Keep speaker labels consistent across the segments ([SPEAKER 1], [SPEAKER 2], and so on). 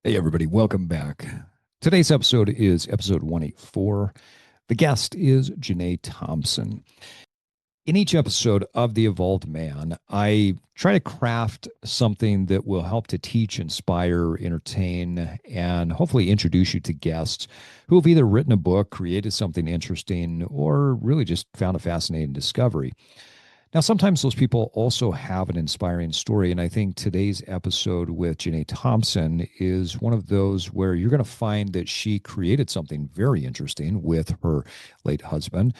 [SPEAKER 1] Hey, everybody, welcome back. Today's episode is episode 184. The guest is Janae Thompson. In each episode of The Evolved Man, I try to craft something that will help to teach, inspire, entertain, and hopefully introduce you to guests who have either written a book, created something interesting, or really just found a fascinating discovery. Now, sometimes those people also have an inspiring story. And I think today's episode with Janae Thompson is one of those where you're going to find that she created something very interesting with her late husband.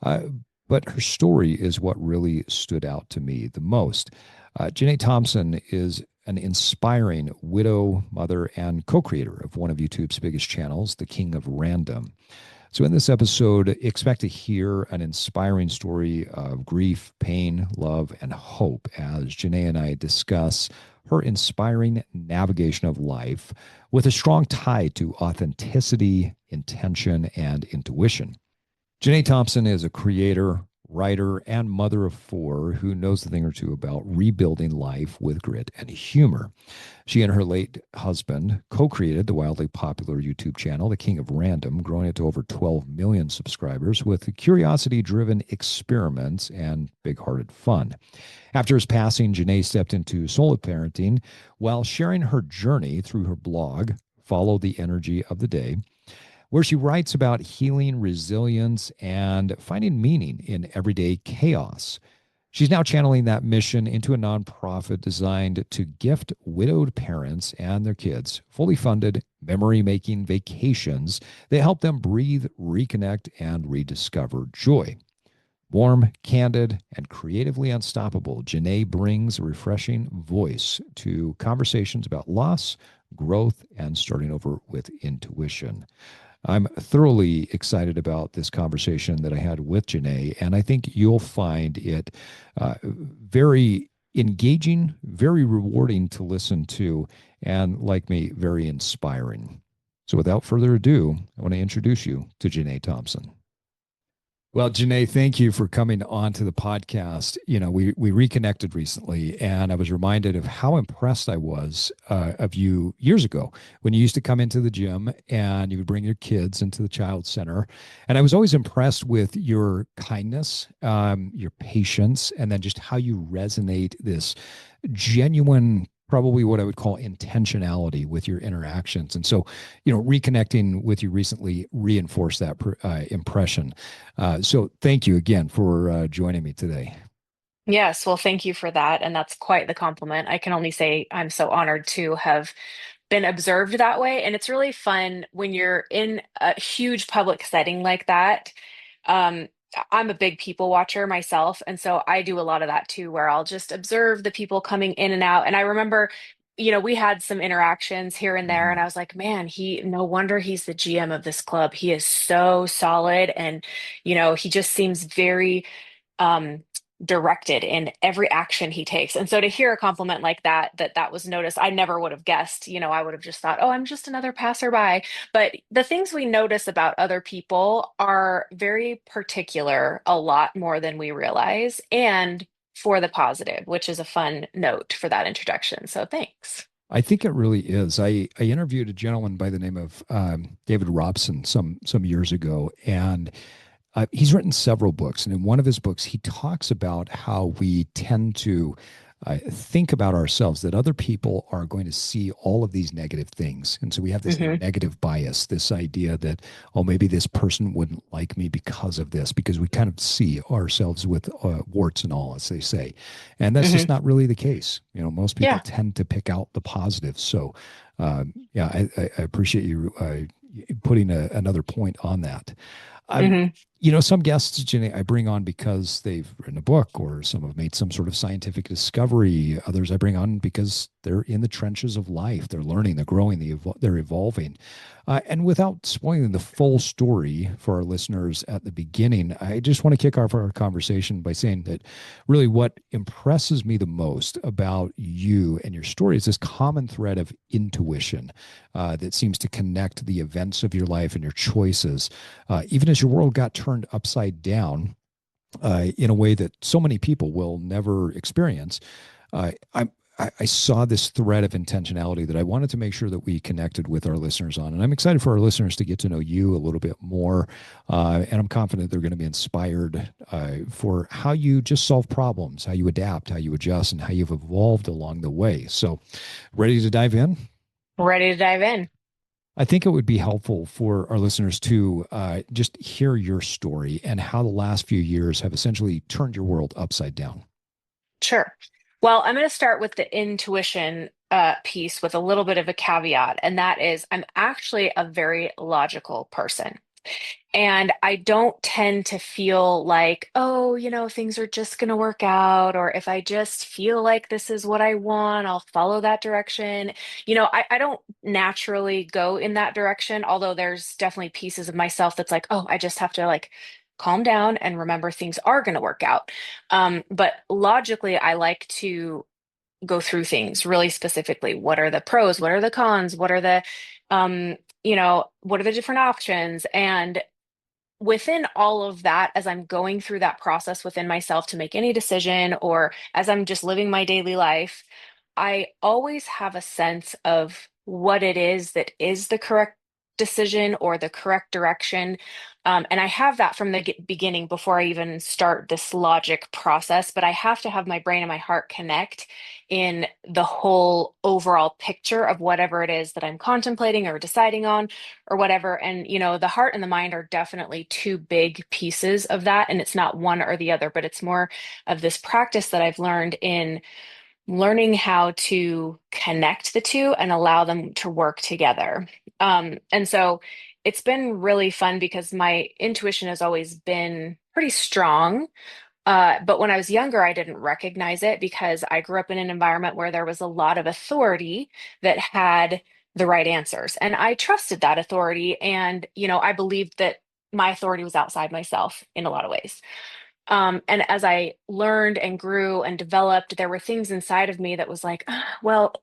[SPEAKER 1] Uh, but her story is what really stood out to me the most. Janae Thompson is an inspiring widow, mother, and co creator of one of YouTube's biggest channels, The King of Random. So, in this episode, expect to hear an inspiring story of grief, pain, love, and hope as Janae and I discuss her inspiring navigation of life with a strong tie to authenticity, intention, and intuition. Janae Thompson is a creator, writer, and mother of four who knows a thing or two about rebuilding life with grit and humor. She and her late husband co created the wildly popular YouTube channel, The King of Random, growing it to over 12 million subscribers with curiosity driven experiments and big hearted fun. After his passing, Janae stepped into solo parenting while sharing her journey through her blog, Follow the Energy of the Day, where she writes about healing, resilience, and finding meaning in everyday chaos. She's now channeling that mission into a nonprofit designed to gift widowed parents and their kids fully funded memory making vacations that help them breathe, reconnect, and rediscover joy. Warm, candid, and creatively unstoppable, Janae brings a refreshing voice to conversations about loss, growth, and starting over with intuition. I'm thoroughly excited about this conversation that I had with Janae, and I think you'll find it very engaging, very rewarding to listen to, and like me, very inspiring. So, without further ado, I want to introduce you to Janae Thompson. Well, Janae, thank you for coming on to the podcast. You know, we reconnected recently, and I was reminded of how impressed I was of you years ago when you used to come into the gym and you would bring your kids into the child center. And I was always impressed with your kindness, your patience, and then just how you resonate this genuine, probably what I would call intentionality with your interactions. And so, reconnecting with you recently reinforced that impression. So thank you again for joining me today.
[SPEAKER 2] Yes, well, thank you for that. And that's quite the compliment. I can only say I'm so honored to have been observed that way. And it's really fun when you're in a huge public setting like that. Um, I'm a big people watcher myself. And so I do a lot of that too, where I'll just observe the people coming in and out. And I remember, we had some interactions here and there,
[SPEAKER 1] Mhm.
[SPEAKER 2] and I was like, man, no wonder he's the GM of this club. He is so solid. And, he just seems very, um, directed in every action he takes. And so to hear a compliment like that was noticed, I never would have guessed. I would have just thought, oh, I'm just another passerby. But the things we notice about other people are very particular, a lot more than we realize, and for the positive, which is a fun note for that introduction. So thanks.
[SPEAKER 1] I think it really is. I interviewed a gentleman by the name of David Robson some years ago, and he's written several books, and in one of his books, he talks about how we tend to think about ourselves that other people are going to see all of these negative things, and so we have this
[SPEAKER 2] Hmm.
[SPEAKER 1] negative bias, this idea that maybe this person wouldn't like me because of this, because we kind of see ourselves with warts and all, as they say, and that's
[SPEAKER 2] Hmm.
[SPEAKER 1] just not really the case. Most people
[SPEAKER 2] Yeah.
[SPEAKER 1] tend to pick out the positives. So, yeah, I appreciate you putting another point on that. Um,
[SPEAKER 2] Hmm.
[SPEAKER 1] some guests, Jenny, I bring on because they've written a book or some have made some sort of scientific discovery. Others I bring on because they're in the trenches of life. They're learning, they're growing, they're evolving. And without spoiling the full story for our listeners at the beginning, I just want to kick off our conversation by saying that really what impresses me the most about you and your story is this common thread of intuition that seems to connect the events of your life and your choices, even as your world got turned upside down in a way that so many people will never experience. I'm I saw this thread of intentionality that I wanted to make sure that we connected with our listeners on. And I'm excited for our listeners to get to know you a little bit more. And I'm confident they're going to be inspired for how you just solve problems, how you adapt, how you adjust, and how you've evolved along the way. So, ready to dive in?
[SPEAKER 2] Ready to dive in?
[SPEAKER 1] I think it would be helpful for our listeners to just hear your story and how the last few years have essentially turned your world upside down.
[SPEAKER 2] Sure. Well, I'm going to start with the intuition piece with a little bit of a caveat, and that is I'm actually a very logical person. And I don't tend to feel like, oh, things are just going to work out, or if I just feel like this is what I want, I'll follow that direction. I don't naturally go in that direction, although there's definitely pieces of myself that's like, oh, I just have to like calm down and remember things are going to work out. But logically, I like to go through things really specifically. What are the pros? What are the cons? Um, what are the different options? And within all of that, as I'm going through that process within myself to make any decision, or as I'm just living my daily life, I always have a sense of what it is that is the correct decision or the correct direction. And I have that from the beginning before I even start this logic process, but I have to have my brain and my heart connect in the whole overall picture of whatever it is that I'm contemplating or deciding on or whatever. And, the heart and the mind are definitely two big pieces of that. And it's not one or the other, but it's more of this practice that I've learned in learning how to connect the two and allow them to work together. And so it's been really fun because my intuition has always been pretty strong. But when I was younger, I didn't recognize it because I grew up in an environment where there was a lot of authority that had the right answers. And I trusted that authority. And, I believed that my authority was outside myself in a lot of ways. And as I learned and grew and developed, there were things inside of me that was like, "Ah, well,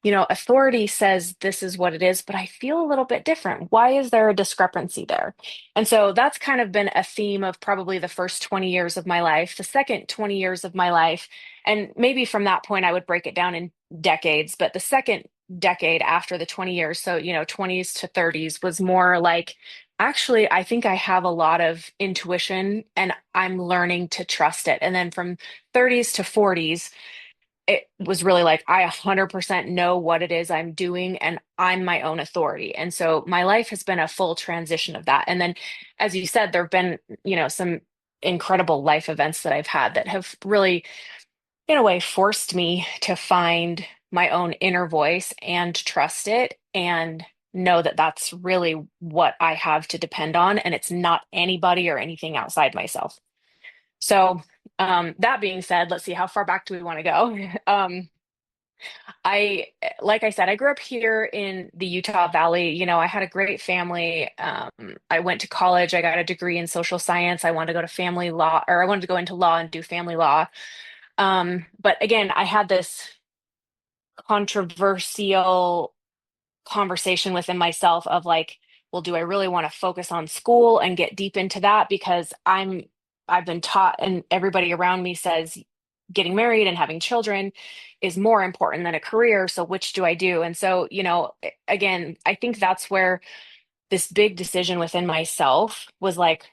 [SPEAKER 2] authority says this is what it is, but I feel a little bit different. Why is there a discrepancy there?" And so that's kind of been a theme of probably the first 20 years of my life, the second 20 years of my life. And maybe from that point, I would break it down in decades, but the second decade after the 20 years, so, 20s to 30s, was more like, actually, I think I have a lot of intuition and I'm learning to trust it. And then from 30s to 40s, it was really like I 100% know what it is I'm doing and I'm my own authority. And so my life has been a full transition of that. And then, as you said, there have been, some incredible life events that I've had that have really, in a way, forced me to find my own inner voice and trust it and know that that's really what I have to depend on. And it's not anybody or anything outside myself. So, that being said, let's see, how far back do we want to go? I, like I said, I grew up here in the Utah Valley. I had a great family. I went to college. I got a degree in social science. I wanted to go to family law, or I wanted to go into law and do family law. But again, I had this controversial conversation within myself of like, well, do I really want to focus on school and get deep into that? Because I've been taught, and everybody around me says getting married and having children is more important than a career. So which do I do? And so, again, I think that's where this big decision within myself was like,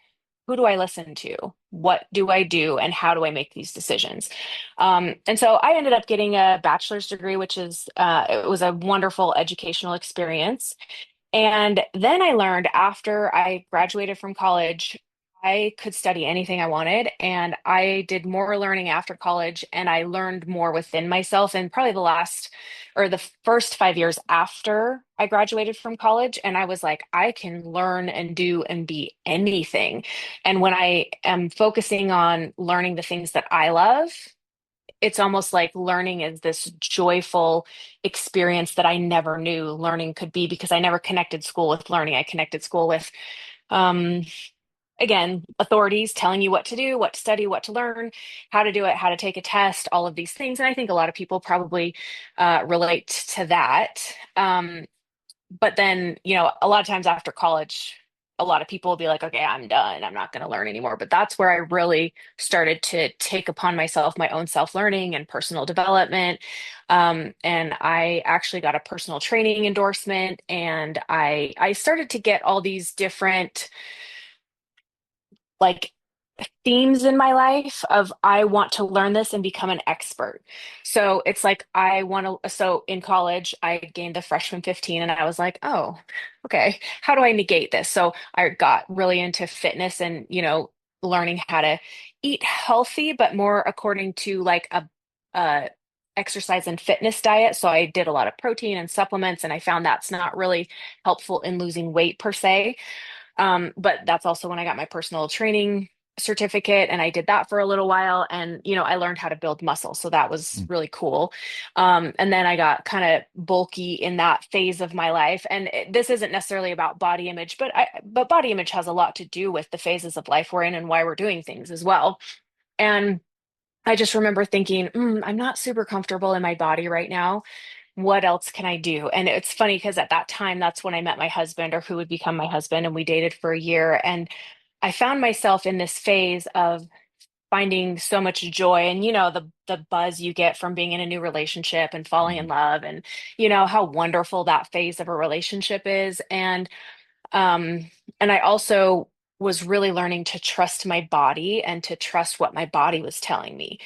[SPEAKER 2] who do I listen to? What do I do? And how do I make these decisions? And so I ended up getting a bachelor's degree, which it was a wonderful educational experience. And then I learned after I graduated from college, I could study anything I wanted. And I did more learning after college and I learned more within myself. And probably the first 5 years after I graduated from college. And I was like, I can learn and do and be anything. And when I am focusing on learning the things that I love, it's almost like learning is this joyful experience that I never knew learning could be because I never connected school with learning. I connected school with, um, again, authorities telling you what to do, what to study, what to learn, how to do it, how to take a test, all of these things. And I think a lot of people probably relate to that. But then, a lot of times after college, a lot of people will be like, okay, I'm done. I'm not going to learn anymore. But that's where I really started to take upon myself my own self-learning and personal development. And I actually got a personal training endorsement, and I started to get all these different like themes in my life of I want to learn this and become an expert. So it's like I want to, so in college, I gained the freshman 15 and I was like, oh, okay, how do I negate this? So I got really into fitness and, learning how to eat healthy, but more according to like a exercise and fitness diet. So I did a lot of protein and supplements, and I found that's not really helpful in losing weight per se. But that's also when I got my personal training certificate, and I did that for a little while. And, I learned how to build muscle. So that was
[SPEAKER 1] Mm.
[SPEAKER 2] really cool. And then I got kind of bulky in that phase of my life. And this isn't necessarily about body image, but body image has a lot to do with the phases of life we're in and why we're doing things as well. And I just remember thinking, I'm not super comfortable in my body right now. What else can I do? And it's funny because at that time, that's when I met my husband, or who would become my husband, and we dated for a year. And I found myself in this phase of finding so much joy, and the buzz you get from being in a new relationship and falling in
[SPEAKER 1] Mhm.
[SPEAKER 2] love, and how wonderful that phase of a relationship is. Um, and I also was really learning to trust my body and to trust what my body was telling me.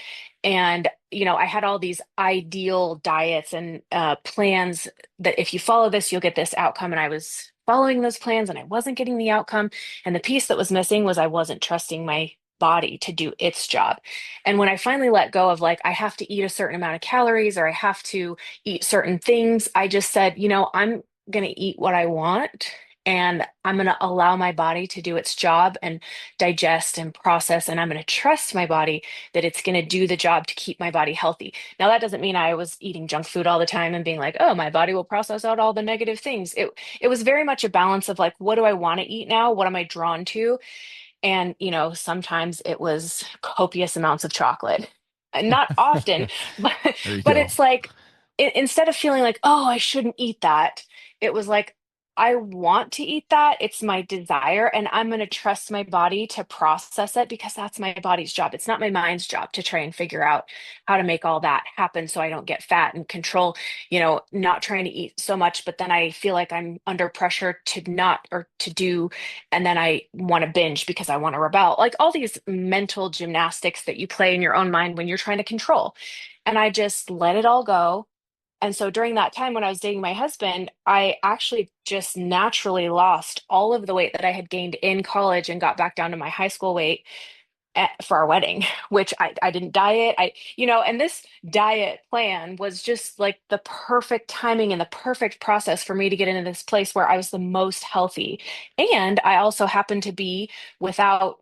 [SPEAKER 2] And, I had all these ideal diets and plans that if you follow this, you'll get this outcome. And I was following those plans and I wasn't getting the outcome. And the piece that was missing was I wasn't trusting my body to do its job. And when I finally let go of like, I have to eat a certain amount of calories or I have to eat certain things, I just said, I'm going to eat what I want, and I'm going to allow my body to do its job and digest and process. And I'm going to trust my body that it's going to do the job to keep my body healthy. Now, that doesn't mean I was eating junk food all the time and being like, oh, my body will process out all the negative things. It was very much a balance of like, what do I want to eat now? What am I drawn to? And, sometimes it was copious amounts of chocolate. Not often, but
[SPEAKER 1] There you
[SPEAKER 2] but
[SPEAKER 1] go.
[SPEAKER 2] it's like instead of feeling like, oh, I shouldn't eat that, it was like, I want to eat that. It's my desire, and I'm going to trust my body to process it because that's my body's job. It's not my mind's job to try and figure out how to make all that happen so I don't get fat and control, not trying to eat so much, but then I feel like I'm under pressure to not or to do, and then I want to binge because I want to rebel. Like all these mental gymnastics that you play in your own mind when you're trying to control. And I just let it all go. And so during that time when I was dating my husband, I actually just naturally lost all of the weight that I had gained in college and got back down to my high school weight for our wedding, which I didn't diet. And this diet plan was just like the perfect timing and the perfect process for me to get into this place where I was the most healthy. And I also happened to be without,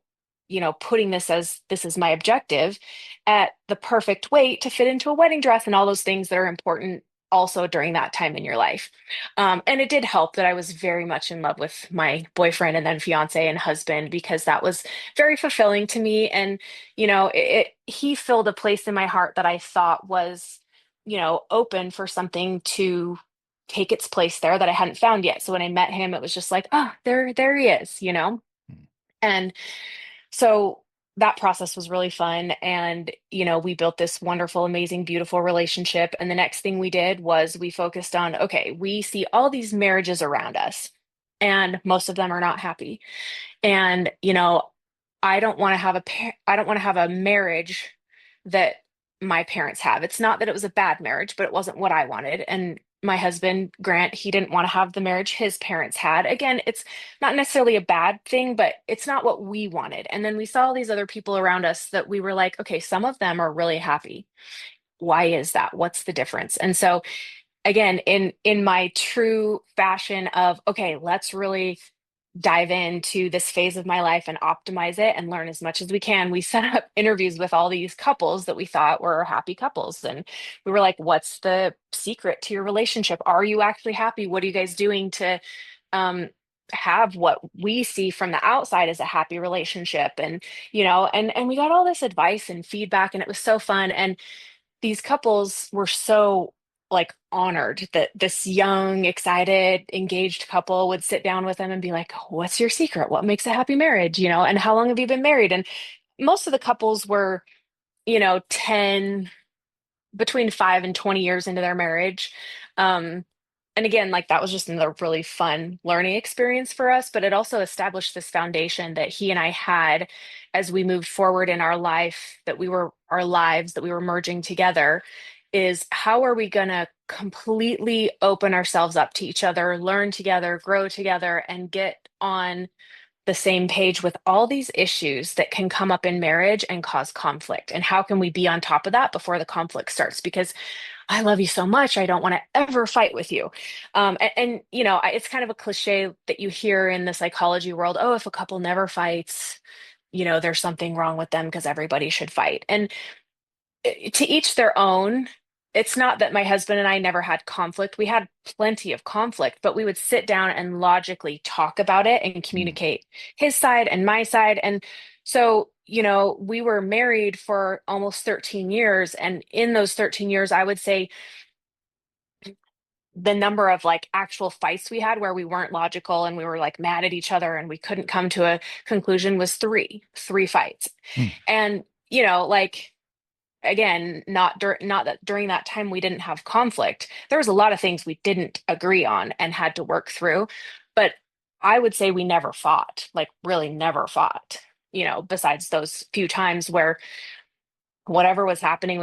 [SPEAKER 2] putting this as this is my objective at the perfect weight to fit into a wedding dress and all those things that are important also during that time in your life. And it did help that I was very much in love with my boyfriend and then fiance and husband because that was very fulfilling to me. And, he filled a place in my heart that I thought was, open for something to take its place there that I hadn't found yet. So when I met him, it was just like, oh, there he is. And so that process was really fun. And, we built this wonderful, amazing, beautiful relationship. And the next thing we did was we focused on, okay, we see all these marriages around us, and most of them are not happy. And, I don't want to have a marriage that my parents have. It's not that it was a bad marriage, but it wasn't what I wanted. And my husband, Grant, he didn't want to have the marriage his parents had. Again, it's not necessarily a bad thing, but it's not what we wanted. And then we saw all these other people around us that we were like, okay, some of them are really happy. Why is that? What's the difference? And so again, in my true fashion of, okay, let's really dive into this phase of my life and optimize it and learn as much as we can. We set up interviews with all these couples that we thought were happy couples. And we were like, what's the secret to your relationship? Are you actually happy? What are you guys doing to um, have what we see from the outside as a happy relationship? And, and we got all this advice and feedback, and it was so fun. And these couples were so like honored that this young, excited, engaged couple would sit down with them and be like, "What's your secret? What makes a happy marriage? And how long have you been married?" And most of the couples were, 10, between 5 and 20 years into their marriage. Um, and again, like that was just another really fun learning experience for us, but it also established this foundation that he and I had as we moved forward in our life, that we were our lives, that we were merging together, is how are we going to completely open ourselves up to each other, learn together, grow together, and get on the same page with all these issues that can come up in marriage and cause conflict. And how can we be on top of that before the conflict starts? Because I love you so much, I don't want to ever fight with you. It's kind of a cliche that you hear in the psychology world. Oh, if a couple never fights, there's something wrong with them because everybody should fight. And to each their own. It's not that my husband and I never had conflict. We had plenty of conflict, but we would sit down and logically talk about it and
[SPEAKER 1] Mm.
[SPEAKER 2] communicate his side and my side. And so, we were married for almost 13 years. And in those 13 years, I would say the number of like actual fights we had where we weren't logical and we were like mad at each other and we couldn't come to a conclusion was three fights.
[SPEAKER 1] Mm.
[SPEAKER 2] And, like, again, not that during that time we didn't have conflict. There was a lot of things we didn't agree on and had to work through, but I would say we never fought, like really never fought, besides those few times where whatever was happening,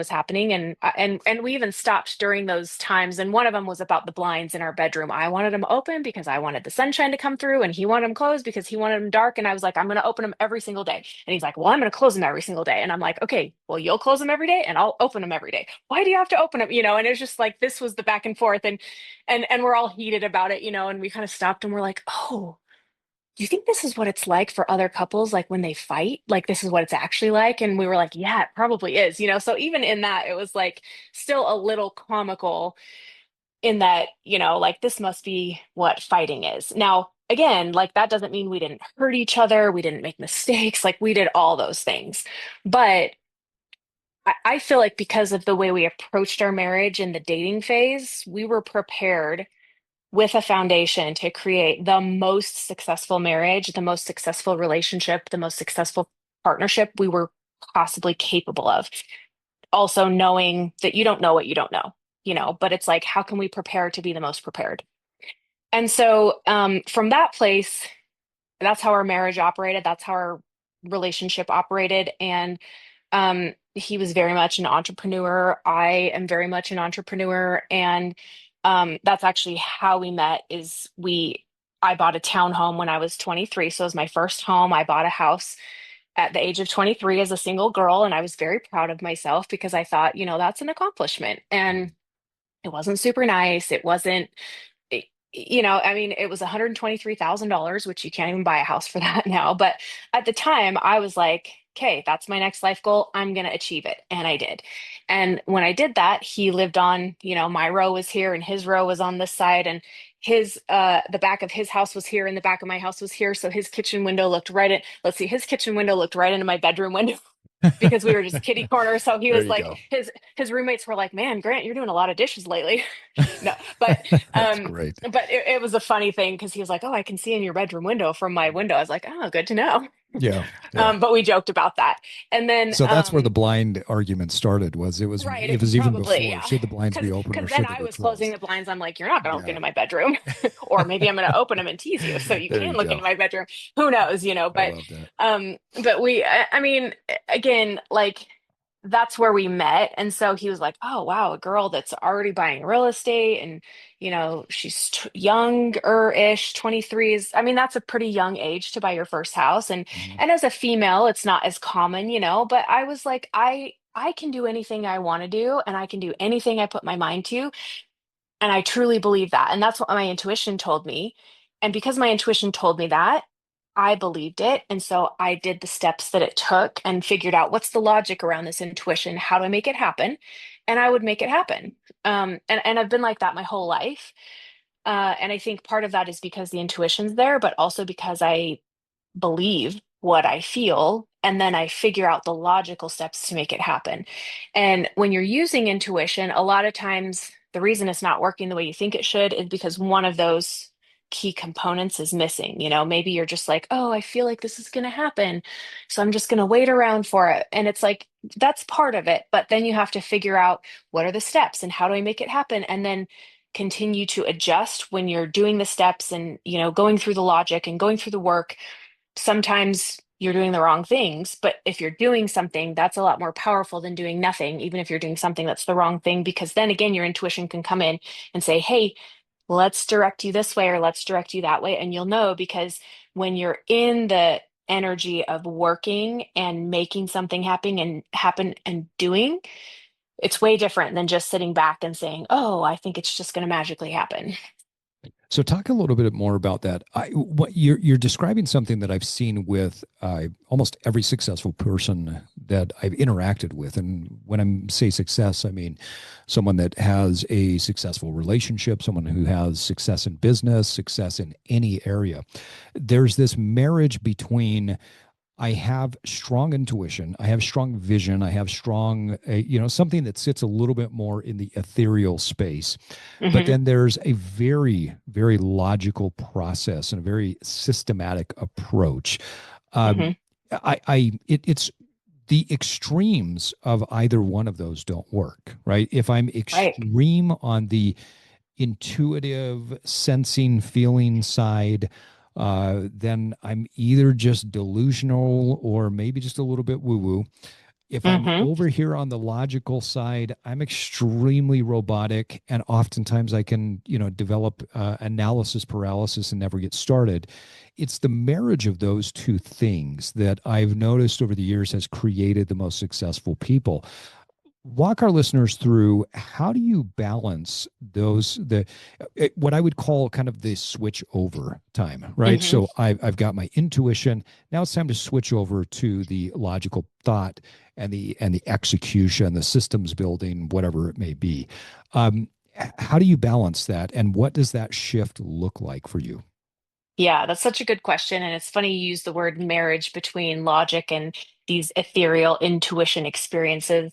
[SPEAKER 2] and we even stopped during those times. And one of them was about the blinds in our bedroom. I wanted them open because I wanted the sunshine to come through, and he wanted them closed because he wanted them dark. And I was like, I'm going to open them every single day. And he's like, well, I'm going to close them every single day. And I'm like, okay, well, you'll close them every day and I'll open them every day. Why do you have to open them? And it was just like this was the back and forth, and we're all heated about it, and we kind of stopped and we're like, oh, do you think this is what it's like for other couples, like when they fight? Like, this is what it's actually like? And we were like, yeah, it probably is. So even in that, it was like still a little comical in that, like this must be what fighting is. Now, again, like that doesn't mean we didn't hurt each other, we didn't make mistakes, like we did all those things. But I feel like because of the way we approached our marriage in the dating phase, we were prepared with a foundation to create the most successful marriage, the most successful relationship, the most successful partnership we were possibly capable of. Also, knowing that you don't know what you don't know, but it's like, how can we prepare to be the most prepared? And so, from that place, that's how our marriage operated. That's how our relationship operated. And he was very much an entrepreneur. I am very much an entrepreneur. And that's actually how we met I bought a townhome when I was 23. So it was my first home. I bought a house at the age of 23 as a single girl. And I was very proud of myself because I thought, that's an accomplishment. And it wasn't super nice. It wasn't it- I mean, it was $123,000, which you can't even buy a house for that now. But at the time, I was like, okay, that's my next life goal. I'm going to achieve it. And I did. And when I did that, he lived on, my row was here and his row was on this side. And the back of his house was here and the back of my house was here. So his kitchen window looked right at, let's see, his kitchen window looked right into my bedroom window. Because we were just kitty corner. So he
[SPEAKER 1] There
[SPEAKER 2] was
[SPEAKER 1] you
[SPEAKER 2] like,
[SPEAKER 1] go.
[SPEAKER 2] his roommates were like, man, Grant, you're doing a lot of dishes lately. No, but
[SPEAKER 1] That's
[SPEAKER 2] um,
[SPEAKER 1] great.
[SPEAKER 2] it was a funny thing because he was like, "Oh, I can see in your bedroom window from my window." I was like, "Oh, good to know."
[SPEAKER 1] Yeah, yeah.
[SPEAKER 2] But we joked about that, and then
[SPEAKER 1] So that's where the blind argument started. Was
[SPEAKER 2] right,
[SPEAKER 1] it was even
[SPEAKER 2] probably,
[SPEAKER 1] before.
[SPEAKER 2] yeah,
[SPEAKER 1] Should the blinds be open or
[SPEAKER 2] because then
[SPEAKER 1] should they
[SPEAKER 2] I
[SPEAKER 1] be
[SPEAKER 2] was closing
[SPEAKER 1] closed?
[SPEAKER 2] the blinds. I'm like, "You're not going to look
[SPEAKER 1] Yeah.
[SPEAKER 2] into my bedroom, or maybe I'm going to open them and tease you, so you
[SPEAKER 1] There
[SPEAKER 2] can
[SPEAKER 1] you
[SPEAKER 2] look
[SPEAKER 1] go.
[SPEAKER 2] into my bedroom. Who knows,
[SPEAKER 1] I
[SPEAKER 2] But
[SPEAKER 1] love that.
[SPEAKER 2] I mean, again, like." That's where we met. And so he was like, oh, wow, a girl that's already buying real estate and, she's younger-ish, 23 is, I mean, that's a pretty young age to buy your first house. And
[SPEAKER 1] Mhm.
[SPEAKER 2] and as a female, it's not as common, but I was like, I can do anything I want to do and I can do anything I put my mind to. And I truly believe that. And that's what my intuition told me. And because my intuition told me that, I believed it. And so I did the steps that it took and figured out what's the logic around this intuition? How do I make it happen? And I would make it happen. And I've been like that my whole life. And I think part of that is because the intuition's there, but also because I believe what I feel. And then I figure out the logical steps to make it happen. And when you're using intuition, a lot of times, the reason it's not working the way you think it should is because one of those key components is missing. Maybe you're just like, oh, I feel like this is going to happen, so I'm just going to wait around for it. And it's like, that's part of it. But then you have to figure out what are the steps and how do I make it happen? And then continue to adjust when you're doing the steps and, going through the logic and going through the work. Sometimes you're doing the wrong things, but if you're doing something, that's a lot more powerful than doing nothing, even if you're doing something that's the wrong thing, because then again, your intuition can come in and say, hey, let's direct you this way or let's direct you that way. And you'll know because when you're in the energy of working and making something happen and doing, it's way different than just sitting back and saying, oh, I think it's just going to magically happen.
[SPEAKER 1] So talk a little bit more about that. What you're describing something that I've seen with almost every successful person that I've interacted with, and when I say success, I mean someone that has a successful relationship, someone who has success in business, success in any area. There's this marriage between I have strong intuition, I have strong vision, I have strong, something that sits a little bit more in the ethereal space. But
[SPEAKER 2] Hmm.
[SPEAKER 1] then there's a very, very logical process and a very systematic approach.
[SPEAKER 2] Hmm.
[SPEAKER 1] Um, it's the extremes of either one of those don't work, right? If I'm
[SPEAKER 2] Right.
[SPEAKER 1] extreme on the intuitive, sensing, feeling side, then I'm either just delusional or maybe just a little bit woo woo. If I'm
[SPEAKER 2] Hmm.
[SPEAKER 1] over here on the logical side, I'm extremely robotic, and oftentimes I can, develop analysis paralysis and never get started. It's the marriage of those two things that I've noticed over the years has created the most successful people. Walk our listeners through how do you balance what I would call kind of the switch over time, right?
[SPEAKER 2] Hmm.
[SPEAKER 1] So I've got my intuition. Now it's time to switch over to the logical thought and the execution, the systems building, whatever it may be. Um, how do you balance that, and what does that shift look like for you?
[SPEAKER 2] Yeah, that's such a good question. And it's funny you use the word marriage between logic and these ethereal intuition experiences.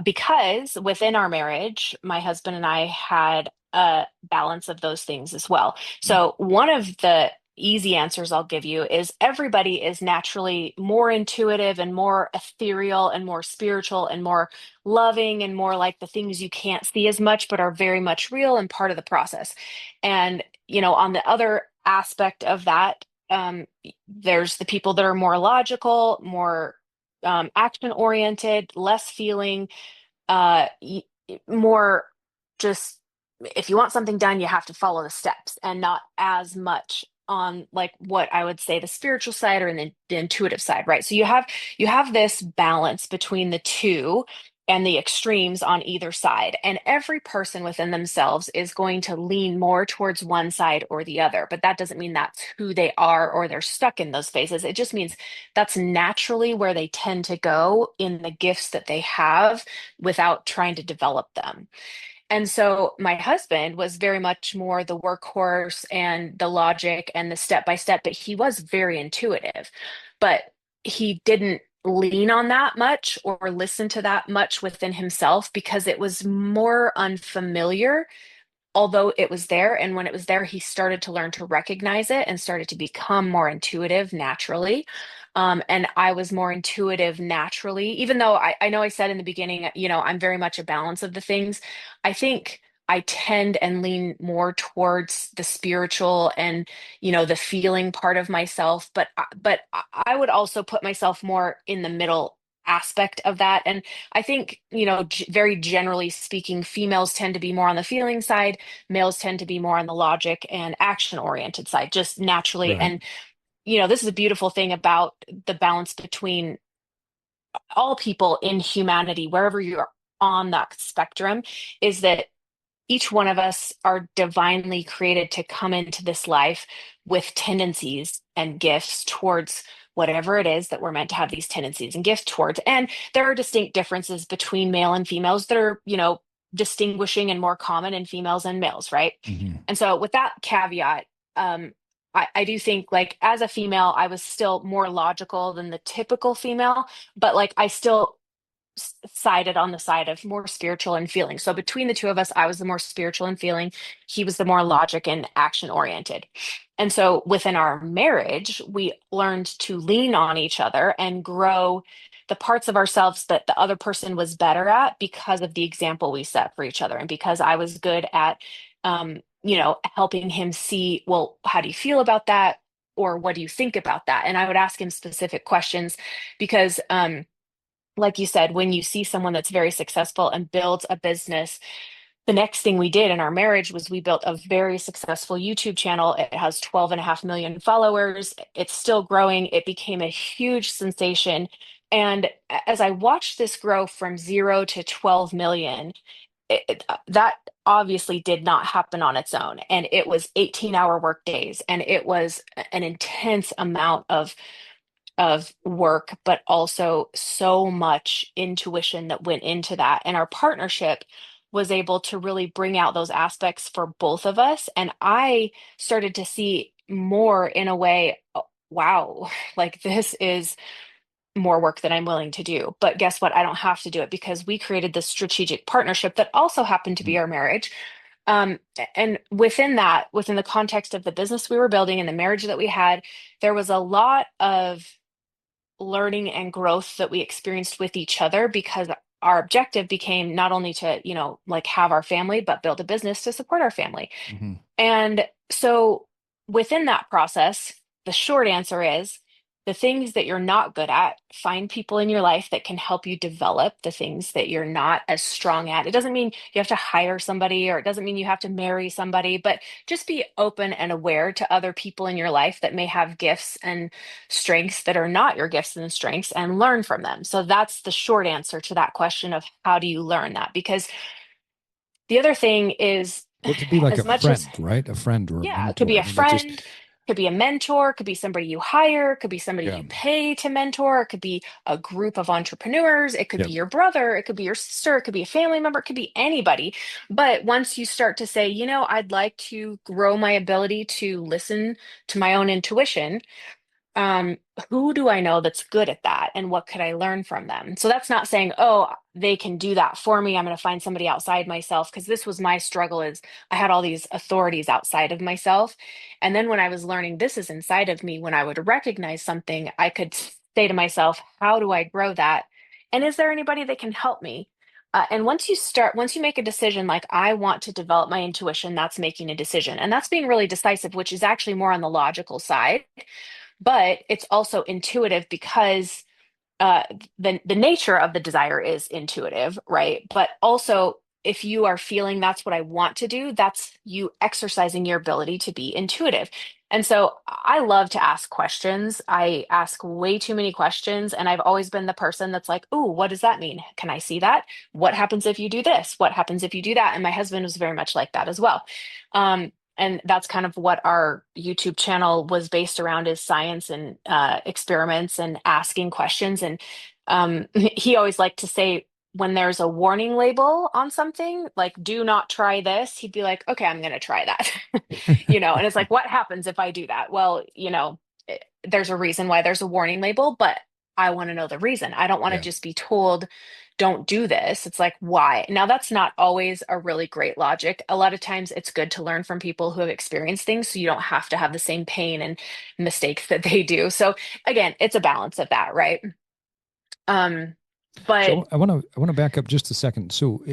[SPEAKER 2] Because within our marriage, my husband and I had a balance of those things as well. So, one of the easy answers I'll give you is everybody is naturally more intuitive and more ethereal and more spiritual and more loving and more like the things you can't see as much, but are very much real and part of the process. And on the other aspect of that, there's the people that are more logical, more action oriented, less feeling, more just if you want something done, you have to follow the steps and not as much on like what I would say the spiritual side or in the intuitive side, right? So you have this balance between the two and the extremes on either side. And every person within themselves is going to lean more towards one side or the other. But that doesn't mean that's who they are or they're stuck in those phases. It just means that's naturally where they tend to go in the gifts that they have without trying to develop them. And so my husband was very much more the workhorse and the logic and the step by step, but he was very intuitive. But he didn't lean on that much or listen to that much within himself because it was more unfamiliar, although it was there. And when it was there, he started to learn to recognize it and started to become more intuitive naturally. And I was more intuitive naturally, even though I know I said in the beginning, I'm very much a balance of the things. I think I tend and lean more towards the spiritual and, the feeling part of myself. But I would also put myself more in the middle aspect of that. And I think, very generally speaking, females tend to be more on the feeling side, males tend to be more on the logic and action oriented side, just naturally.
[SPEAKER 1] Right.
[SPEAKER 2] And, this is a beautiful thing about the balance between all people in humanity, wherever you're on that spectrum, is that each one of us are divinely created to come into this life with tendencies and gifts towards whatever it is that we're meant to have these tendencies and gifts towards. And there are distinct differences between male and females that are, distinguishing and more common in females and males, right?
[SPEAKER 1] Mhm.
[SPEAKER 2] And so, with that caveat, I do think, like, as a female, I was still more logical than the typical female, but like, I still sided on the side of more spiritual and feeling. So between the two of us, I was the more spiritual and feeling. He was the more logic and action oriented. And so within our marriage, we learned to lean on each other and grow the parts of ourselves that the other person was better at because of the example we set for each other. And because I was good at, helping him see, well, how do you feel about that? Or what do you think about that? And I would ask him specific questions because, like you said, when you see someone that's very successful and builds a business, the next thing we did in our marriage was we built a very successful YouTube channel. It has 12.5 million followers. It's still growing. It became a huge sensation. And as I watched this grow from 0 to 12 million, that obviously did not happen on its own. And it was 18-hour work days. And it was an intense amount of work, but also so much intuition that went into that. And our partnership was able to really bring out those aspects for both of us. And I started to see more in a way, oh, wow, like this is more work than I'm willing to do. But guess what? I don't have to do it because we created this strategic partnership that also happened to be our marriage. Um, and within that, within the context of the business we were building and the marriage that we had, there was a lot of learning and growth that we experienced with each other because our objective became not only to, like have our family, but build a business to support our family.
[SPEAKER 1] Mm-hmm.
[SPEAKER 2] And so within that process, the short answer is the things that you're not good at, find people in your life that can help you develop the things that you're not as strong at. It doesn't mean you have to hire somebody or it doesn't mean you have to marry somebody, but just be open and aware to other people in your life that may have gifts and strengths that are not your gifts and strengths and learn from them. So that's the short answer to that question of how do you learn that? Because the other thing is,
[SPEAKER 1] Well, to be like a
[SPEAKER 2] as much as
[SPEAKER 1] friend, right? A friend or a
[SPEAKER 2] yeah, it could be
[SPEAKER 1] mentor. I
[SPEAKER 2] a
[SPEAKER 1] mean, that just,
[SPEAKER 2] friend, could be a mentor, could be somebody you hire, could be somebody
[SPEAKER 1] yeah,
[SPEAKER 2] you pay to mentor, it could be a group of entrepreneurs, it could
[SPEAKER 1] yeah.
[SPEAKER 2] be your brother, it could be your sister, it could be a family member, it could be anybody. But once you start to say, I'd like to grow my ability to listen to my own intuition, um, who do I know that's good at that and what could I learn from them? So that's not saying, oh, they can do that for me. I'm going to find somebody outside myself because this was my struggle is I had all these authorities outside of myself. And then when I was learning this is inside of me, when I would recognize something, I could say to myself, how do I grow that? And is there anybody that can help me? And once you make a decision like I want to develop my intuition, that's making a decision. And that's being really decisive, which is actually more on the logical side, but it's also intuitive because uh, the nature of the desire is intuitive, right? But also, if you are feeling that's what I want to do, that's you exercising your ability to be intuitive. And so I love to ask questions. I ask way too many questions, and I've always been the person that's like, "Ooh, what does that mean? Can I see that? What happens if you do this? What happens if you do that?" And my husband was very much like that as well. And that's kind of what our YouTube channel was based around is science and experiments and asking questions. And he always liked to say, when there's a warning label on something, like do not try this, he'd be like, okay, I'm going to try that. And it's like, what happens if I do that? Well, there's a reason why there's a warning label, but I want to know the reason. I don't want to
[SPEAKER 1] Yeah.
[SPEAKER 2] just be told, don't do this. It's like, why? Now, that's not always a really great logic. A lot of times it's good to learn from people who have experienced things so you don't have to have the same pain and mistakes that they do. So, again, it's a balance of that, right? Um, but
[SPEAKER 1] So I want to back up just a second. So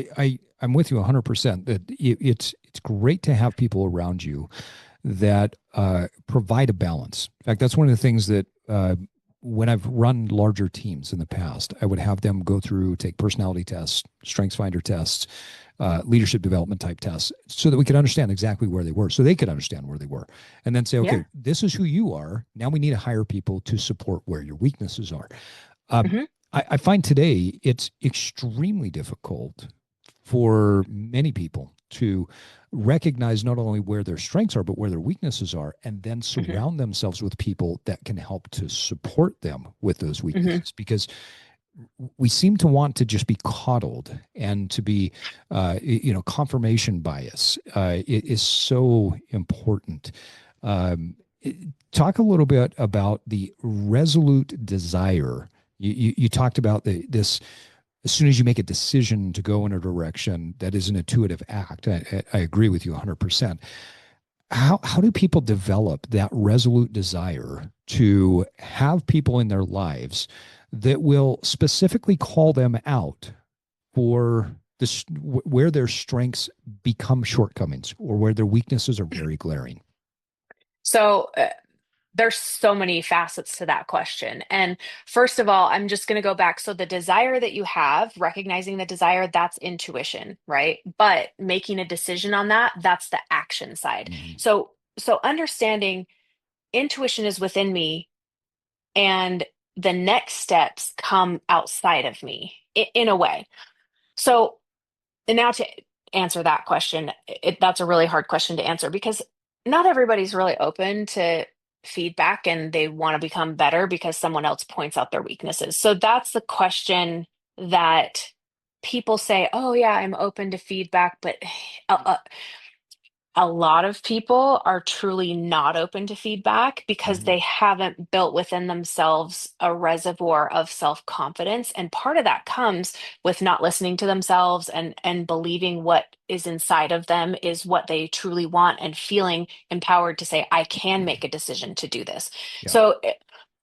[SPEAKER 1] I'm with you 100% that it's great to have people around you that provide a balance. In fact, that's one of the things that when I've run larger teams in the past, I would have them go through, take personality tests, strengths finder tests, leadership development type tests, so that we could understand exactly where they were, so they could understand where they were, and then say,
[SPEAKER 2] yeah.
[SPEAKER 1] okay, this is who you are. Now we need to hire people to support where your weaknesses are. Um,
[SPEAKER 2] Hmm.
[SPEAKER 1] I find today it's extremely difficult for many people to recognize not only where their strengths are, but where their weaknesses are, and then
[SPEAKER 2] Hmm.
[SPEAKER 1] surround themselves with people that can help to support them with those
[SPEAKER 2] Hmm.
[SPEAKER 1] weaknesses. Because we seem to want to just be coddled and to be, confirmation bias is so important. Um, Talk a little bit about the resolute desire. You talked about this as soon as you make a decision to go in a direction that is an intuitive act, I agree with you 100%. How do people develop that resolute desire to have people in their lives that will specifically call them out for this, where their strengths become shortcomings or where their weaknesses are very glaring?
[SPEAKER 2] So there's so many facets to that question. And first of all, I'm just going to go back. So the desire that you have, recognizing the desire, that's intuition, right? But making a decision on that, that's the action side.
[SPEAKER 1] Mhm.
[SPEAKER 2] So understanding intuition is within me and the next steps come outside of me in a way. So and now to answer that question, that's a really hard question to answer because not everybody's really open to feedback and they want to become better because someone else points out their weaknesses. So that's the question that people say, "Oh yeah, I'm open to feedback," but a lot of people are truly not open to feedback because
[SPEAKER 1] Mhm.
[SPEAKER 2] they haven't built within themselves a reservoir of self-confidence. And part of that comes with not listening to themselves and believing what is inside of them is what they truly want and feeling empowered to say, I can make a decision to do this.
[SPEAKER 1] Yeah.
[SPEAKER 2] So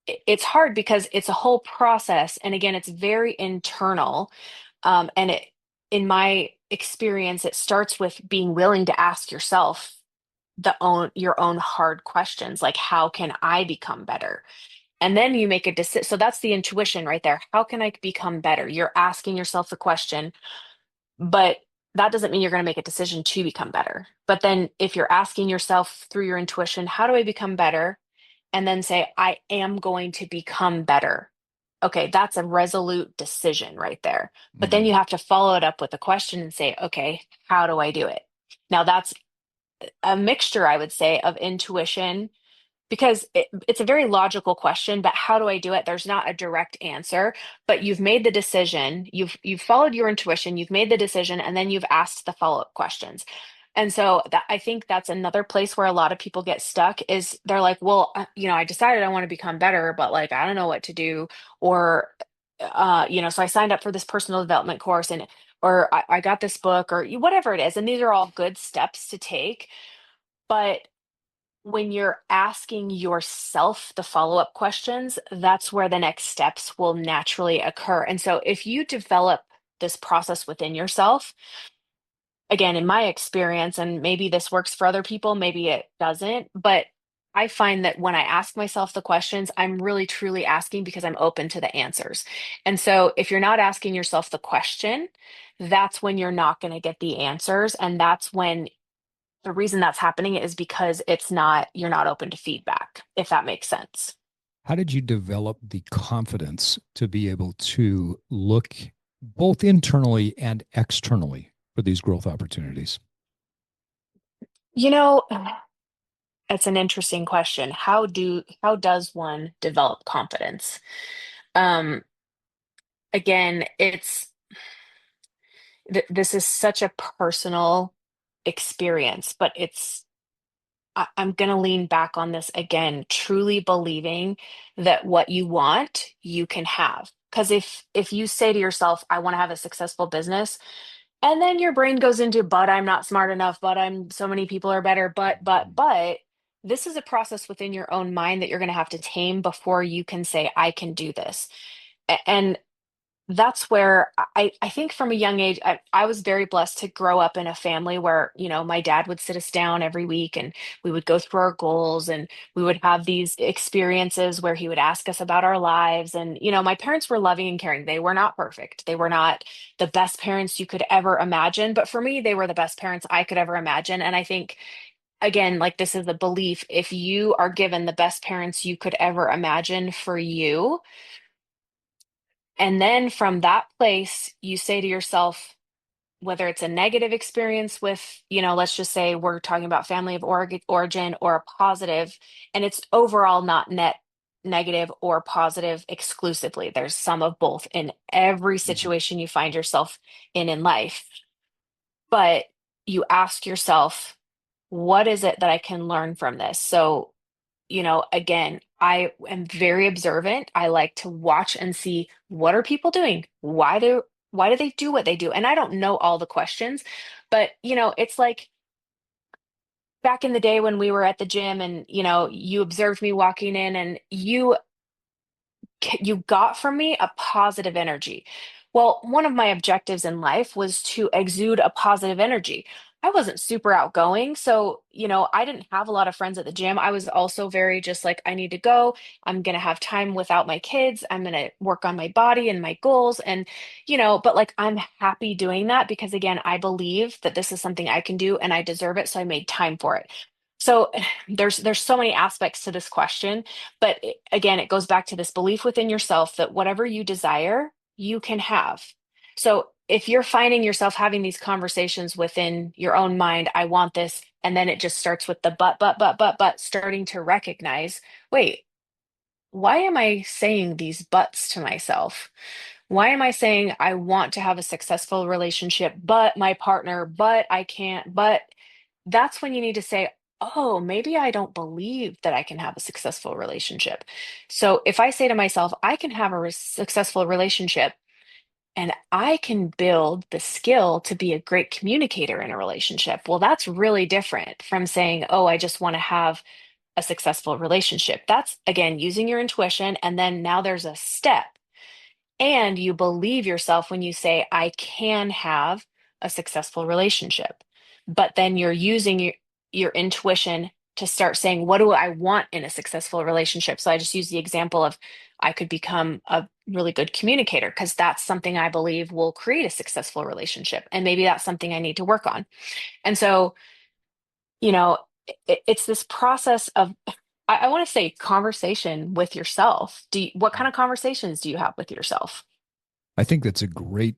[SPEAKER 2] it's hard because it's a whole process. And again, it's very internal. And in my experience, it starts with being willing to ask yourself your own hard questions, like how can I become better? And then you make a decision. So that's the intuition right there. How can I become better? You're asking yourself the question, but that doesn't mean you're going to make a decision to become better. But then if you're asking yourself through your intuition, how do I become better? And then say, I am going to become better. Okay, that's a resolute decision right there. But then
[SPEAKER 1] Mhm.
[SPEAKER 2] you have to follow it up with a question and say, okay, how do I do it? Now, that's a mixture, I would say, of intuition because it's a very logical question, but how do I do it? There's not a direct answer, but you've made the decision, you've followed your intuition, you've made the decision, and then you've asked the follow-up questions. And so that I think that's another place where a lot of people get stuck is they're like, well, I decided I want to become better, but like I don't know what to do. Or so I signed up for this personal development course and or I got this book or whatever it is. And these are all good steps to take. But when you're asking yourself the follow-up questions, that's where the next steps will naturally occur. And so if you develop this process within yourself, again, in my experience, and maybe this works for other people, maybe it doesn't, but I find that when I ask myself the questions, I'm really truly asking because I'm open to the answers. And so if you're not asking yourself the question, that's when you're not going to get the answers. And that's when the reason that's happening is because you're not open to feedback, if that makes sense.
[SPEAKER 1] How did you develop the confidence to be able to look both internally and externally for these growth opportunities?
[SPEAKER 2] You know, it's an interesting question. How does one develop confidence? Um, Again, this is such a personal experience, but I'm going to lean back on this again, truly believing that what you want, you can have. Because if you say to yourself, I want to have a successful business, and then your brain goes into, but I'm not smart enough, but so many people are better, but this is a process within your own mind that you're going to have to tame before you can say, I can do this. And that's where I think from a young age, I was very blessed to grow up in a family where, my dad would sit us down every week and we would go through our goals and we would have these experiences where he would ask us about our lives. And, my parents were loving and caring. They were not perfect. They were not the best parents you could ever imagine. But for me, they were the best parents I could ever imagine. And I think, again, like this is a belief, if you are given the best parents you could ever imagine for you, and then from that place, you say to yourself, whether it's a negative experience with, let's just say we're talking about family of origin or a positive, and it's overall not net negative or positive exclusively. There's some of both in every
[SPEAKER 1] Mhm.
[SPEAKER 2] situation you find yourself in life. But you ask yourself, what is it that I can learn from this? So again, I am very observant. I like to watch and see what are people doing? why do they do what they do? And I don't know all the questions, but it's like back in the day when we were at the gym and you observed me walking in and you got from me a positive energy. Well, one of my objectives in life was to exude a positive energy. I wasn't super outgoing, so I didn't have a lot of friends at the gym. I was also very just like, I need to go. I'm gonna have time without my kids. I'm gonna work on my body and my goals, and but like I'm happy doing that because again, I believe that this is something I can do and I deserve it, so I made time for it. So there's so many aspects to this question, but again, it goes back to this belief within yourself that whatever you desire, you can have. So if you're finding yourself having these conversations within your own mind, I want this, and then it just starts with the but, starting to recognize, wait, why am I saying these buts to myself? Why am I saying I want to have a successful relationship, but my partner, but I can't, but that's when you need to say, oh, maybe I don't believe that I can have a successful relationship. So if I say to myself, I can have a successful relationship and I can build the skill to be a great communicator in a relationship, well, that's really different from saying, oh, I just want to have a successful relationship. That's again using your intuition. And then now there's a step and you believe yourself when you say, I can have a successful relationship. But then you're using your intuition to start saying, what do I want in a successful relationship? So I just use the example of I could become a really good communicator because that's something I believe will create a successful relationship. And maybe that's something I need to work on. And so, you know, it's this process of, I want to say conversation with yourself. What kind of conversations do you have with yourself?
[SPEAKER 1] I think that's a great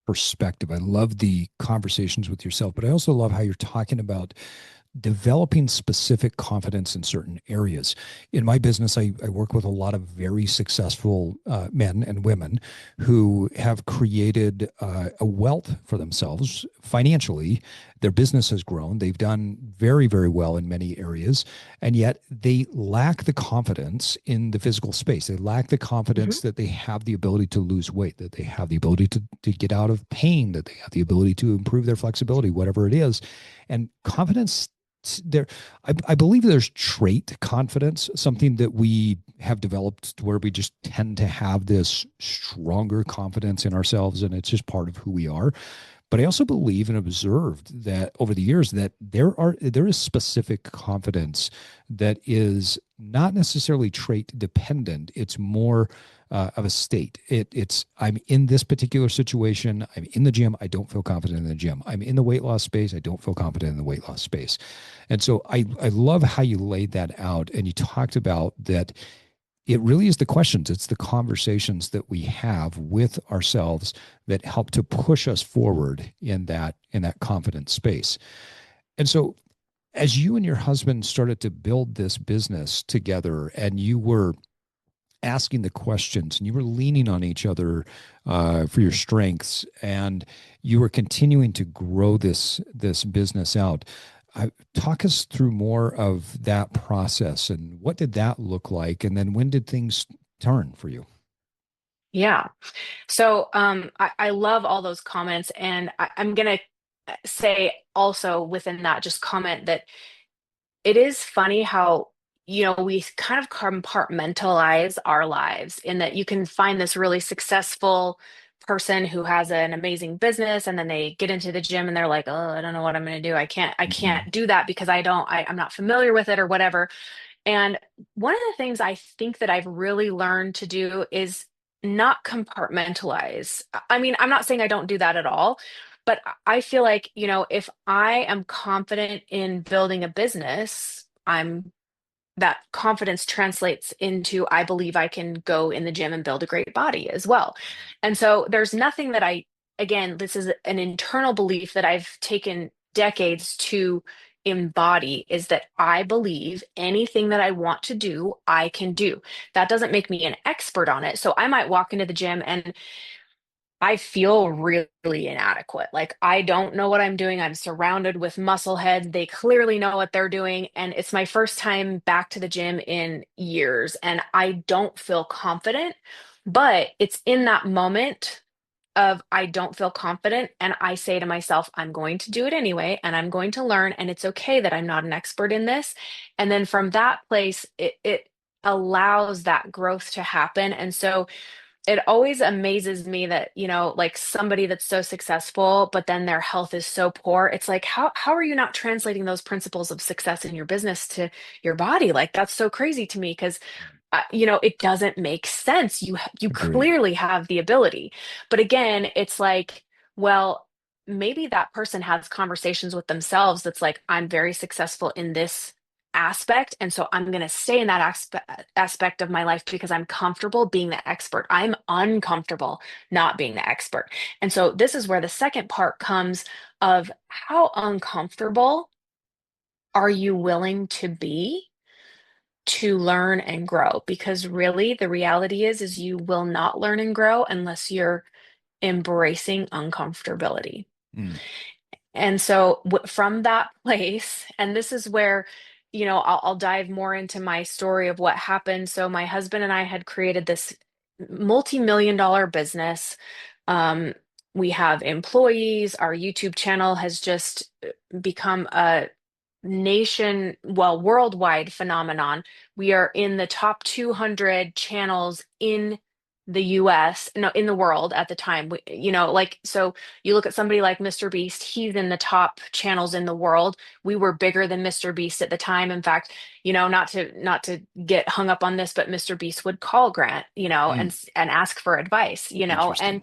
[SPEAKER 1] perspective. I love the conversations with yourself, but I also love how you're talking about developing specific confidence in certain areas. In my business, I work with a lot of very successful men and women who have created a wealth for themselves financially. Their business has grown. They've done very, very well in many areas, and yet they lack the confidence in the physical space. They lack the
[SPEAKER 2] Mhm.
[SPEAKER 1] confidence that they have the ability to lose weight, that they have the ability to get out of pain, that they have the ability to improve their flexibility, whatever it is. And confidence there, I believe there's trait confidence, something that we have developed where we just tend to have this stronger confidence in ourselves, and it's just part of who we are. But I also believe and observed that over the years that there is specific confidence that is not necessarily trait dependent. It's more of a state. It's I'm in this particular situation. I'm in the gym. I don't feel confident in the gym. I'm in the weight loss space. I don't feel confident in the weight loss space. And so I love how you laid that out, and you talked about that it really is the questions, it's the conversations that we have with ourselves that help to push us forward in that confident space. And so as you and your husband started to build this business together and you were asking the questions and you were leaning on each other for your strengths and you were continuing to grow this business out, talk us through more of that process and what did that look like, and then when did things turn for you?
[SPEAKER 2] Yeah. So I love all those comments. And I'm going to say also within that, just comment that it is funny how, we kind of compartmentalize our lives in that you can find this really successful person who has an amazing business and then they get into the gym and they're like, oh, I don't know what I'm going to do. I
[SPEAKER 1] Mm-hmm.
[SPEAKER 2] can't do that because I'm not familiar with it or whatever. And one of the things I think that I've really learned to do is not compartmentalize. I mean, I'm not saying I don't do that at all, but I feel like, if I am confident in building a business, that confidence translates into I believe I can go in the gym and build a great body as well. And so there's nothing that again, this is an internal belief that I've taken decades to embody is that I believe anything that I want to do, I can do. That doesn't make me an expert on it. So I might walk into the gym and I feel really inadequate. Like I don't know what I'm doing. I'm surrounded with muscle heads. They clearly know what they're doing. And it's my first time back to the gym in years. And I don't feel confident, but it's in that moment. of I don't feel confident, and I say to myself, I'm going to do it anyway, and I'm going to learn, and it's okay that I'm not an expert in this. And then from that place, it allows that growth to happen. And so it always amazes me that, like somebody that's so successful, but then their health is so poor. It's like, how are you not translating those principles of success in your business to your body? Like, that's so crazy to me because it doesn't make sense. You
[SPEAKER 1] Agreed.
[SPEAKER 2] clearly have the ability. But again, it's like, well, maybe that person has conversations with themselves that's like, I'm very successful in this aspect, and so I'm going to stay in that aspect of my life because I'm comfortable being the expert. I'm uncomfortable not being the expert. And so this is where the second part comes of how uncomfortable are you willing to be to learn and grow? Because really the reality is you will not learn and grow unless you're embracing uncomfortability.
[SPEAKER 1] Mm.
[SPEAKER 2] And so from that place, and this is where, I'll dive more into my story of what happened. So my husband and I had created this multi-million dollar business. Um, we have employees. Our YouTube channel has just become a worldwide phenomenon. We are in the top 200 channels in the US, no, in the world at the time. So you look at somebody like Mr. Beast, he's in the top channels in the world. We were bigger than Mr. Beast at the time. In fact, not to get hung up on this, but Mr. Beast would call Grant,
[SPEAKER 1] Mm.
[SPEAKER 2] and ask for advice, and
[SPEAKER 1] Interesting.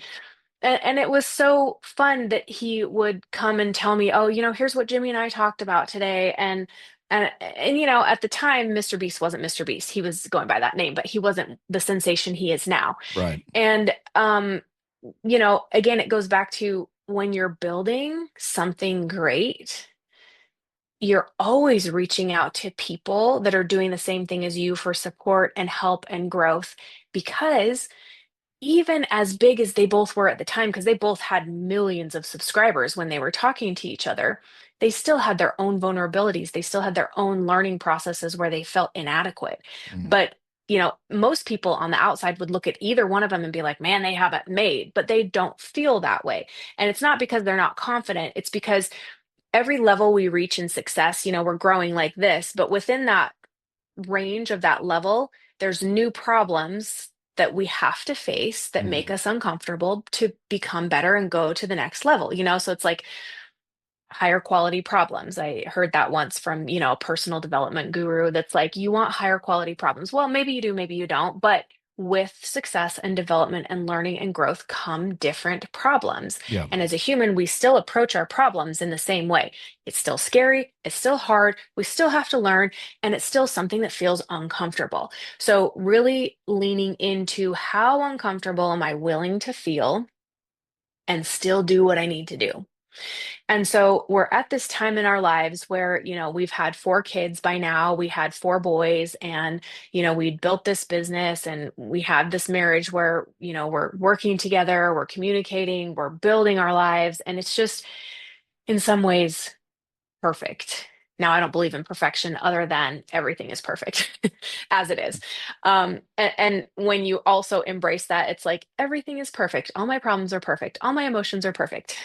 [SPEAKER 2] and it was so fun that he would come and tell me, oh, here's what Jimmy and I talked about today. And at the time, Mr. Beast wasn't Mr. Beast. He was going by that name, but he wasn't the sensation he is now.
[SPEAKER 1] Right.
[SPEAKER 2] And again, it goes back to when you're building something great, you're always reaching out to people that are doing the same thing as you for support and help and growth because even as big as they both were at the time, because they both had millions of subscribers when they were talking to each other, they still had their own vulnerabilities. They still had their own learning processes where they felt inadequate.
[SPEAKER 1] Mm.
[SPEAKER 2] But, most people on the outside would look at either one of them and be like, man, they have it made, but they don't feel that way. And it's not because they're not confident, it's because every level we reach in success, we're growing like this, but within that range of that level, there's new problems that we have to face that make
[SPEAKER 1] Mm.
[SPEAKER 2] us uncomfortable to become better and go to the next level, so it's like higher quality problems. I heard that once from, a personal development guru that's like, you want higher quality problems. Well, maybe you do, maybe you don't, but with success and development and learning and growth come different problems.
[SPEAKER 1] Yeah.
[SPEAKER 2] And as a human, we still approach our problems in the same way. It's still scary, it's still hard, we still have to learn, and it's still something that feels uncomfortable. So, really leaning into how uncomfortable am I willing to feel and still do what I need to do. And so we're at this time in our lives where, we've had four kids by now. We had four boys, and, we'd built this business and we had this marriage where, we're working together, we're communicating, we're building our lives. And it's just in some ways perfect. Now, I don't believe in perfection other than everything is perfect as it is. And when you also embrace that, it's like everything is perfect. All my problems are perfect. All my emotions are perfect.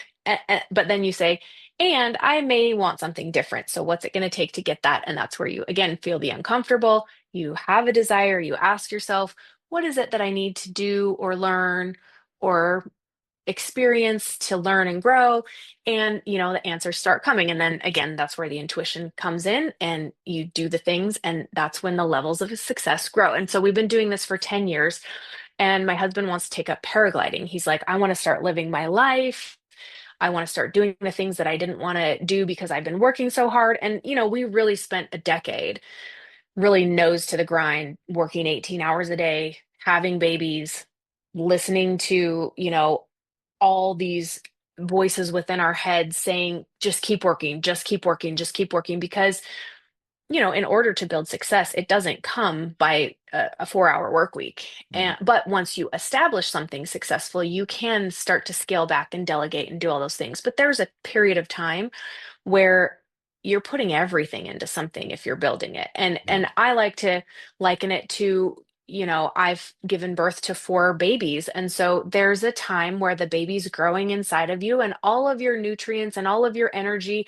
[SPEAKER 2] But then you say, and I may want something different. So, what's it going to take to get that? And that's where you, again, feel the uncomfortable. You have a desire. You ask yourself, what is it that I need to do or learn or experience to learn and grow? And the answers start coming, and then again, that's where the intuition comes in and you do the things, and that's when the levels of success grow. And so we've been doing this for 10 years, and my husband wants to take up paragliding. He's like, I want to start living my life. I want to start doing the things that I didn't want to do because I've been working so hard. And we really spent a decade really nose to the grind, working 18 hours a day, having babies, listening to all these voices within our heads saying, just keep working, just keep working, just keep working. Because, in order to build success, it doesn't come by a 4-hour work week.
[SPEAKER 1] Mm.
[SPEAKER 2] But once you establish something successful, you can start to scale back and delegate and do all those things. But there's a period of time where you're putting everything into something if you're building it. And
[SPEAKER 1] Yeah.
[SPEAKER 2] and I like to liken it to I've given birth to four babies. And so there's a time where the baby's growing inside of you, and all of your nutrients and all of your energy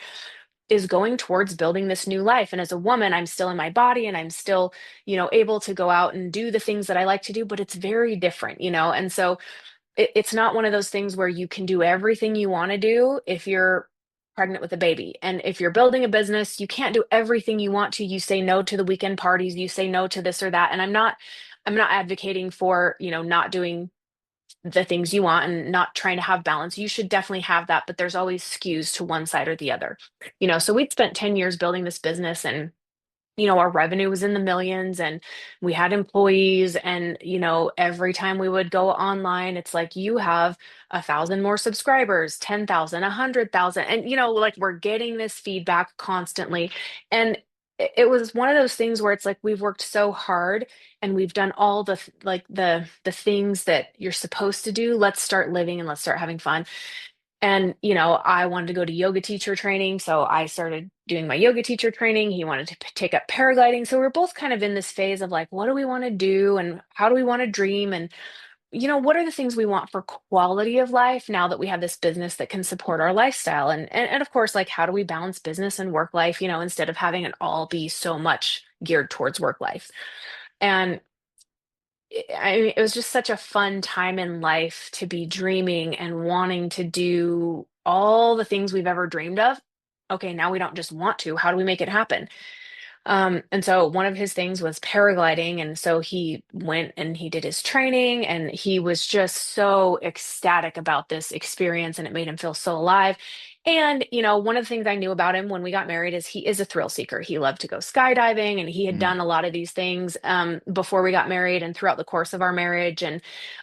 [SPEAKER 2] is going towards building this new life. And as a woman, I'm still in my body and I'm still, able to go out and do the things that I like to do, but it's very different. And so it's not one of those things where you can do everything you want to do if you're pregnant with a baby. And if you're building a business, you can't do everything you want to. You say no to the weekend parties, you say no to this or that. And I'm not advocating for, not doing the things you want and not trying to have balance. You should definitely have that, but there's always skews to one side or the other. So we'd spent 10 years building this business, and our revenue was in the millions, and we had employees, and every time we would go online, it's like, you have 1,000 more subscribers, 10,000, 100,000. And like, we're getting this feedback constantly. And it was one of those things where it's like, we've worked so hard and we've done all the things that you're supposed to do. Let's start living and let's start having fun. And, I wanted to go to yoga teacher training. So I started doing my yoga teacher training. He wanted to take up paragliding. So we're both kind of in this phase of like, what do we want to do? And how do we want to dream? And, what are the things we want for quality of life now that we have this business that can support our lifestyle? And of course, like, how do we balance business and work life, instead of having it all be so much geared towards work life? And I mean, it was just such a fun time in life to be dreaming and wanting to do all the things we've ever dreamed of. Okay, now we don't just want to. How do we make it happen? And so one of his things was paragliding. And so he went and he did his training, and he was just so ecstatic about this experience, and it made him feel so alive. And, one of the things I knew about him when we got married is he is a thrill seeker. He loved to go skydiving, and he had
[SPEAKER 1] Mm.
[SPEAKER 2] done a lot of these things before we got married and throughout the course of our marriage. And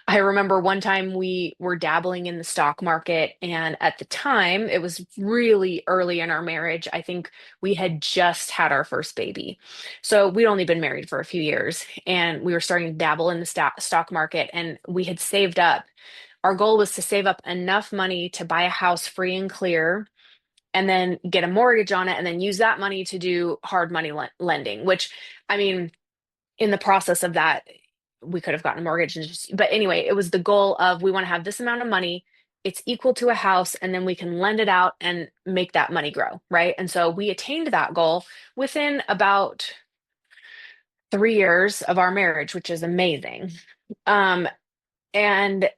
[SPEAKER 2] I remember one time we were dabbling in the stock market. And at the time, it was really early in our marriage. I think we had just had our first baby. So we'd only been married for a few years, and we were starting to dabble in the stock market, and we had saved up. Our goal was to save up enough money to buy a house free and clear, and then get a mortgage on it, and then use that money to do hard money lending, which, I mean, in the process of that, we could have gotten a mortgage and just, but anyway, it was the goal of, we want to have this amount of money. It's equal to a house, and then we can lend it out and make that money grow. Right. And so we attained that goal within about 3 years of our marriage, which is amazing. Um, and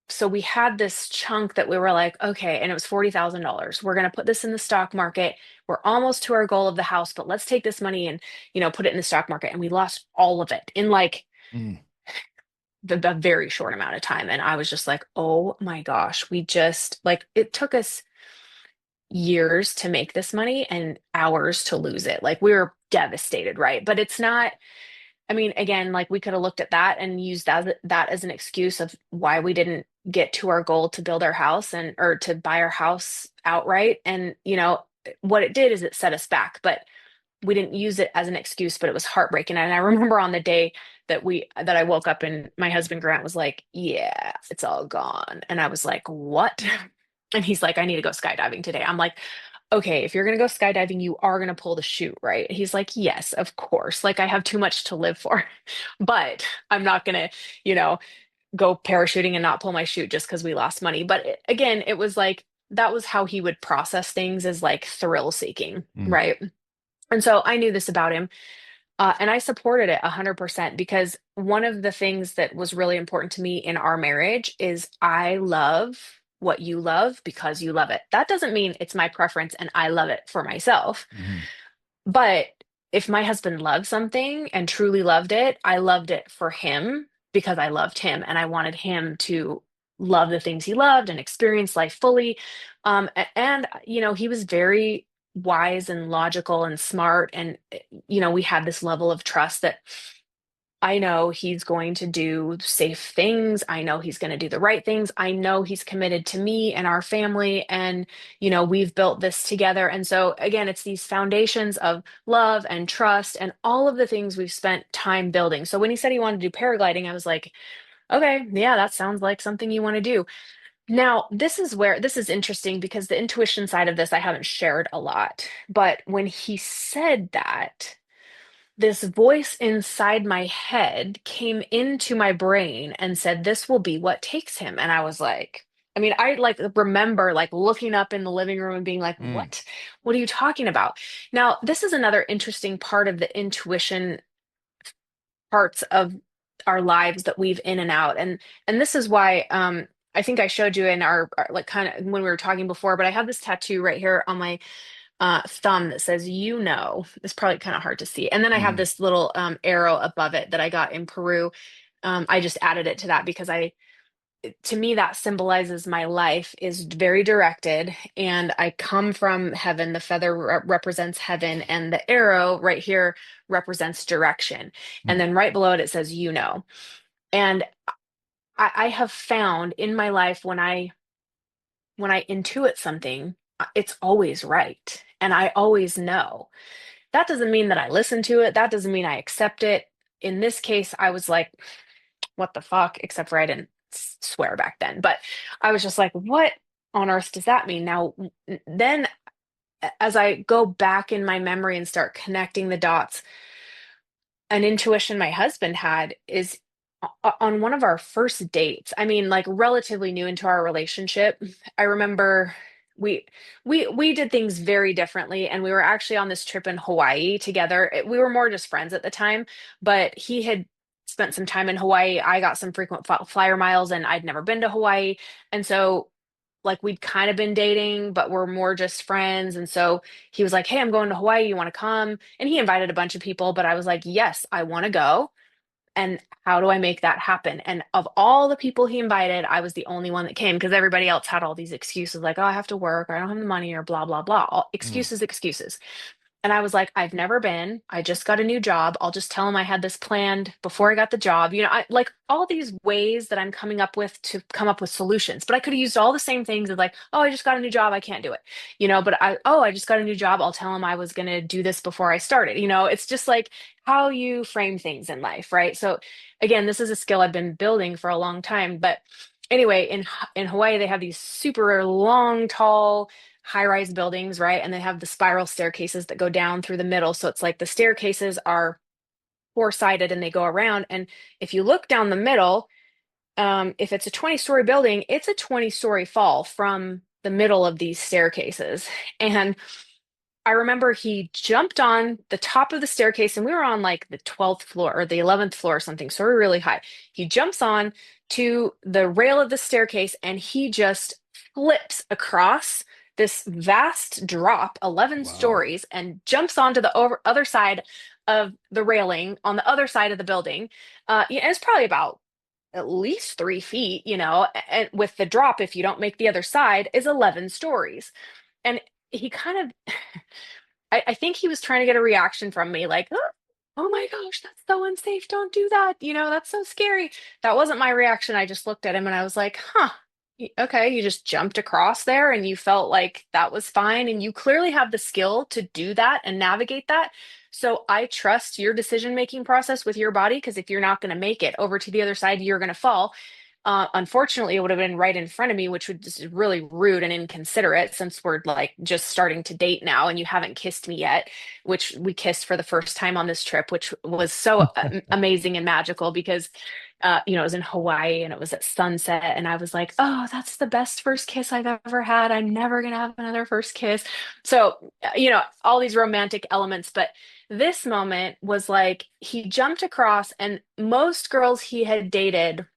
[SPEAKER 2] so we had this chunk that we were like, okay, and it was $40,000. We're going to put this in the stock market. We're almost to our goal of the house, but let's take this money and, put it in the stock market. And we lost all of it in like
[SPEAKER 1] Mm.
[SPEAKER 2] the very short amount of time. And I was just like, oh my gosh, we just like, it took us years to make this money and hours to lose it. Like, we were devastated, right? But it's not, I mean, again, like, we could have looked at that and used that as an excuse of why we didn't get to our goal to build our house and or to buy our house outright. And what it did is it set us back, but we didn't use it as an excuse. But it was heartbreaking. And I remember on the day that I woke up, and my husband Grant was like, "Yeah, it's all gone." And I was like, "What?" And he's like, "I need to go skydiving today." I'm like, okay, if you're going to go skydiving, you are going to pull the chute, right? He's like, yes, of course. Like, I have too much to live for, but I'm not going to, you know, go parachuting and not pull my chute just because we lost money. But again, it was like, that was how he would process things, as like thrill seeking,
[SPEAKER 1] Mm.
[SPEAKER 2] right? And so I knew this about him. And I supported it 100%, because one of the things that was really important to me in our marriage is, I love what you love because you love it. That doesn't mean it's my preference and I love it for myself.
[SPEAKER 1] Mhm.
[SPEAKER 2] But if my husband loved something and truly loved it, I loved it for him because I loved him and I wanted him to love the things he loved and experience life fully. And, he was very wise and logical and smart. And, we had this level of trust that I know he's going to do safe things. I know he's going to do the right things. I know he's committed to me and our family. And, we've built this together. And so, again, it's these foundations of love and trust and all of the things we've spent time building. So when he said he wanted to do paragliding, I was like, okay, yeah, that sounds like something you want to do. Now, this is interesting, because the intuition side of this I haven't shared a lot. But when he said that, this voice inside my head came into my brain and said, "This will be what takes him." And I was like, I mean, I like remember like looking up in the living room and being like,
[SPEAKER 1] Mm,
[SPEAKER 2] "What? What are you talking about?" Now, this is another interesting part of the intuition parts of our lives that weave in and out. And this is why I think I showed you in our like kind of when we were talking before, but I have this tattoo right here on my thumb that says, you know. It's probably kind of hard to see. And then I have
[SPEAKER 1] mhm,
[SPEAKER 2] this little arrow above it that I got in Peru. I just added it to that because to me, that symbolizes my life is very directed, and I come from heaven. The feather represents heaven, and the arrow right here represents direction. And
[SPEAKER 1] mm.
[SPEAKER 2] then right below it, it says, you know. And I have found in my life when I intuit something, it's always right. And I always know. That doesn't mean that I listen to it. That doesn't mean I accept it. In this case, I was like, what the fuck? Except for I didn't swear back then. But I was just like, what on earth does that mean? Now, then as I go back in my memory and start connecting the dots, an intuition my husband had is on one of our first dates. I mean, like relatively new into our relationship. I remember we we did things very differently, and we were actually on this trip in Hawaii together. We were more just friends at the time, but he had spent some time in Hawaii. I got some frequent flyer miles, and I'd never been to Hawaii, and so like we'd kind of been dating, but we're more just friends. And so he was like, "Hey, I'm going to Hawaii. You want to come?" And he invited a bunch of people, but I was like, "Yes, I want to go. And how do I make that happen?" And of all the people he invited, I was the only one that came because everybody else had all these excuses like, "Oh, I have to work, or I don't have the money, or blah, blah, blah." All
[SPEAKER 1] Mm.
[SPEAKER 2] excuses, excuses. And I was like, "I've never been. I just got a new job. I'll just tell him I had this planned before I got the job." I like all these ways that I'm coming up with to come up with solutions. But I could have used all the same things as like, "Oh, I just got a new job. I can't do it." But I just got a new job. I'll tell him I was going to do this before I started. It's just like how you frame things in life, right? So again, this is a skill I've been building for a long time. But anyway, in Hawaii, they have these super long, tall high-rise buildings, right? And they have the spiral staircases that go down through the middle. So it's like the staircases are four-sided and they go around. And if you look down the middle, if it's a 20-story building, it's a 20-story fall from the middle of these staircases. And I remember he jumped on the top of the staircase, and we were on like the 12th floor or the 11th floor or something. So we're really high. He jumps on to the rail of the staircase and he just flips across this vast drop, 11
[SPEAKER 1] Wow.
[SPEAKER 2] stories, and jumps onto the other side of the railing on the other side of the building. Yeah, it's probably about at least 3 feet, and with the drop, if you don't make the other side, is 11 stories. And he kind of I think he was trying to get a reaction from me, like, "Oh my gosh, that's so unsafe. Don't do that. That's so scary." That wasn't my reaction. I just looked at him and I was like, huh, okay, you just jumped across there and you felt like that was fine. And you clearly have the skill to do that and navigate that. So I trust your decision-making process with your body because if you're not going to make it over to the other side, you're going to fall. Unfortunately, it would have been right in front of me, which would just really rude and inconsiderate since we're like just starting to date now and you haven't kissed me yet, which we kissed for the first time on this trip, which was so amazing and magical because, it was in Hawaii and it was at sunset. And I was like, "Oh, that's the best first kiss I've ever had. I'm never going to have another first kiss." So, all these romantic elements. But this moment was like he jumped across, and most girls he had dated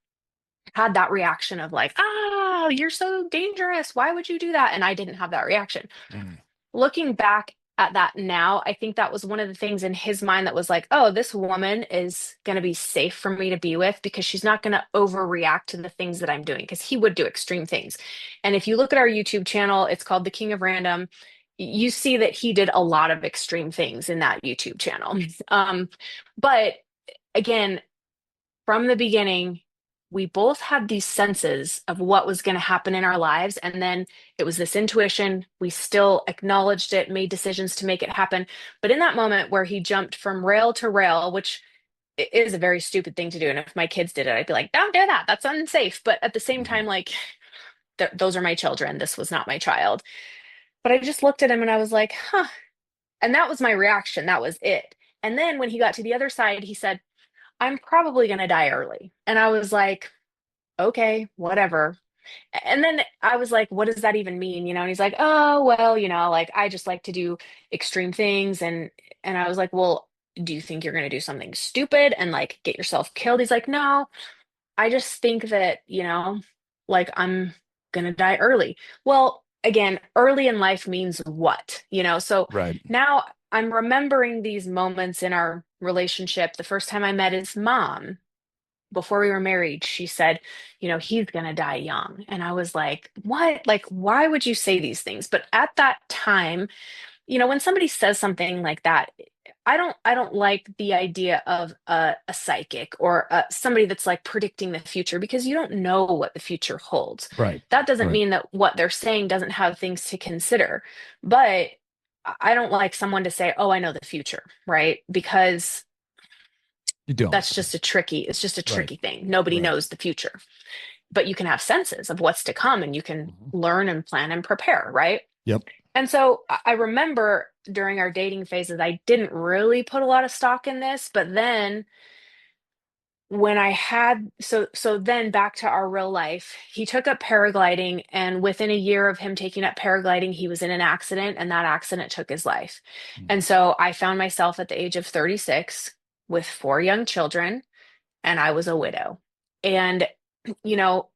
[SPEAKER 2] had that reaction of like, "Ah, you're so dangerous. Why would you do that?" And I didn't have that reaction.
[SPEAKER 1] Mm,
[SPEAKER 2] Looking back at that now, I think that was one of the things in his mind that was like, "Oh, this woman is going to be safe for me to be with because she's not going to overreact to the things that I'm doing." Because he would do extreme things. And if you look at our YouTube channel, it's called The King of Random. You see that he did a lot of extreme things in that YouTube channel. But again, from the beginning, we both had these senses of what was going to happen in our lives. And then it was this intuition. We still acknowledged it, made decisions to make it happen. But in that moment where he jumped from rail to rail, which is a very stupid thing to do. And if my kids did it, I'd be like, "Don't do that. That's unsafe." But at the same
[SPEAKER 1] mhm.
[SPEAKER 2] time, like, those are my children. This was not my child. But I just looked at him and I was like, huh. And that was my reaction. That was it. And then when he got to the other side, he said, I'm probably going to die early. And I was like, okay, whatever. And then I was like, what does that even mean? And he's like, oh, well, like I just like to do extreme things. And I was like, well, do you think you're going to do something stupid and like get yourself killed? He's like, no, I just think that, like I'm going to die early. Well, again, early in life means what? So
[SPEAKER 1] Right.
[SPEAKER 2] now I'm remembering these moments in our relationship. The first time I met his mom, before we were married, she said, he's going to die young. And I was like, what? Like, why would you say these things? But at that time, when somebody says something like that, I don't like the idea of a psychic or somebody that's like predicting the future because you don't know what the future holds.
[SPEAKER 1] Right.
[SPEAKER 2] That doesn't
[SPEAKER 1] Right.
[SPEAKER 2] mean that what they're saying doesn't have things to consider. But I don't like someone to say, "Oh, I know the future," right? Because
[SPEAKER 1] You don't.
[SPEAKER 2] it's just a tricky
[SPEAKER 1] Right.
[SPEAKER 2] thing. Nobody
[SPEAKER 1] Right.
[SPEAKER 2] knows the future, but you can have senses of what's to come and you can
[SPEAKER 1] Mhm.
[SPEAKER 2] learn and plan and prepare, right?
[SPEAKER 1] Yep.
[SPEAKER 2] And so I remember during our dating phases, I didn't really put a lot of stock in this, but then when I had so then back to our real life, he took up paragliding, and within a year of him taking up paragliding, he was in an accident, and that accident took his life.
[SPEAKER 1] Mhm.
[SPEAKER 2] And so I found myself at the age of 36 with four young children, and I was a widow. And you know,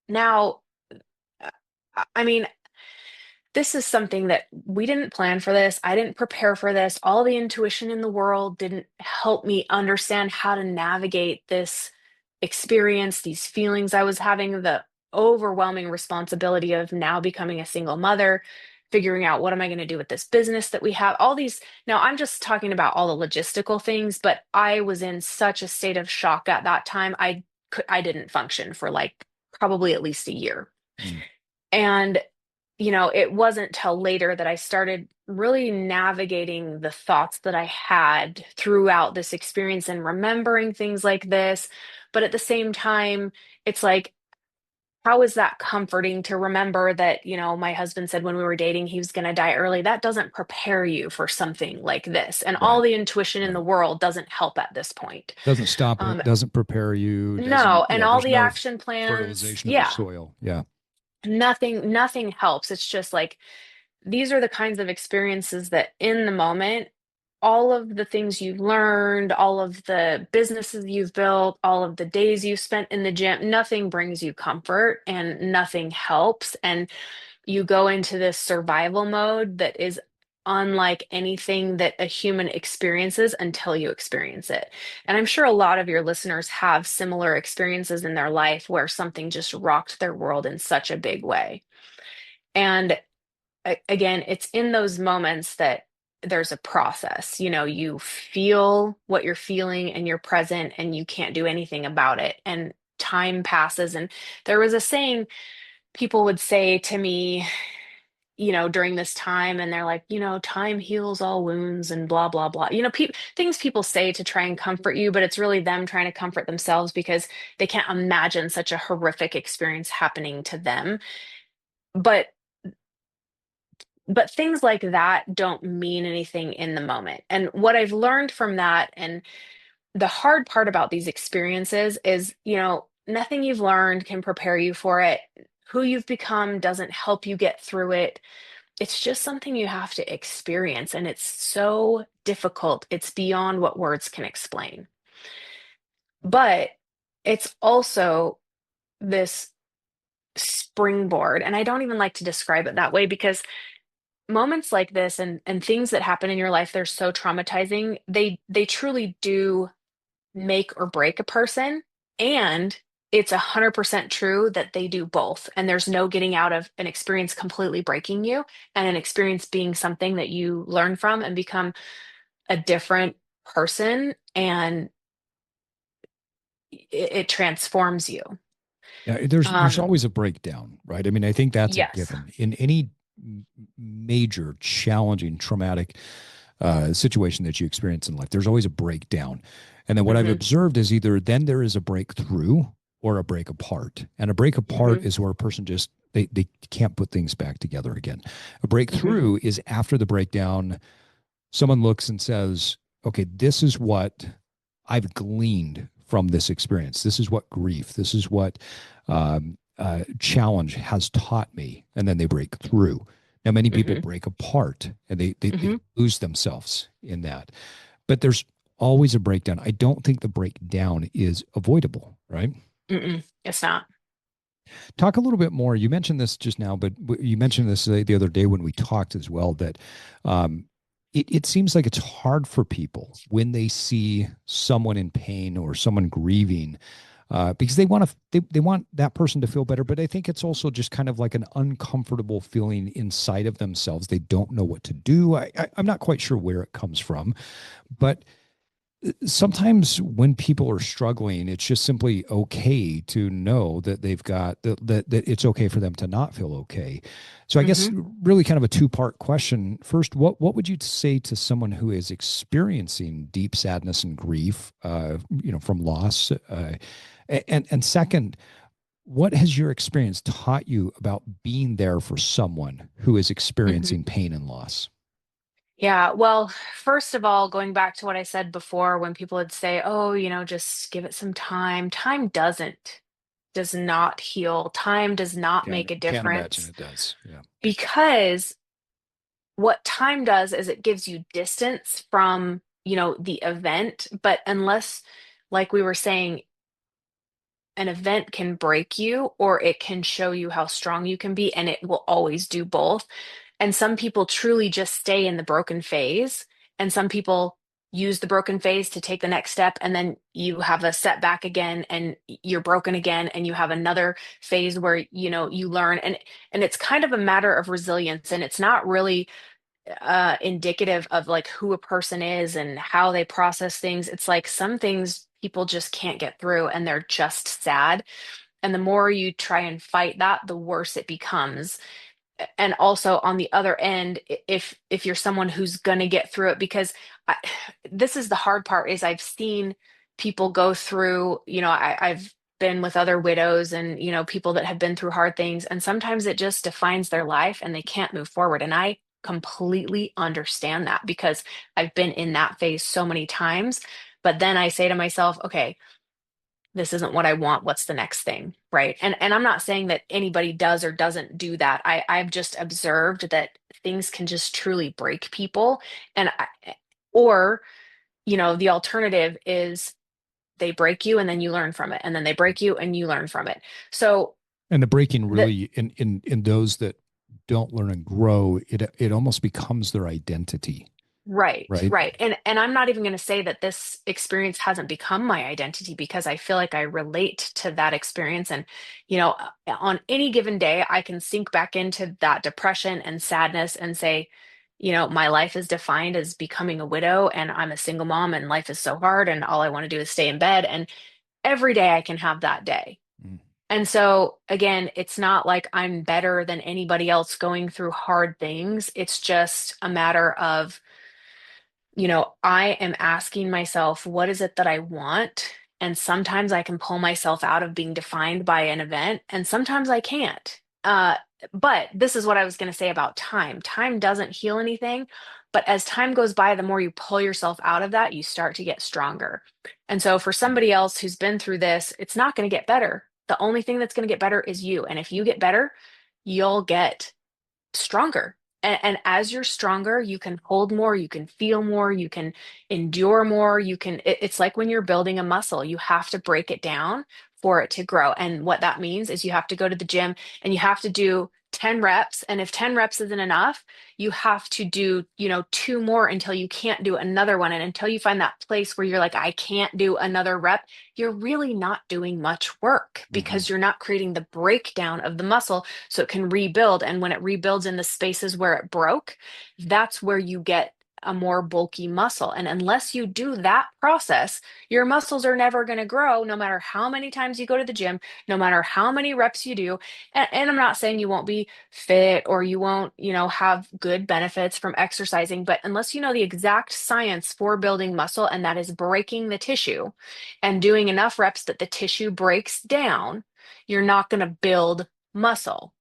[SPEAKER 2] now I mean, this is something that we didn't plan for this. I didn't prepare for this. All the intuition in the world didn't help me understand how to navigate this experience, these feelings I was having, the overwhelming responsibility of now becoming a single mother, figuring out what am I going to do with this business that we have, all these. Now, I'm just talking about all the logistical things, but I was in such a state of shock at that time. I didn't function for like probably at least a year.
[SPEAKER 1] Mhm.
[SPEAKER 2] And it wasn't till later that I started really navigating the thoughts that I had throughout this experience and remembering things like this. But at the same time, it's like, how is that comforting to remember that, my husband said when we were dating he was going to die early? That doesn't prepare you for something like this. And all
[SPEAKER 1] Right.
[SPEAKER 2] the intuition in the
[SPEAKER 1] Right.
[SPEAKER 2] world doesn't help at this point.
[SPEAKER 1] Doesn't stop
[SPEAKER 2] Um,
[SPEAKER 1] it, doesn't prepare you, doesn't,
[SPEAKER 2] no, and all
[SPEAKER 1] there's
[SPEAKER 2] the
[SPEAKER 1] no
[SPEAKER 2] action plans,
[SPEAKER 1] fertilization of the
[SPEAKER 2] yeah,
[SPEAKER 1] soil. Yeah.
[SPEAKER 2] nothing helps. It's just like these are the kinds of experiences that in the moment, all of the things you've learned, all of the businesses you've built, all of the days you've spent in the gym, nothing brings you comfort and nothing helps. And you go into this survival mode that is unlike anything that a human experiences until you experience it. And I'm sure a lot of your listeners have similar experiences in their life where something just rocked their world in such a big way. And again, it's in those moments that there's a process. You feel what you're feeling and you're present and you can't do anything about it. And time passes. And there was a saying people would say to me, during this time, and they're like, time heals all wounds and blah, blah, blah. Things people say to try and comfort you, but it's really them trying to comfort themselves because they can't imagine such a horrific experience happening to them. But things like that don't mean anything in the moment. And what I've learned from that, and the hard part about these experiences is, nothing you've learned can prepare you for it. Who you've become doesn't help you get through it. It's just something you have to experience. And it's so difficult. It's beyond what words can explain. But it's also this springboard. And I don't even like to describe it that way because moments like this and things that happen in your life, they're so traumatizing. They truly do make or break a person. And it's 100% true that they do both. And there's no getting out of an experience completely breaking you and an experience being something that you learn from and become a different person. And it transforms you.
[SPEAKER 1] Yeah, there's
[SPEAKER 2] Um,
[SPEAKER 1] always a breakdown, right? I mean, I think that's a
[SPEAKER 2] yes.
[SPEAKER 1] given in any major, challenging, traumatic situation that you experience in life. There's always a breakdown, and then what I've
[SPEAKER 2] Hmm.
[SPEAKER 1] observed is either then there is a breakthrough or a break apart. And a break apart
[SPEAKER 2] Hmm.
[SPEAKER 1] is where a person just they can't put things back together again. A
[SPEAKER 2] Hmm.
[SPEAKER 1] breakthrough is after the breakdown, someone looks and says, okay, this is what I've gleaned from this experience. This is what grief, this is what challenge has taught me. And then they break through. Now, many people
[SPEAKER 2] Hmm.
[SPEAKER 1] break apart and they
[SPEAKER 2] Hmm.
[SPEAKER 1] lose themselves in that. But there's always a breakdown. I don't think the breakdown is avoidable, right?
[SPEAKER 2] Mm-mm, it's not.
[SPEAKER 1] Talk a little bit more. You mentioned this just now, but you mentioned this the other day when we talked as well, that um, it seems like it's hard for people when they see someone in pain or someone grieving, because they want to they want that person to feel better. But I think it's also just kind of like an uncomfortable feeling inside of themselves. They don't know what to do. I'm not quite sure where it comes from, but sometimes when people are struggling, it's just simply okay to know that they've got that it's okay for them to not feel okay. So I guess
[SPEAKER 2] Hmm.
[SPEAKER 1] really kind of a two-part question. First, what would you say to someone who is experiencing deep sadness and grief, from loss? And second, what has your experience taught you about being there for someone who is
[SPEAKER 2] Hmm.
[SPEAKER 1] experiencing pain and loss?
[SPEAKER 2] Yeah, well, first of all, going back to what I said before, when people would say, oh, just give it some time, does not heal. Time does not make a
[SPEAKER 1] Can't imagine
[SPEAKER 2] difference
[SPEAKER 1] it does. Yeah.
[SPEAKER 2] because what time does is it gives you distance from, the event. But unless, like we were saying, an event can break you or it can show you how strong you can be, and it will always do both. And some people truly just stay in the broken phase, and some people use the broken phase to take the next step, and then you have a setback again and you're broken again, and you have another phase where you learn, and it's kind of a matter of resilience, and it's not really indicative of like who a person is and how they process things. It's like some things people just can't get through and they're just sad. And the more you try and fight that, the worse it becomes. And also on the other end, if you're someone who's gonna get through it, because I, this is the hard part, is I've seen people go through, I've been with other widows and people that have been through hard things, and sometimes it just defines their life and they can't move forward. And I completely understand that because I've been in that phase so many times. But then I say to myself, okay, this isn't what I want. What's the next thing? Right. And I'm not saying that anybody does or doesn't do that. I've just observed that things can just truly break people. Or, the alternative is they break you and then you learn from it. And then they break you and you learn from it. So
[SPEAKER 1] And the breaking
[SPEAKER 2] the
[SPEAKER 1] really in those that don't learn and grow, it almost becomes their identity,
[SPEAKER 2] Right,
[SPEAKER 1] right?
[SPEAKER 2] right. And I'm not even going to say that this experience hasn't become my identity because I feel like I relate to that experience. And, on any given day, I can sink back into that depression and sadness and say, my life is defined as becoming a widow and I'm a single mom and life is so hard and all I want to do is stay in bed. And every day I can have that day.
[SPEAKER 1] Mm.
[SPEAKER 2] And so, again, it's not like I'm better than anybody else going through hard things. It's just a matter of I am asking myself, what is it that I want? And sometimes I can pull myself out of being defined by an event, and sometimes I can't. But this is what I was going to say about time. Time doesn't heal anything, but as time goes by, the more you pull yourself out of that, you start to get stronger. And so, for somebody else who's been through this, it's not going to get better. The only thing that's going to get better is you. And if you get better, you'll get stronger. And as you're stronger, you can hold more, you can feel more, you can endure more. It's like when you're building a muscle, you have to break it down for it to grow. And what that means is you have to go to the gym and you have to do 10 reps. And if 10 reps isn't enough, you have to do, two more until you can't do another one. And until you find that place where you're like, I can't do another rep, you're really not doing much work
[SPEAKER 1] Mm-hmm.
[SPEAKER 2] because you're not creating the breakdown of the muscle so it can rebuild. And when it rebuilds in the spaces where it broke, that's where you get a more bulky muscle. And unless you do that process, your muscles are never going to grow, no matter how many times you go to the gym, no matter how many reps you do. And I'm not saying you won't be fit or you won't, have good benefits from exercising, but unless you know the exact science for building muscle, and that is breaking the tissue and doing enough reps that the tissue breaks down, you're not going to build muscle.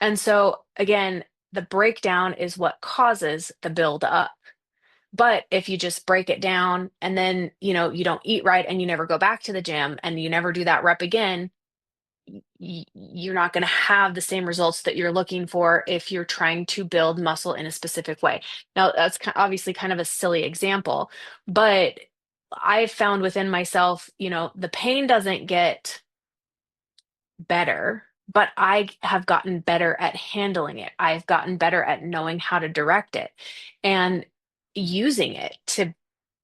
[SPEAKER 2] And so, again, the breakdown is what causes the build up. But if you just break it down and then, you don't eat right and you never go back to the gym and you never do that rep again, you're not going to have the same results that you're looking for if you're trying to build muscle in a specific way. Now, that's obviously kind of a silly example, but I've found within myself, the pain doesn't get better, but I have gotten better at handling it. I've gotten better at knowing how to direct it and using it to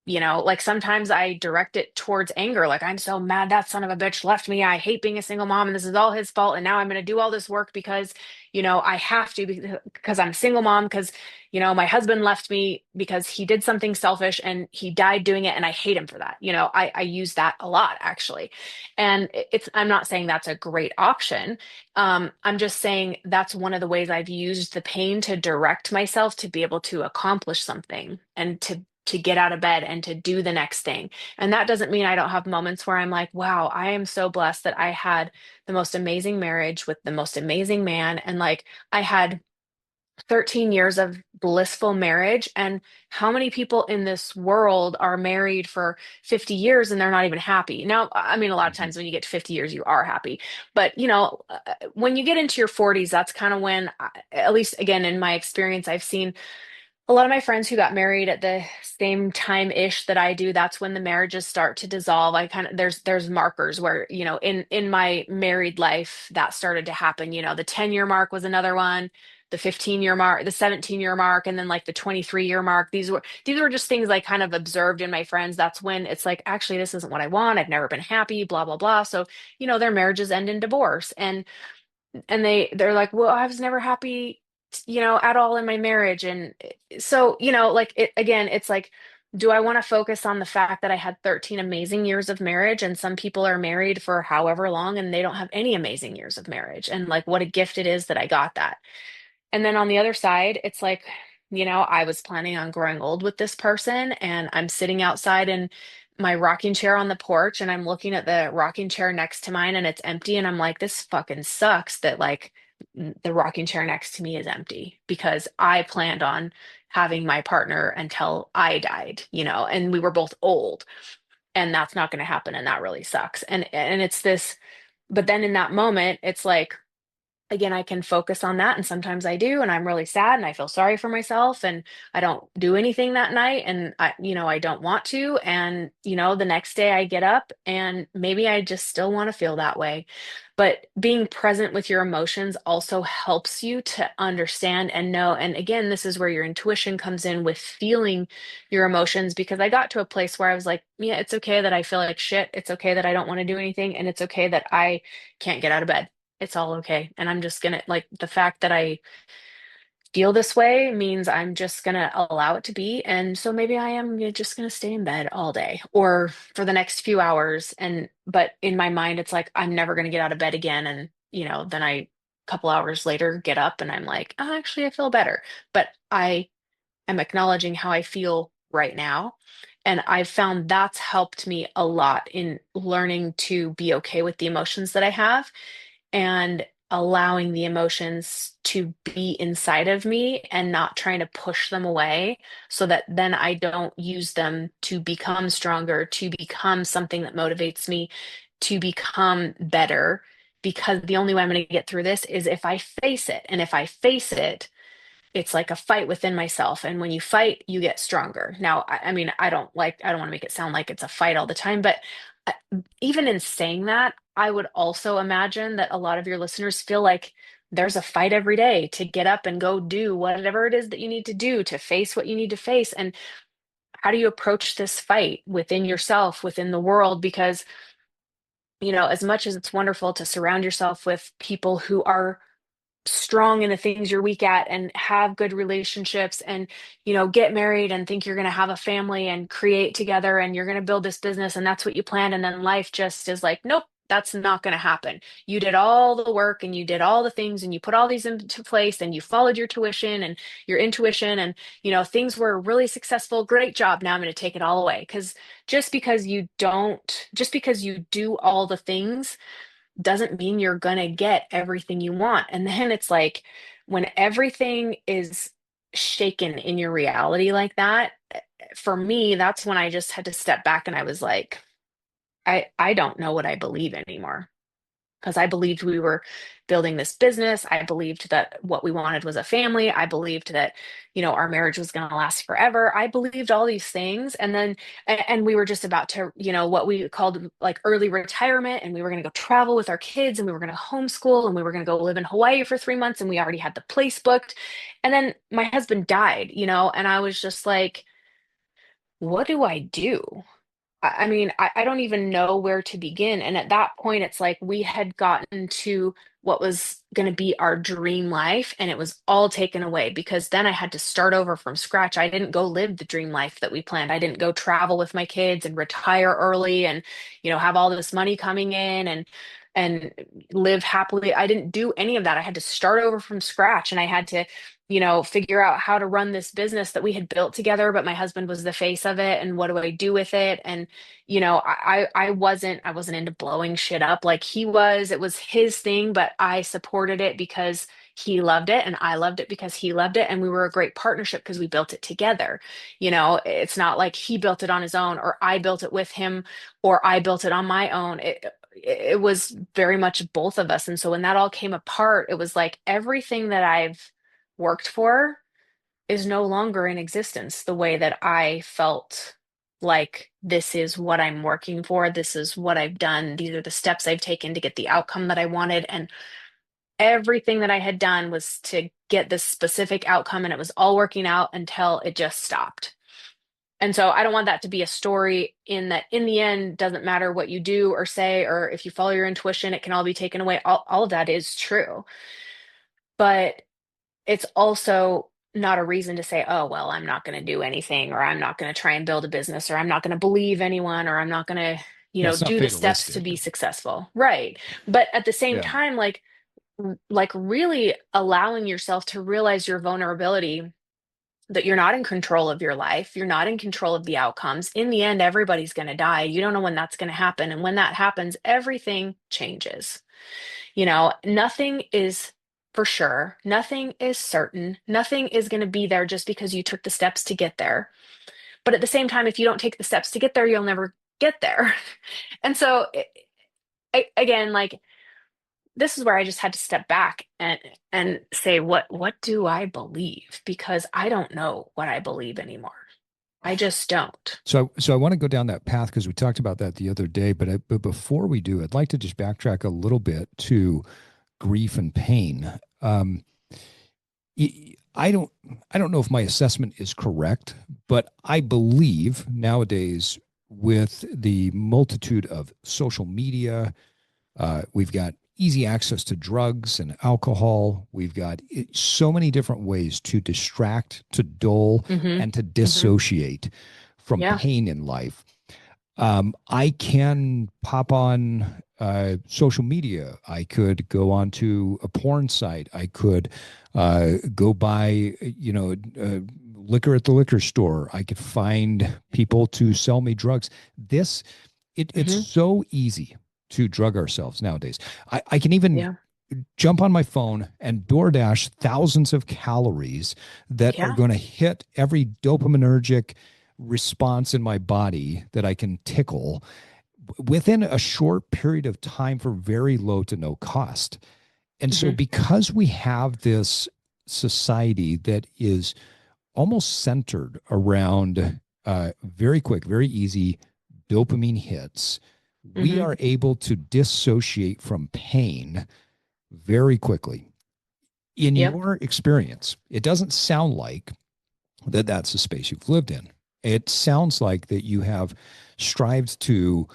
[SPEAKER 2] like sometimes I direct it towards anger. Like, I'm so mad that son of a bitch left me. I hate being a single mom and this is all his fault. And now I'm going to do all this work because, I have to because I'm a single mom because, my husband left me because he did something selfish and he died doing it. And I hate him for that. I use that a lot actually. And I'm not saying that's a great option. I'm just saying that's one of the ways I've used the pain to direct myself to be able to accomplish something and to get out of bed and to do the next thing. And that doesn't mean I don't have moments where I'm like, wow, I am so blessed that I had the most amazing marriage with the most amazing man. And like I had 13 years of blissful marriage. And how many people in this world are married for 50 years and they're not even happy? Now, I mean, a lot of
[SPEAKER 1] Mhm.
[SPEAKER 2] times when you get to 50 years, you are happy. But, when you get into your 40s, that's kind of when, at least again, in my experience, I've seen a lot of my friends who got married at the same time-ish that I do, that's when the marriages start to dissolve. I kind of there's markers where, in my married life that started to happen. The 10-year mark was another one, the 15-year mark, the 17-year mark, and then like the 23-year mark. These were just things I kind of observed in my friends. That's when it's like, actually, this isn't what I want. I've never been happy, blah, blah, blah. So, their marriages end in divorce. And they're like, well, I was never happy, at all in my marriage. And so, like it again, it's like, do I want to focus on the fact that I had 13 amazing years of marriage and some people are married for however long and they don't have any amazing years of marriage, and like what a gift it is that I got that. And then on the other side, it's like, I was planning on growing old with this person, and I'm sitting outside in my rocking chair on the porch, and I'm looking at the rocking chair next to mine, and it's empty. And I'm like, this fucking sucks that like the rocking chair next to me is empty because I planned on having my partner until I died, and we were both old, and that's not going to happen. And that really sucks. And it's this, but then in that moment, it's like, again, I can focus on that. And sometimes I do, and I'm really sad and I feel sorry for myself and I don't do anything that night. And I don't want to. And, the next day I get up and maybe I just still want to feel that way. But being present with your emotions also helps you to understand and know. And again, this is where your intuition comes in with feeling your emotions, because I got to a place where I was like, yeah, it's okay that I feel like shit. It's okay that I don't want to do anything. And it's okay that I can't get out of bed. It's all okay. And I'm just gonna, like, the fact that I feel this way means I'm just gonna allow it to be. And so maybe I am just gonna stay in bed all day or for the next few hours. But in my mind, it's like, I'm never gonna get out of bed again. And, then a couple hours later get up and I'm like, oh, actually, I feel better. But I am acknowledging how I feel right now. And I've found that's helped me a lot in learning to be okay with the emotions that I have and allowing the emotions to be inside of me and not trying to push them away so that then I don't use them to become stronger, to become something that motivates me, to become better. Because the only way I'm going to get through this is if I face it. And if I face it, it's like a fight within myself. And when you fight, you get stronger. Now, I mean, I don't want to make it sound like it's a fight all the time, but uh, even in saying that, I would also imagine that a lot of your listeners feel like there's a fight every day to get up and go do whatever it is that you need to do to face what you need to face. And how do you approach this fight within yourself, within the world? Because, as much as it's wonderful to surround yourself with people who are strong in the things you're weak at and have good relationships and get married and think you're going to have a family and create together and you're going to build this business and that's what you planned, and then life just is like, nope, that's not going to happen. You did all the work and you did all the things and you put all these into place and you followed your tuition and your intuition, and things were really successful. Great job. Now I'm going to take it all away. Because just because you do all the things doesn't mean you're gonna get everything you want. And then it's like, when everything is shaken in your reality like that, for me, that's when I just had to step back and I was like, I don't know what I believe anymore. Because I believed we were building this business. I believed that what we wanted was a family. I believed that, our marriage was going to last forever. I believed all these things. And then, and we were just about to, what we called like early retirement. And we were going to go travel with our kids and we were going to homeschool and we were going to go live in Hawaii for 3 months. And we already had the place booked. And then my husband died, and I was just like, what do I do? I mean, I don't even know where to begin. And at that point, it's like we had gotten to what was going to be our dream life, and it was all taken away because then I had to start over from scratch. I didn't go live the dream life that we planned. I didn't go travel with my kids and retire early and, have all this money coming in and live happily. I didn't do any of that. I had to start over from scratch and I had to figure out how to run this business that we had built together, but my husband was the face of it. And what do I do with it? And I wasn't into blowing shit up like he was. It was his thing, but I supported it because he loved it and I loved it because he loved it. And we were a great partnership because we built it together. It's not like he built it on his own or I built it with him or I built it on my own. It was very much both of us. And so when that all came apart, it was like everything that I've worked for is no longer in existence the way that I felt like this is what I'm working for. This is what I've done. These are the steps I've taken to get the outcome that I wanted. And everything that I had done was to get this specific outcome, and it was all working out until it just stopped. And so I don't want that to be a story in that in the end, doesn't matter what you do or say, or if you follow your intuition, it can all be taken away. All of that is true. But it's also not a reason to say, oh, well, I'm not going to do anything, or I'm not going to try and build a business, or I'm not going to believe anyone, or I'm not going to,
[SPEAKER 1] Yeah, it's not
[SPEAKER 2] do the steps to
[SPEAKER 1] fatalistic.
[SPEAKER 2] be successful. Right. But at the same
[SPEAKER 1] Yeah.
[SPEAKER 2] time, like really allowing yourself to realize your vulnerability, that you're not in control of your life, you're not in control of the outcomes. In the end, everybody's going to die. You don't know when that's going to happen. And when that happens, everything changes. Nothing is for sure. Nothing is certain. Nothing is going to be there just because you took the steps to get there. But at the same time, if you don't take the steps to get there, you'll never get there. And so, again, like this is where I just had to step back and say, what do I believe? Because I don't know what I believe anymore. I just don't.
[SPEAKER 1] So I want to go down that path because we talked about that the other day. But before we do, I'd like to just backtrack a little bit to grief and pain. I don't I don't know if my assessment is correct, but I believe nowadays with the multitude of social media, we've got easy access to drugs and alcohol. We've got so many different ways to distract, to dull,
[SPEAKER 2] Hmm.
[SPEAKER 1] and to
[SPEAKER 2] Hmm.
[SPEAKER 1] dissociate from
[SPEAKER 2] Yeah.
[SPEAKER 1] pain in life. I can pop on social media. I could go onto a porn site. I could go buy, liquor at the liquor store. I could find people to sell me drugs. It's
[SPEAKER 2] Hmm.
[SPEAKER 1] so easy to drug ourselves nowadays. I can even
[SPEAKER 2] Yeah.
[SPEAKER 1] jump on my phone and DoorDash thousands of calories that are
[SPEAKER 2] Yeah.
[SPEAKER 1] going to hit every dopaminergic response in my body that I can tickle within a short period of time for very low to no cost. And so,
[SPEAKER 2] Hmm.
[SPEAKER 1] because we have this society that is almost centered around very quick, very easy dopamine hits, we
[SPEAKER 2] Hmm.
[SPEAKER 1] are able to dissociate from pain very quickly. In
[SPEAKER 2] Yep.
[SPEAKER 1] your experience, it doesn't sound like that's the space you've lived in. It sounds like that you have strived to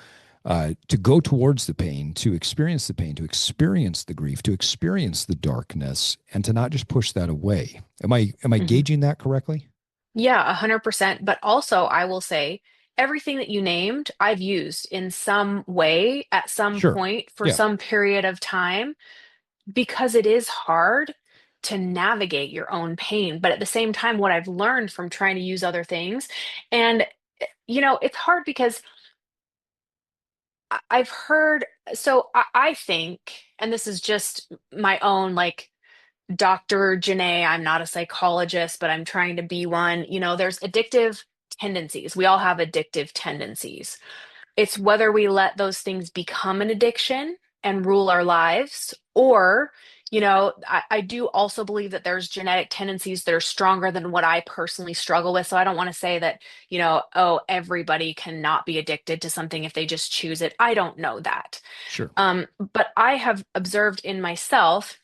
[SPEAKER 1] go towards the pain, to experience the pain, to experience the grief, to experience the darkness, and to not just push that away. Am I
[SPEAKER 2] Hmm.
[SPEAKER 1] gauging that correctly?
[SPEAKER 2] Yeah, 100%. But also, I will say everything that you named, I've used in some way at some
[SPEAKER 1] Sure.
[SPEAKER 2] point for
[SPEAKER 1] Yeah.
[SPEAKER 2] some period of time because it is hard to navigate your own pain. But at the same time, what I've learned from trying to use other things, and it's hard because I've heard, so I think, and this is just my own like Dr. Janae, I'm not a psychologist, but I'm trying to be one. There's addictive tendencies. We all have addictive tendencies. It's whether we let those things become an addiction and rule our lives, or, I do also believe that there's genetic tendencies that are stronger than what I personally struggle with. So I don't want to say that, oh, everybody cannot be addicted to something if they just choose it. I don't know that.
[SPEAKER 1] Sure.
[SPEAKER 2] But I have observed in myself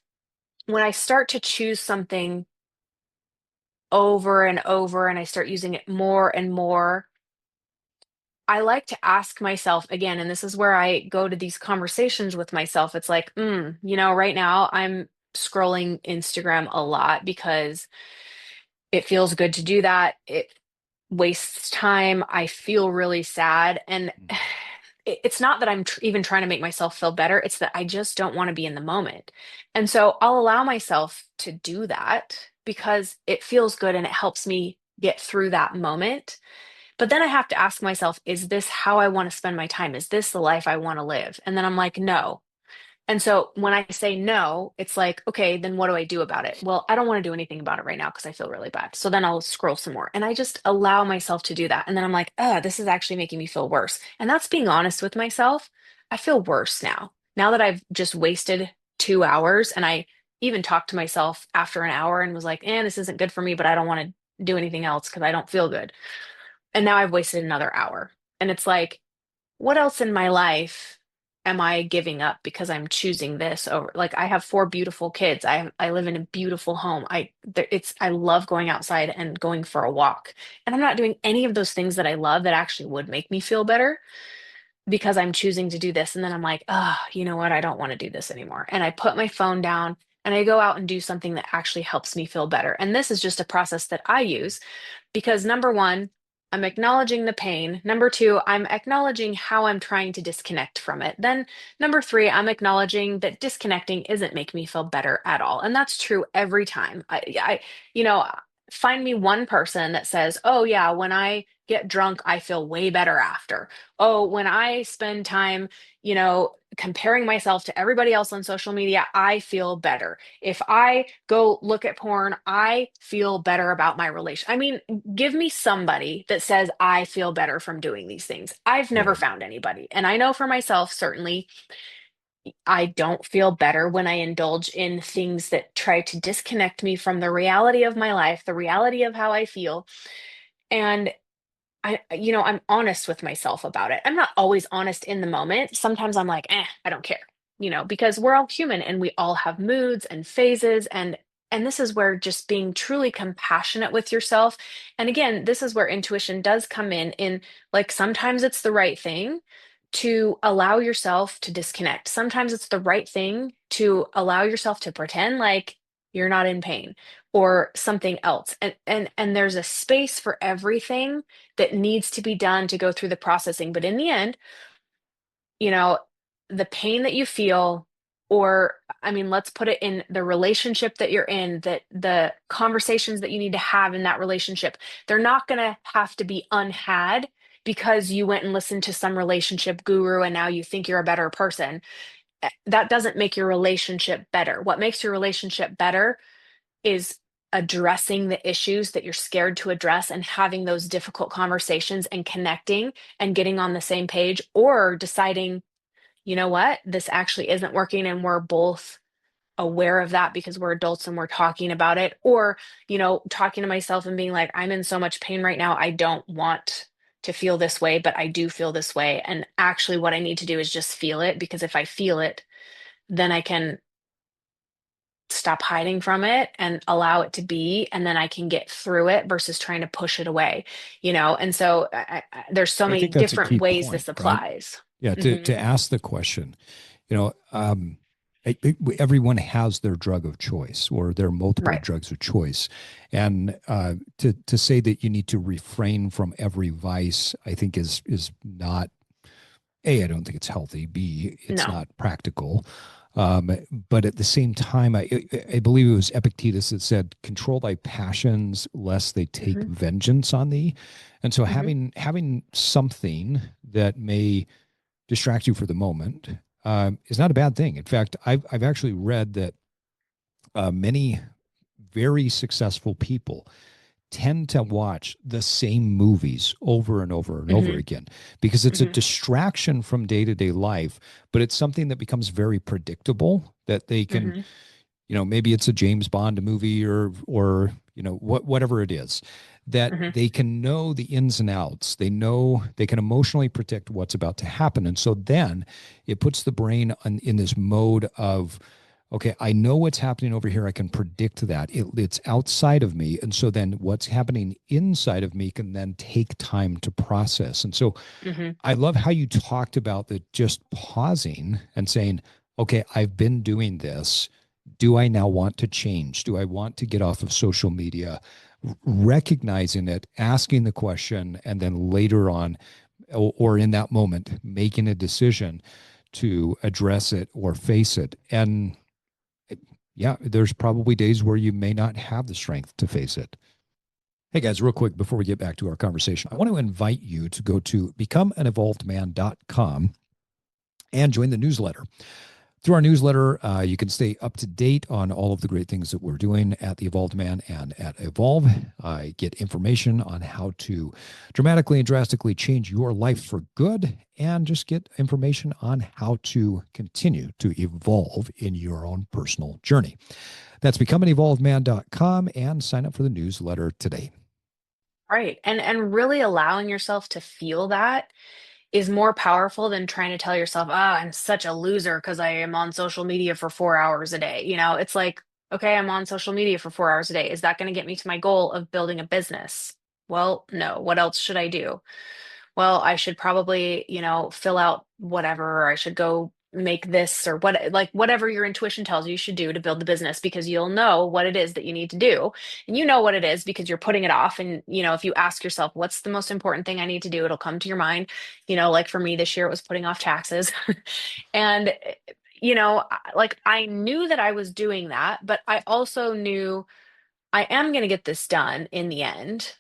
[SPEAKER 2] when I start to choose something over and over and I start using it more and more, I like to ask myself again, and this is where I go to these conversations with myself. It's like, right now I'm scrolling Instagram a lot because it feels good to do that. It wastes time. I feel really sad. And
[SPEAKER 1] Mhm.
[SPEAKER 2] it's not that I'm even trying to make myself feel better. It's that I just don't want to be in the moment. And so I'll allow myself to do that because it feels good and it helps me get through that moment. But then I have to ask myself, is this how I want to spend my time? Is this the life I want to live? And then I'm like, no. And so when I say no, it's like, okay, then what do I do about it? Well, I don't want to do anything about it right now because I feel really bad. So then I'll scroll some more and I just allow myself to do that. And then I'm like, this is actually making me feel worse. And that's being honest with myself. I feel worse now. Now that I've just wasted 2 hours and I even talked to myself after an hour and was like, this isn't good for me, but I don't want to do anything else because I don't feel good. And now I've wasted another hour. And it's like, what else in my life am I giving up because I'm choosing this over? Like I have four beautiful kids. I live in a beautiful home. I love going outside and going for a walk. And I'm not doing any of those things that I love that actually would make me feel better because I'm choosing to do this. And then I'm like, you know what? I don't want to do this anymore. And I put my phone down and I go out and do something that actually helps me feel better. And this is just a process that I use because number one, I'm acknowledging the pain. Number two, I'm acknowledging how I'm trying to disconnect from it. Then number three, I'm acknowledging that disconnecting isn't making me feel better at all. And that's true every time. You know, find me one person that says, oh yeah, when I get drunk, I feel way better after. Oh, when I spend time, comparing myself to everybody else on social media, I feel better. If I go look at porn, I feel better about my relation. I mean, give me somebody that says I feel better from doing these things. I've never
[SPEAKER 1] Right.
[SPEAKER 2] found anybody. And I know for myself, certainly, I don't feel better when I indulge in things that try to disconnect me from the reality of my life, the reality of how I feel. And I'm honest with myself about it. I'm not always honest in the moment. Sometimes I'm like, I don't care, because we're all human and we all have moods and phases and this is where just being truly compassionate with yourself. And again, this is where intuition does come in like sometimes it's the right thing to allow yourself to disconnect. Sometimes it's the right thing to allow yourself to pretend like you're not in pain or something else. And there's a space for everything that needs to be done to go through the processing. But in the end, you know, the pain that you feel, or I mean, let's put it in the relationship that you're in, that the conversations that you need to have in that relationship, they're not going to have to be unhad because you went and listened to some relationship guru and now you think you're a better person. That doesn't make your relationship better. What makes your relationship better is addressing the issues that you're scared to address and having those difficult conversations and connecting and getting on the same page, or deciding, you know what, this actually isn't working and we're both aware of that because we're adults and we're talking about it. Or, talking to myself and being like, I'm in so much pain right now. I don't want to feel this way, but I do feel this way. And actually, what I need to do is just feel it, because if I feel it, then I can stop hiding from it and allow it to be, and then I can get through it versus trying to push it away, and so there's so
[SPEAKER 1] I
[SPEAKER 2] many
[SPEAKER 1] think that's a
[SPEAKER 2] different
[SPEAKER 1] key
[SPEAKER 2] ways
[SPEAKER 1] point,
[SPEAKER 2] this
[SPEAKER 1] right?
[SPEAKER 2] applies.
[SPEAKER 1] Yeah.
[SPEAKER 2] Hmm.
[SPEAKER 1] To ask the question, you know, um, everyone has their drug of choice or their multiple
[SPEAKER 2] Right.
[SPEAKER 1] drugs of choice. And to say that you need to refrain from every vice, I think is not A, I don't think it's healthy. B, it's
[SPEAKER 2] No.
[SPEAKER 1] not practical. But at the same time, I believe it was Epictetus that said, "Control thy passions, lest they take
[SPEAKER 2] Hmm.
[SPEAKER 1] vengeance on thee." And so,
[SPEAKER 2] Hmm.
[SPEAKER 1] having something that may distract you for the moment is not a bad thing. In fact, I've actually read that many very successful people tend to watch the same movies over and over and over
[SPEAKER 2] Hmm.
[SPEAKER 1] again because it's a
[SPEAKER 2] Hmm.
[SPEAKER 1] distraction from day to day life, but it's something that becomes very predictable that they can,
[SPEAKER 2] Hmm.
[SPEAKER 1] maybe it's a James Bond movie or whatever it is, that
[SPEAKER 2] Hmm.
[SPEAKER 1] they can know the ins and outs. They know they can emotionally predict what's about to happen. And so then it puts the brain in this mode of, okay, I know what's happening over here. I can predict that. It's outside of me. And so then what's happening inside of me can then take time to process. And so
[SPEAKER 2] Hmm.
[SPEAKER 1] I love how you talked about the just pausing and saying, okay, I've been doing this. Do I now want to change? Do I want to get off of social media? Recognizing it, asking the question, and then later on, or in that moment, making a decision to address it or face it. And yeah, there's probably days where you may not have the strength to face it. Hey guys, real quick before we get back to our conversation, I want to invite you to go to becomeanevolvedman.com and join the newsletter. Through our newsletter, you can stay up to date on all of the great things that we're doing at the Evolved Man and at Evolve. I get information on how to dramatically and drastically change your life for good, and just get information on how to continue to evolve in your own personal journey. That's becomeanevolvedman.com, and sign up for the newsletter today.
[SPEAKER 2] Right. And really allowing yourself to feel that is more powerful than trying to tell yourself, ah, I'm such a loser because I am on social media for 4 hours a day. It's like, okay, I'm on social media for 4 hours a day. Is that going to get me to my goal of building a business? Well, no. What else should I do? Well, I should probably, fill out whatever, or I should go make this or what, like whatever your intuition tells you should do to build the business, because you'll know what it is that you need to do. And you know what it is because you're putting it off. And, if you ask yourself, what's the most important thing I need to do? It'll come to your mind. Like for me this year, it was putting off taxes. And, like I knew that I was doing that, but I also knew I am going to get this done in the end.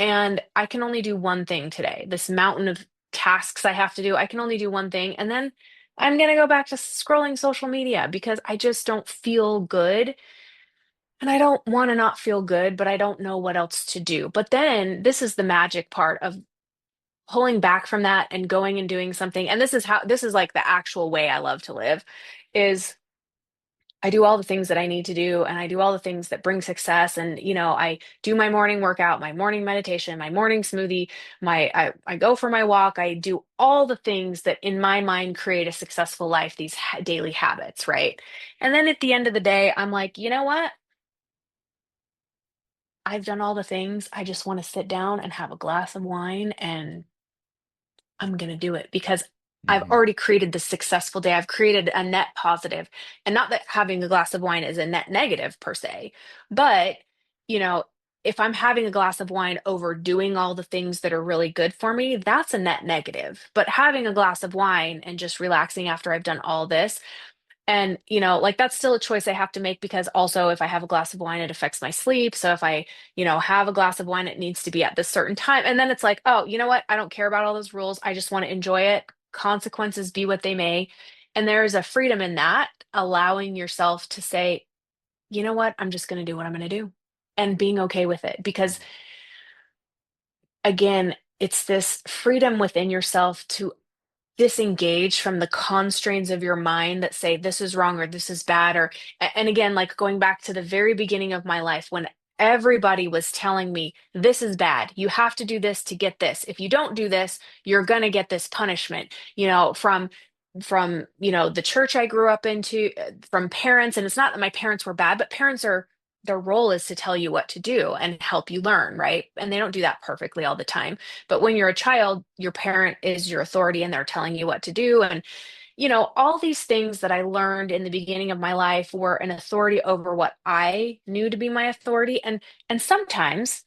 [SPEAKER 2] And I can only do one thing today. This mountain of tasks I have to do, I can only do one thing. And then I'm going to go back to scrolling social media because I just don't feel good. And I don't want to not feel good, but I don't know what else to do. But then this is the magic part of pulling back from that and going and doing something. And this is like the actual way I love to live is I do all the things that I need to do, and I do all the things that bring success. And, I do my morning workout, my morning meditation, my morning smoothie, I go for my walk. I do all the things that in my mind create a successful life, these daily habits, right? And then at the end of the day, I'm like, you know what? I've done all the things. I just want to sit down and have a glass of wine, and I'm going to do it because I've
[SPEAKER 1] Mm-hmm.
[SPEAKER 2] already created this successful day. I've created a net positive. And not that having a glass of wine is a net negative per se, but, you know, if I'm having a glass of wine over doing all the things that are really good for me, that's a net negative. But having a glass of wine and just relaxing after I've done all this, and, like that's still a choice I have to make because also if I have a glass of wine, it affects my sleep. So if I, have a glass of wine, it needs to be at this certain time. And then it's like, oh, you know what? I don't care about all those rules. I just want to enjoy it. Consequences be what they may. And there is a freedom in that, allowing yourself to say, you know what? I'm just going to do what I'm going to do and being okay with it. Because again, it's this freedom within yourself to disengage from the constraints of your mind that say this is wrong or this is bad, or and again, like going back to the very beginning of my life when everybody was telling me this is bad, you have to do this to get this, if you don't do this you're going to get this punishment, from the church I grew up into, from parents. And it's not that my parents were bad, but parents are, their role is to tell you what to do and help you learn, right? And they don't do that perfectly all the time. But when you're a child, your parent is your authority and they're telling you what to do. And, all these things that I learned in the beginning of my life were an authority over what I knew to be my authority. And sometimes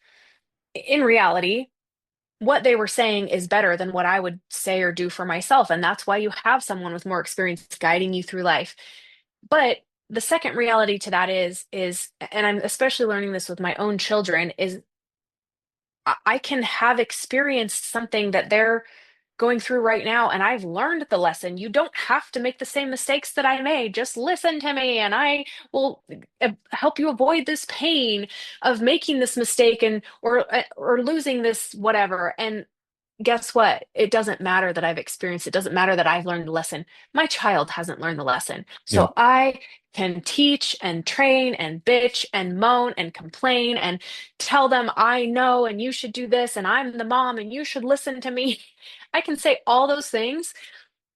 [SPEAKER 2] in reality, what they were saying is better than what I would say or do for myself. And that's why you have someone with more experience guiding you through life. But the second reality to that is, and I'm especially learning this with my own children, is I can have experienced something that they're going through right now and I've learned the lesson. You don't have to make the same mistakes that I made. Just listen to me and I will help you avoid this pain of making this mistake and or losing this whatever. And guess what? It doesn't matter that I've experienced. It doesn't matter that I've learned the lesson. My child hasn't learned the lesson.
[SPEAKER 1] Yep.
[SPEAKER 2] So I can teach and train and bitch and moan and complain and tell them I know and you should do this and I'm the mom and you should listen to me. I can say all those things.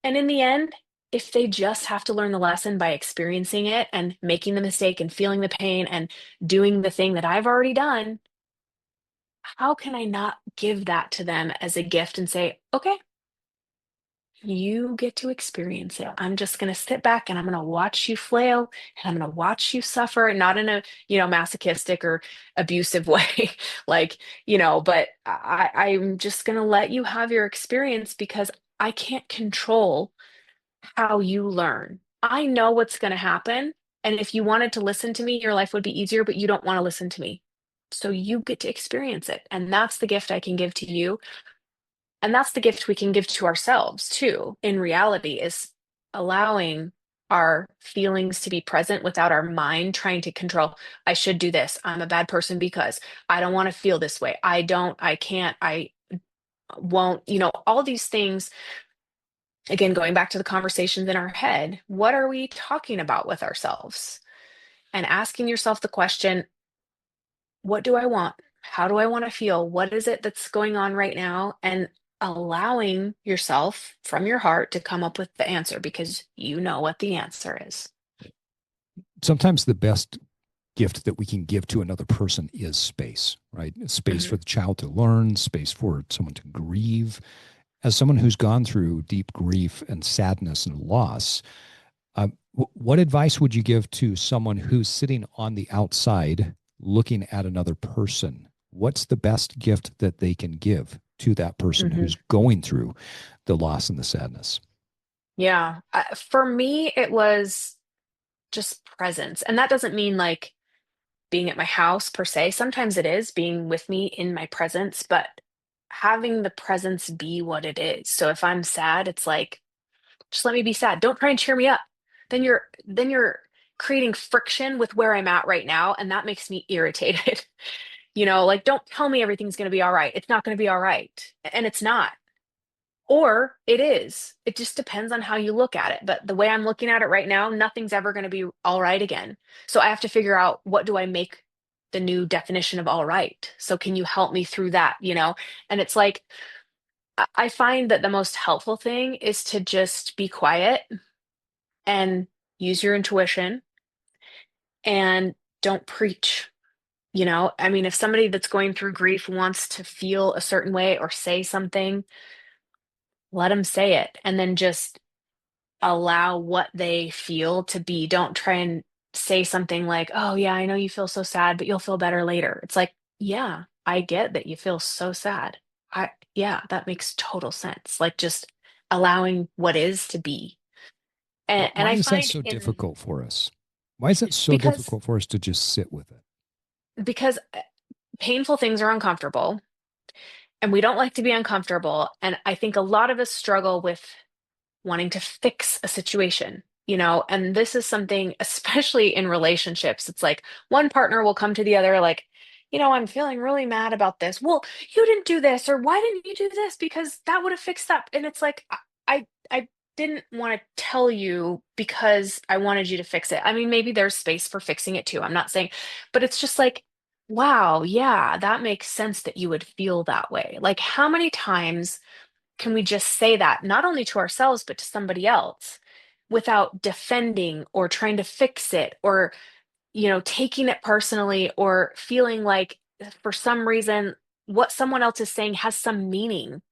[SPEAKER 2] And in the end, if they just have to learn the lesson by experiencing it and making the mistake and feeling the pain and doing the thing that I've already done, how can I not give that to them as a gift and say, okay, you get to experience it. I'm just going to sit back and I'm going to watch you flail and I'm going to watch you suffer, not in a, masochistic or abusive way. Like, but I'm just going to let you have your experience because I can't control how you learn. I know what's going to happen. And if you wanted to listen to me, your life would be easier, but you don't want to listen to me. So you get to experience it. And that's the gift I can give to you. And that's the gift we can give to ourselves too, in reality, is allowing our feelings to be present without our mind trying to control. I should do this. I'm a bad person because I don't want to feel this way. I can't, I won't, all these things. Again, going back to the conversations in our head, what are we talking about with ourselves? And asking yourself the question, what do I want? How do I want to feel? What is it that's going on right now? And allowing yourself from your heart to come up with the answer because you know what the answer is.
[SPEAKER 1] Sometimes the best gift that we can give to another person is space, right? Space
[SPEAKER 2] Mhm.
[SPEAKER 1] for the child to learn, space for someone to grieve. As someone who's gone through deep grief and sadness and loss, what advice would you give to someone who's sitting on the outside looking at another person? What's the best gift that they can give to that person
[SPEAKER 2] Mhm.
[SPEAKER 1] who's going through the loss and the sadness?
[SPEAKER 2] Yeah. For me, it was just presence. And that doesn't mean like being at my house per se. Sometimes it is being with me in my presence, but having the presence be what it is. So if I'm sad, it's like, just let me be sad. Don't try and cheer me up. Then you're creating friction with where I'm at right now, and that makes me irritated. Like don't tell me everything's going to be all right. It's not going to be all right. And it's not. Or it is. It just depends on how you look at it. But the way I'm looking at it right now, nothing's ever going to be all right again. So I have to figure out what do I make the new definition of all right. So can you help me through that, And it's like I find that the most helpful thing is to just be quiet and use your intuition and don't preach. I mean, if somebody that's going through grief wants to feel a certain way or say something, let them say it and then just allow what they feel to be. Don't try and say something like, oh, yeah, I know you feel so sad, but you'll feel better later. It's like, yeah, I get that you feel so sad. Yeah, that makes total sense. Like just allowing what is to be. And
[SPEAKER 1] Why
[SPEAKER 2] I
[SPEAKER 1] is that
[SPEAKER 2] find
[SPEAKER 1] so
[SPEAKER 2] in
[SPEAKER 1] difficult for us? Why is it so
[SPEAKER 2] because
[SPEAKER 1] difficult for us to just sit with it?
[SPEAKER 2] because painful things are uncomfortable and we don't like to be uncomfortable. And I think a lot of us struggle with wanting to fix a situation, and this is something, especially in relationships. It's like one partner will come to the other, like, I'm feeling really mad about this. Well, you didn't do this, or why didn't you do this? Because that would have fixed that. And it's like, I didn't want to tell you because I wanted you to fix it. I mean, maybe there's space for fixing it too. I'm not saying, but it's just like, wow, yeah, that makes sense that you would feel that way. Like, how many times can we just say that not only to ourselves but to somebody else without defending or trying to fix it or taking it personally or feeling like for some reason what someone else is saying has some meaning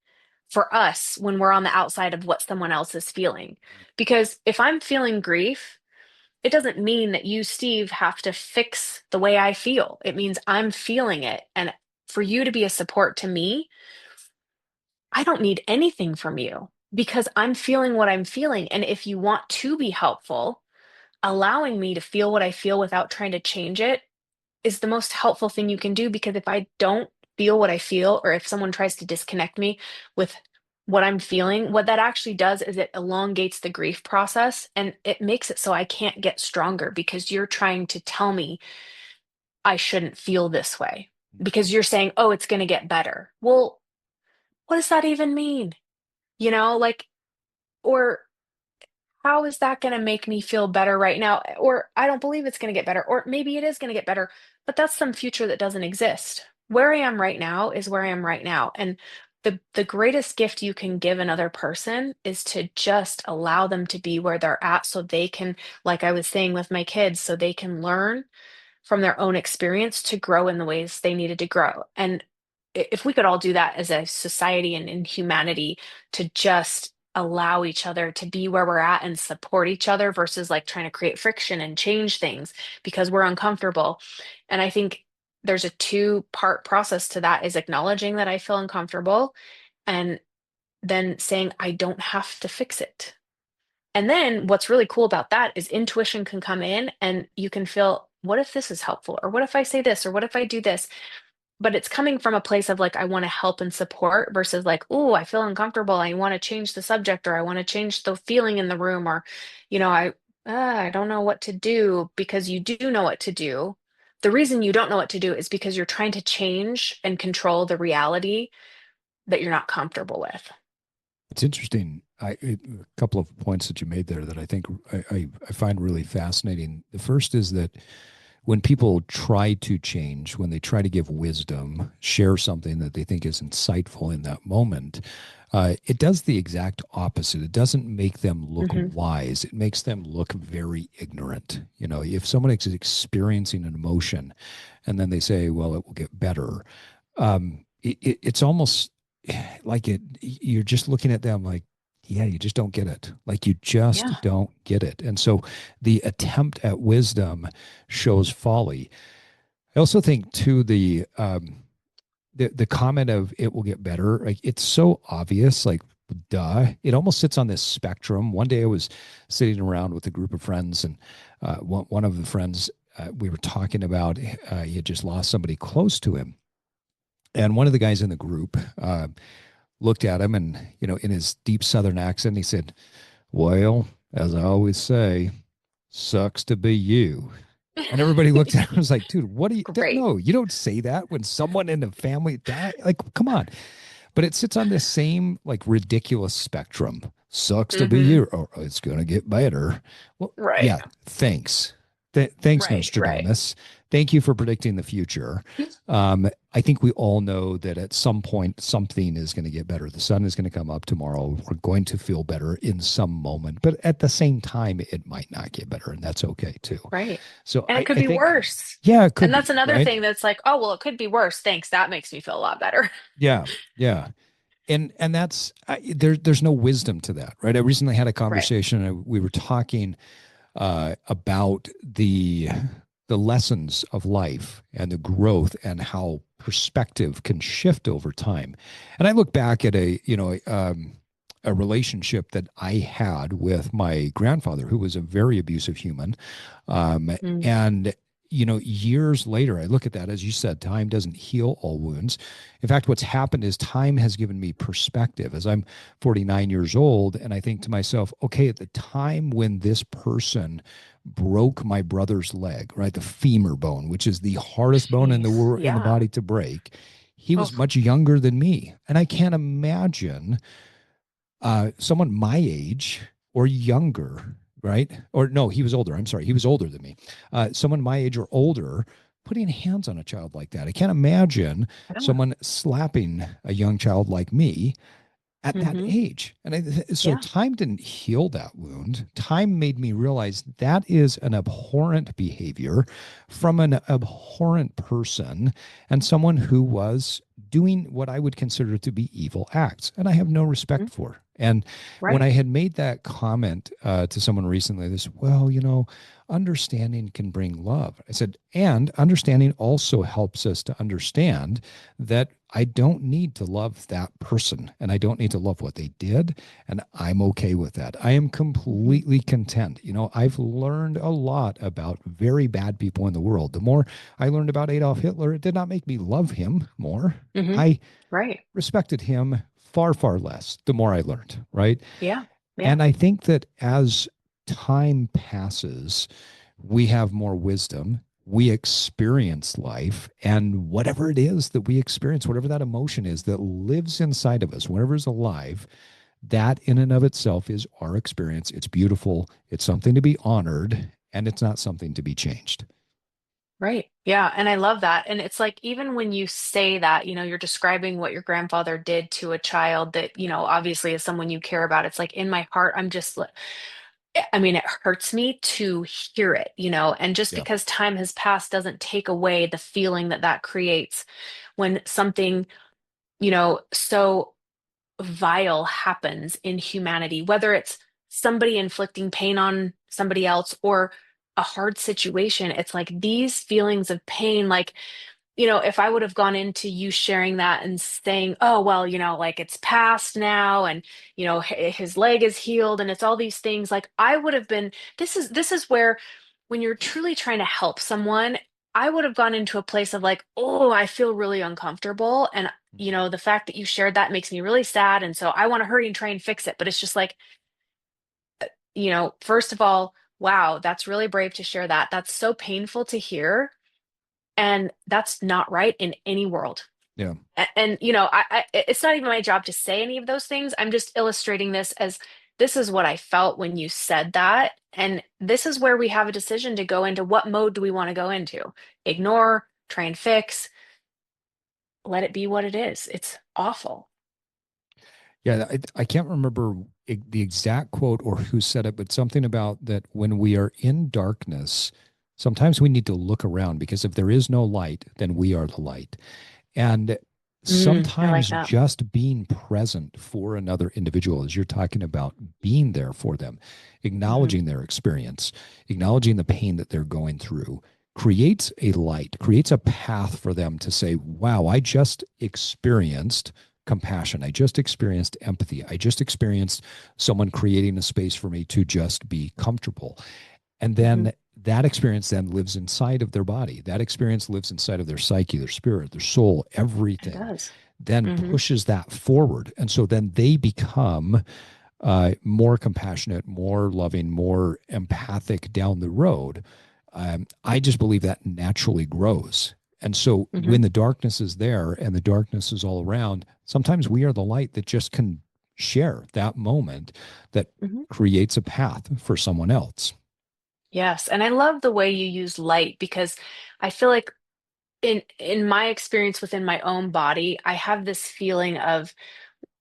[SPEAKER 2] for us when we're on the outside of what someone else is feeling? Because if I'm feeling grief, it doesn't mean that you, Steve, have to fix the way I feel. It means I'm feeling it, and for you to be a support to me, I don't need anything from you because I'm feeling what I'm feeling. And if you want to be helpful, allowing me to feel what I feel without trying to change it is the most helpful thing you can do. Because if I don't feel what I feel, or if someone tries to disconnect me with what I'm feeling, what that actually does is it elongates the grief process and it makes it so I can't get stronger because you're trying to tell me I shouldn't feel this way because you're saying, oh, it's going to get better. Well, what does that even mean? Like, or how is that going to make me feel better right now? Or I don't believe it's going to get better. Or maybe it is going to get better, but that's some future that doesn't exist. Where I am right now is where I am right now. And the greatest gift you can give another person is to just allow them to be where they're at so they can, like I was saying with my kids, so they can learn from their own experience to grow in the ways they needed to grow. And if we could all do that as a society and in humanity to just allow each other to be where we're at and support each other versus like trying to create friction and change things because we're uncomfortable. And I think there's a two-part process to that is acknowledging that I feel uncomfortable and then saying I don't have to fix it. And then what's really cool about that is intuition can come in and you can feel, what if this is helpful? Or what if I say this? Or what if I do this? But it's coming from a place of like, I want to help and support versus like, oh, I feel uncomfortable. I want to change the subject or I want to change the feeling in the room or, I don't know what to do because you do know what to do. The reason you don't know what to do is because you're trying to change and control the reality that you're not comfortable with.
[SPEAKER 1] It's interesting. A couple of points that you made there that I think I find really fascinating. The first is that when people try to change, when they try to give wisdom, share something that they think is insightful in that moment, it does the exact opposite. It doesn't make them look
[SPEAKER 2] Hmm.
[SPEAKER 1] wise. It makes them look very ignorant. You know, if someone is experiencing an emotion and then they say, well, it will get better, it's almost like you're just looking at them like, yeah, you just don't get it. Like you just
[SPEAKER 2] Yeah.
[SPEAKER 1] don't get it. And so the attempt at wisdom shows folly. I also think too the comment of it will get better, like it's so obvious, like duh. It almost sits on this spectrum. One day I was sitting around with a group of friends, and one of the friends we were talking about, he had just lost somebody close to him, and one of the guys in the group looked at him, and in his deep Southern accent, he said, "Well, as I always say, sucks to be you." And everybody looked at him and was like, dude, what do you,
[SPEAKER 2] Great.
[SPEAKER 1] no, you don't say that when someone in the family died. Like, come on. But it sits on this same like ridiculous spectrum. Sucks to be
[SPEAKER 2] Hmm.
[SPEAKER 1] you. Or it's going to get better. Well,
[SPEAKER 2] Right.
[SPEAKER 1] yeah, thanks. Thanks,
[SPEAKER 2] Right. Right.
[SPEAKER 1] Nostradamus. Thank you for predicting the future. I think we all know that at some point something is going to get better. The sun is going to come up tomorrow. We're going to feel better in some moment, but at the same time, it might not get better, and that's okay too.
[SPEAKER 2] Right.
[SPEAKER 1] So
[SPEAKER 2] And it could
[SPEAKER 1] I
[SPEAKER 2] be
[SPEAKER 1] think,
[SPEAKER 2] worse.
[SPEAKER 1] yeah, it
[SPEAKER 2] And
[SPEAKER 1] could
[SPEAKER 2] that's
[SPEAKER 1] be,
[SPEAKER 2] another
[SPEAKER 1] right?
[SPEAKER 2] thing that's like, oh, well, it could be worse. Thanks. That makes me feel a lot better.
[SPEAKER 1] Yeah, yeah. And that's there's no wisdom to that, right? I recently had a
[SPEAKER 2] Right.
[SPEAKER 1] conversation. We were talking about the lessons of life and the growth and how perspective can shift over time. And I look back at a relationship that I had with my grandfather, who was a very abusive human,
[SPEAKER 2] Mm.
[SPEAKER 1] and years later, I look at that, as you said, time doesn't heal all wounds. In fact, what's happened is time has given me perspective as I'm 49 years old. And I think to myself, okay, at the time when this person broke my brother's leg, right, the femur bone, which is the hardest bone in the
[SPEAKER 2] Jeez.
[SPEAKER 1] world in the
[SPEAKER 2] Yeah.
[SPEAKER 1] body to break, he was
[SPEAKER 2] Oh,
[SPEAKER 1] much younger than me. And I can't imagine someone my age or younger, right? Or no, he was older. I'm sorry, he was older than me. Someone my age or older putting hands on a child like that. I can't imagine
[SPEAKER 2] yeah.
[SPEAKER 1] someone slapping a young child like me at that
[SPEAKER 2] Hmm.
[SPEAKER 1] age. And so
[SPEAKER 2] Yeah.
[SPEAKER 1] time didn't heal that wound. Time made me realize that is an abhorrent behavior from an abhorrent person and someone who was doing what I would consider to be evil acts. And I have no respect
[SPEAKER 2] Mhm.
[SPEAKER 1] for. And when
[SPEAKER 2] Right.
[SPEAKER 1] I had made that comment to someone recently, they said, well, understanding can bring love. I said, and understanding also helps us to understand that I don't need to love that person and I don't need to love what they did. And I'm okay with that. I am
[SPEAKER 2] Hmm.
[SPEAKER 1] completely content. I've learned a lot about very bad people in the world. The more I learned about Adolf Hitler, it did not make me love him more.
[SPEAKER 2] Hmm.
[SPEAKER 1] I
[SPEAKER 2] Right.
[SPEAKER 1] respected him far, far less the more I learned, right?
[SPEAKER 2] Yeah. Yeah.
[SPEAKER 1] And I think that as time passes, we have more wisdom. We experience life, and whatever it is that we experience, whatever that emotion is that lives inside of us, whatever is alive, that in and of itself is our experience. It's beautiful. It's something to be honored, and it's not something to be changed.
[SPEAKER 2] Right. Yeah. And I love that. And it's like, even when you say that, you're describing what your grandfather did to a child that, obviously is someone you care about. It's like in my heart, I mean, it hurts me to hear it, and just
[SPEAKER 1] Yeah.
[SPEAKER 2] because time has passed doesn't take away the feeling that that creates when something, so vile happens in humanity, whether it's somebody inflicting pain on somebody else or a hard situation. It's like these feelings of pain, like, if I would have gone into you sharing that and saying, oh, well, like it's past now and, his leg is healed and it's all these things, like I would have been, this is where when you're truly trying to help someone, I would have gone into a place of like, oh, I feel really uncomfortable. And, the fact that you shared that makes me really sad. And so I want to hurry and try and fix it. But it's just like, first of all, wow, that's really brave to share that. That's so painful to hear. And that's not right in any world.
[SPEAKER 1] Yeah.
[SPEAKER 2] And it's not even my job to say any of those things. I'm just illustrating this as this is what I felt when you said that. And this is where we have a decision to go into what mode do we want to go into? Ignore, try and fix, let it be what it is. It's awful.
[SPEAKER 1] Yeah, I can't remember the exact quote or who said it, but something about that when we are in darkness, sometimes we need to look around because if there is no light, then we are the light. And
[SPEAKER 2] I like
[SPEAKER 1] sometimes
[SPEAKER 2] that.
[SPEAKER 1] just being present for another individual, as you're talking about, being there for them,
[SPEAKER 2] Hmm.
[SPEAKER 1] acknowledging their experience, acknowledging the pain that they're going through, creates a light, creates a path for them to say, wow, I just experienced compassion. I just experienced empathy. I just experienced someone creating a space for me to just be comfortable. And
[SPEAKER 2] Hmm.
[SPEAKER 1] then that experience then lives inside of their body. That experience lives inside of their psyche, their spirit, their soul,
[SPEAKER 2] It
[SPEAKER 1] everything
[SPEAKER 2] does.
[SPEAKER 1] then
[SPEAKER 2] Hmm.
[SPEAKER 1] pushes that forward. And so then they become more compassionate, more loving, more empathic down the road. I just believe that naturally grows. And so
[SPEAKER 2] Hmm.
[SPEAKER 1] when the darkness is there and the darkness is all around, sometimes we are the light that just can share that moment that
[SPEAKER 2] Hmm.
[SPEAKER 1] creates a path for someone else.
[SPEAKER 2] Yes. And I love the way you use light because I feel like in my experience within my own body, I have this feeling of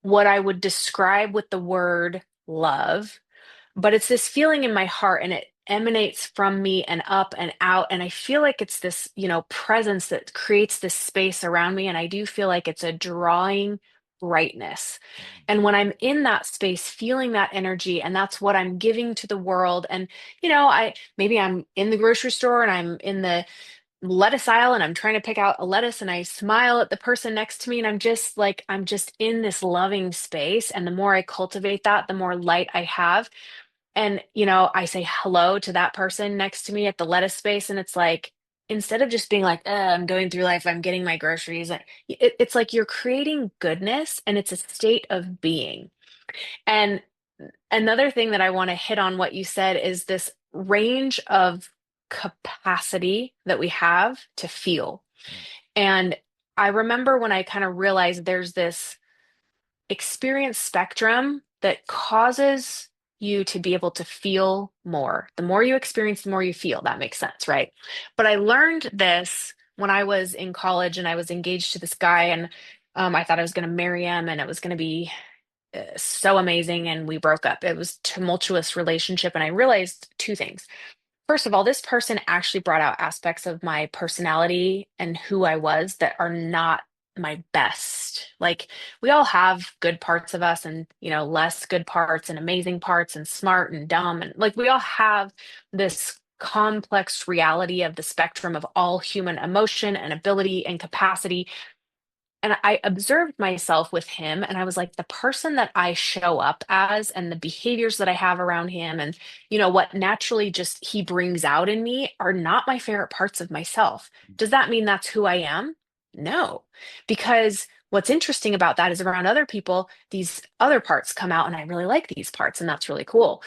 [SPEAKER 2] what I would describe with the word love, but it's this feeling in my heart and it emanates from me and up and out. And I feel like it's this, presence that creates this space around me. And I do feel like it's a drawing brightness. And when I'm in that space, feeling that energy, and that's what I'm giving to the world. And, I'm in the grocery store and I'm in the lettuce aisle and I'm trying to pick out a lettuce and I smile at the person next to me and I'm just in this loving space. And the more I cultivate that, the more light I have. And, I say hello to that person next to me at the lettuce space. And it's like, instead of just being like, I'm going through life, I'm getting my groceries, it's like you're creating goodness and it's a state of being. And another thing that I want to hit on what you said is this range of capacity that we have to feel. And I remember when I kind of realized there's this experience spectrum that causes you to be able to feel more. The more you experience, the more you feel. That makes sense, right? But I learned this when I was in college and I was engaged to this guy, and I thought I was going to marry him, and it was going to be so amazing. And we broke up. It was a tumultuous relationship, and I realized two things. First of all, this person actually brought out aspects of my personality and who I was that are not my best. Like we all have good parts of us and, less good parts and amazing parts and smart and dumb. And like we all have this complex reality of the spectrum of all human emotion and ability and capacity. And I observed myself with him, and I was like, the person that I show up as, and the behaviors that I have around him, and what naturally just he brings out in me are not my favorite parts of myself. Does that mean that's who I am? No, because what's interesting about that is around other people, these other parts come out and I really like these parts, and that's really cool.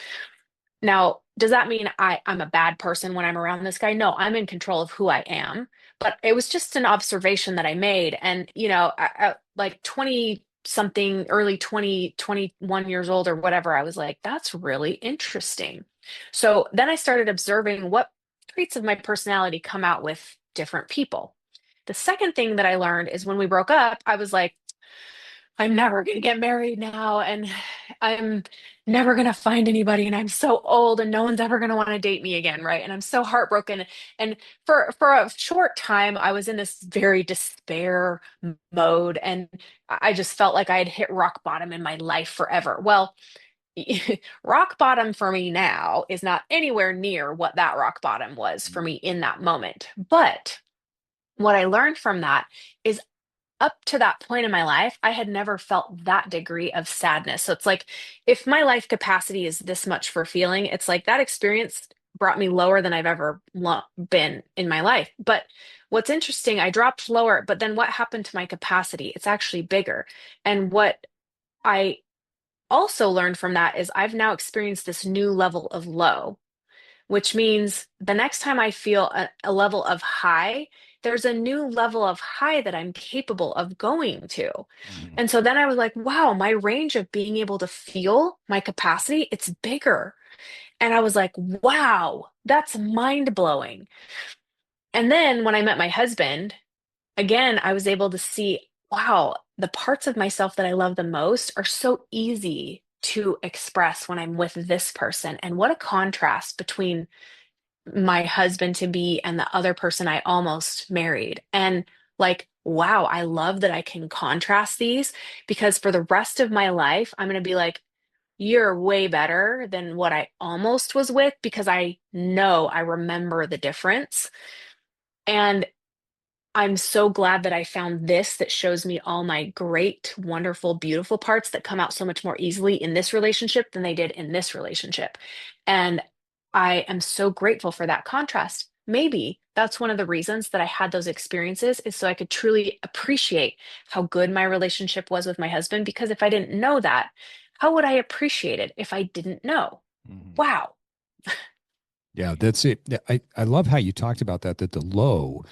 [SPEAKER 2] Now, does that mean I'm a bad person when I'm around this guy? No, I'm in control of who I am. But it was just an observation that I made. And, like 20 something, early 20, 21 years old or whatever, I was like, that's really interesting. So then I started observing what traits of my personality come out with different people. The second thing that I learned is when we broke up, I was like, I'm never going to get married now, and I'm never going to find anybody, and I'm so old and no one's ever going to want to date me again, right? And I'm so heartbroken. And for a short time I was in this very despair mode, and I just felt like I had hit rock bottom in my life forever. Well, rock bottom for me now is not anywhere near what that rock bottom was for me in that moment. But what I learned from that is up to that point in my life, I had never felt that degree of sadness. So it's like if my life capacity is this much for feeling, it's like that experience brought me lower than I've ever been in my life. But what's interesting, I dropped lower, but then what happened to my capacity? It's actually bigger. And what I also learned from that is I've now experienced this new level of low, which means the next time I feel a level of high, there's a new level of high that I'm capable of going to.
[SPEAKER 1] Mhm.
[SPEAKER 2] And so then I was like, wow, my range of being able to feel my capacity, it's bigger. And I was like, wow, that's mind blowing. And then when I met my husband, again, I was able to see, wow, the parts of myself that I love the most are so easy to express when I'm with this person. And what a contrast between my husband to be and the other person I almost married. And like, wow, I love that I can contrast these because for the rest of my life, I'm going to be like, you're way better than what I almost was with because I know I remember the difference. And I'm so glad that I found this that shows me all my great, wonderful, beautiful parts that come out so much more easily in this relationship than they did in this relationship. And I am so grateful for that contrast. Maybe that's one of the reasons that I had those experiences is so I could truly appreciate how good my relationship was with my husband. Because if I didn't know that, how would I appreciate it if I didn't know?
[SPEAKER 1] Mhm.
[SPEAKER 2] Wow.
[SPEAKER 1] Yeah, that's it. Yeah, I love how you talked about that, that the low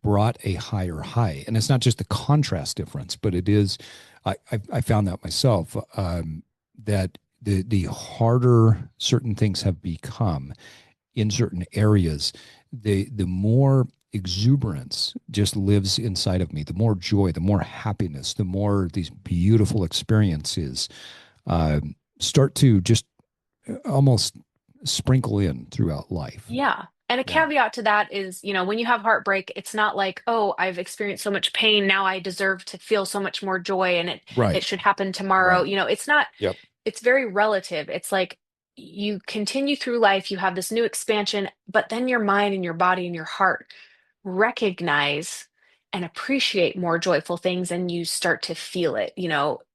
[SPEAKER 1] brought a higher high. And it's not just the contrast difference, but it is, I found that myself, that the harder certain things have become in certain areas, the more exuberance just lives inside of me, the more joy, the more happiness, the more these beautiful experiences uh, start to just almost sprinkle in throughout life.
[SPEAKER 2] Yeah. And a
[SPEAKER 1] Yeah.
[SPEAKER 2] caveat to that is, when you have heartbreak, it's not like, oh, I've experienced so much pain. Now I deserve to feel so much more joy and it
[SPEAKER 1] Right.
[SPEAKER 2] should happen tomorrow.
[SPEAKER 1] Right.
[SPEAKER 2] It's not,
[SPEAKER 1] Yep.
[SPEAKER 2] it's very relative. It's like you continue through life, you have this new expansion, but then your mind and your body and your heart recognize and appreciate more joyful things and you start to feel it,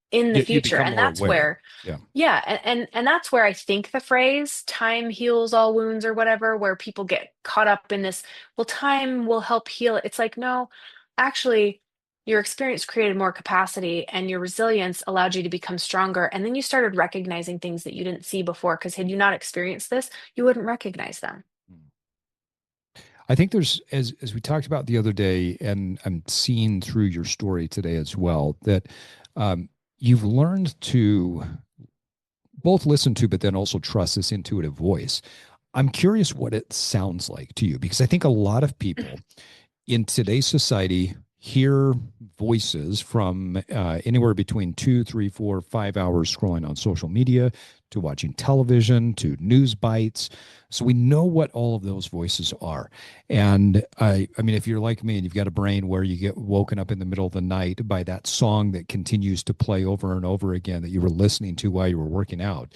[SPEAKER 2] in the
[SPEAKER 1] You
[SPEAKER 2] future.
[SPEAKER 1] become
[SPEAKER 2] And
[SPEAKER 1] more
[SPEAKER 2] that's
[SPEAKER 1] aware.
[SPEAKER 2] where
[SPEAKER 1] Yeah.
[SPEAKER 2] yeah, and that's where I think the phrase time heals all wounds or whatever, where people get caught up in this, well, time will help heal it. It's like, no, actually, your experience created more capacity and your resilience allowed you to become stronger. And then you started recognizing things that you didn't see before, because had you not experienced this, you wouldn't recognize them.
[SPEAKER 1] I think there's, as we talked about the other day, and I'm seeing through your story today as well, that um, you've learned to both listen to, but then also trust this intuitive voice. I'm curious what it sounds like to you, because I think a lot of people in today's society hear voices from anywhere between 2, 3, 4, 5 hours scrolling on social media to watching television to news bites. So we know what all of those voices are. And I mean, if you're like me and you've got a brain where you get woken up in the middle of the night by that song that continues to play over and over again that you were listening to while you were working out,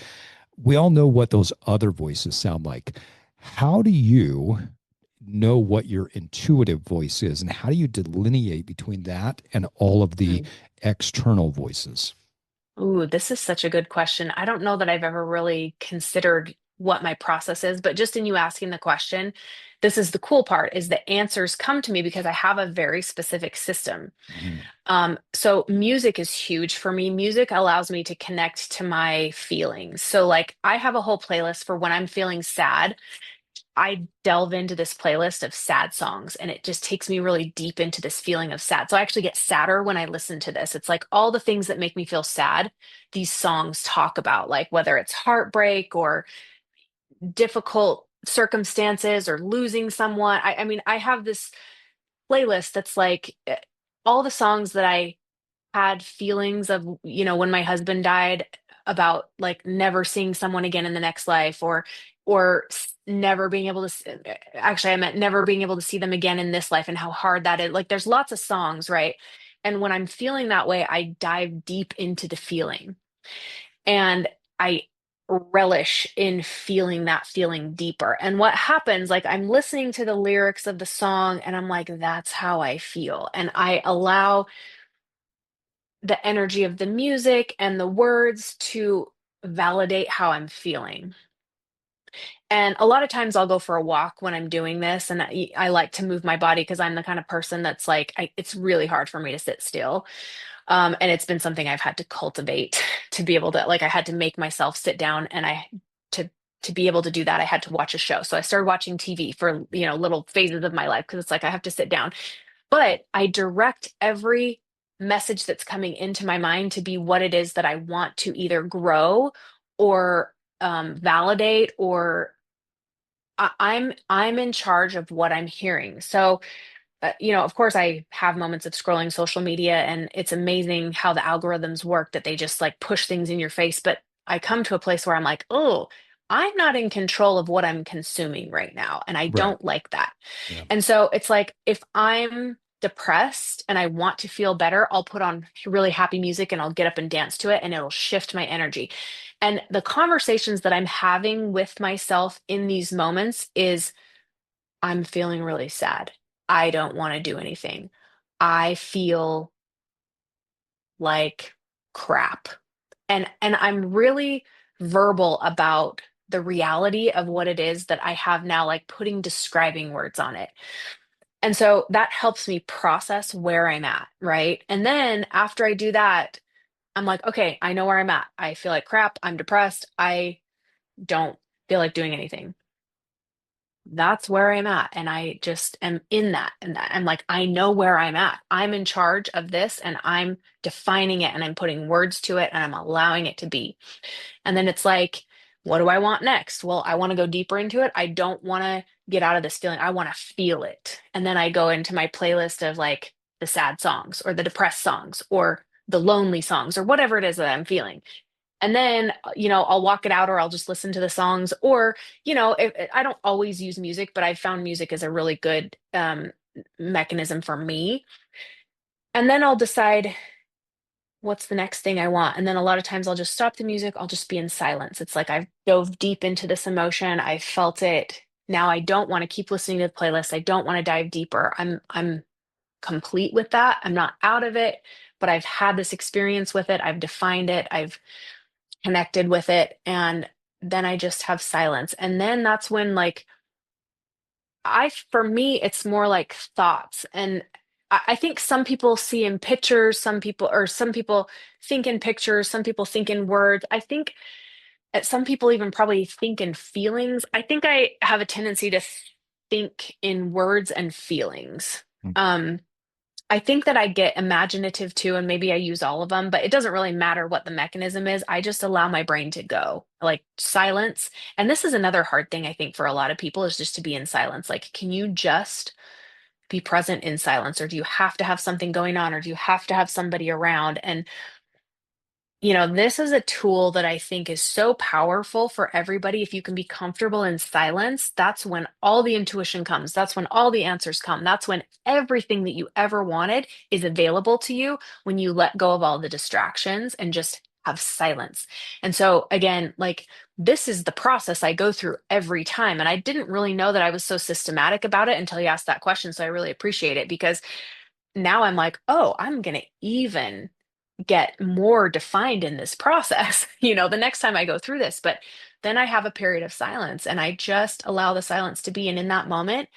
[SPEAKER 1] we all know what those other voices sound like. How do you know what your intuitive voice is, and how do you delineate between that and all of the external voices?
[SPEAKER 2] Ooh, this is such a good question. I don't know that I've ever really considered what my process is, but just in you asking the question, this is the cool part is the answers come to me because I have a very specific system.
[SPEAKER 1] Mhm.
[SPEAKER 2] So music is huge for me. Music allows me to connect to my feelings. So like I have a whole playlist for when I'm feeling sad. I delve into this playlist of sad songs and it just takes me really deep into this feeling of sad. So I actually get sadder when I listen to this. It's like all the things that make me feel sad, these songs talk about, like whether it's heartbreak or difficult circumstances or losing someone. I mean, I have this playlist that's like all the songs that I had feelings of, when my husband died about like never seeing someone again in the next life or never being able to actually I meant never being able to see them again in this life and how hard that is. Like there's lots of songs, right? And when I'm feeling that way, I dive deep into the feeling and I relish in feeling that feeling deeper. And what happens, like I'm listening to the lyrics of the song and I'm like, that's how I feel. And I allow the energy of the music and the words to validate how I'm feeling. And a lot of times I'll go for a walk when I'm doing this, and I like to move my body because I'm the kind of person that's like, it's really hard for me to sit still. And it's been something I've had to cultivate to be able to, like, I had to make myself sit down, and to, to be able to do that, I had to watch a show. So I started watching TV for, little phases of my life because it's like I have to sit down, but I direct every message that's coming into my mind to be what it is that I want to either grow or validate, or I'm in charge of what I'm hearing. So of course, I have moments of scrolling social media, and it's amazing how the algorithms work that they just like push things in your face. But I come to a place where I'm like, oh, I'm not in control of what I'm consuming right now. And I
[SPEAKER 1] Right.
[SPEAKER 2] don't like that.
[SPEAKER 1] Yeah.
[SPEAKER 2] And so it's like if I'm depressed and I want to feel better, I'll put on really happy music and I'll get up and dance to it, and it'll shift my energy. And the conversations that I'm having with myself in these moments is I'm feeling really sad. I don't want to do anything. I feel like crap. And I'm really verbal about the reality of what it is that I have now, like putting describing words on it. And so that helps me process where I'm at, right? And then after I do that, I'm like, okay, I know where I'm at. I feel like crap. I'm depressed. I don't feel like doing anything. That's where I'm at. And I just am in that. And I'm like, I know where I'm at. I'm in charge of this and I'm defining it and I'm putting words to it and I'm allowing it to be. And then it's like, what do I want next? Well, I want to go deeper into it. I don't want to get out of this feeling. I want to feel it. And then I go into my playlist of like the sad songs or the depressed songs or the lonely songs or whatever it is that I'm feeling. And then, I'll walk it out or I'll just listen to the songs. Or, if I don't always use music, but I found music is a really good mechanism for me. And then I'll decide what's the next thing I want. And then a lot of times I'll just stop the music. I'll just be in silence. It's like I've dove deep into this emotion. I felt it. Now I don't want to keep listening to the playlist. I don't want to dive deeper. I'm complete with that. I'm not out of it, but I've had this experience with it. I've defined it. I've connected with it, and then I just have silence. And then that's when, like, for me it's more like thoughts. And I think some people see in pictures, some people think in pictures, some people think in words. I think some people even probably think in feelings. I think I have a tendency to think in words and feelings. um I think that I get imaginative too, and maybe I use all of them, but it doesn't really matter what the mechanism is. I just allow my brain to go, like silence. And this is another hard thing, I think, for a lot of people is just to be in silence. Like, can you just be present in silence, or do you have to have something going on, or do you have to have somebody around? And this is a tool that I think is so powerful for everybody. If you can be comfortable in silence, that's when all the intuition comes. That's when all the answers come. That's when everything that you ever wanted is available to you when you let go of all the distractions and just have silence. And so, again, like this is the process I go through every time. And I didn't really know that I was so systematic about it until you asked that question. So I really appreciate it because now I'm like, oh, I'm going to even get more defined in this process, the next time I go through this. But then I have a period of silence and I just allow the silence to be. And in that moment,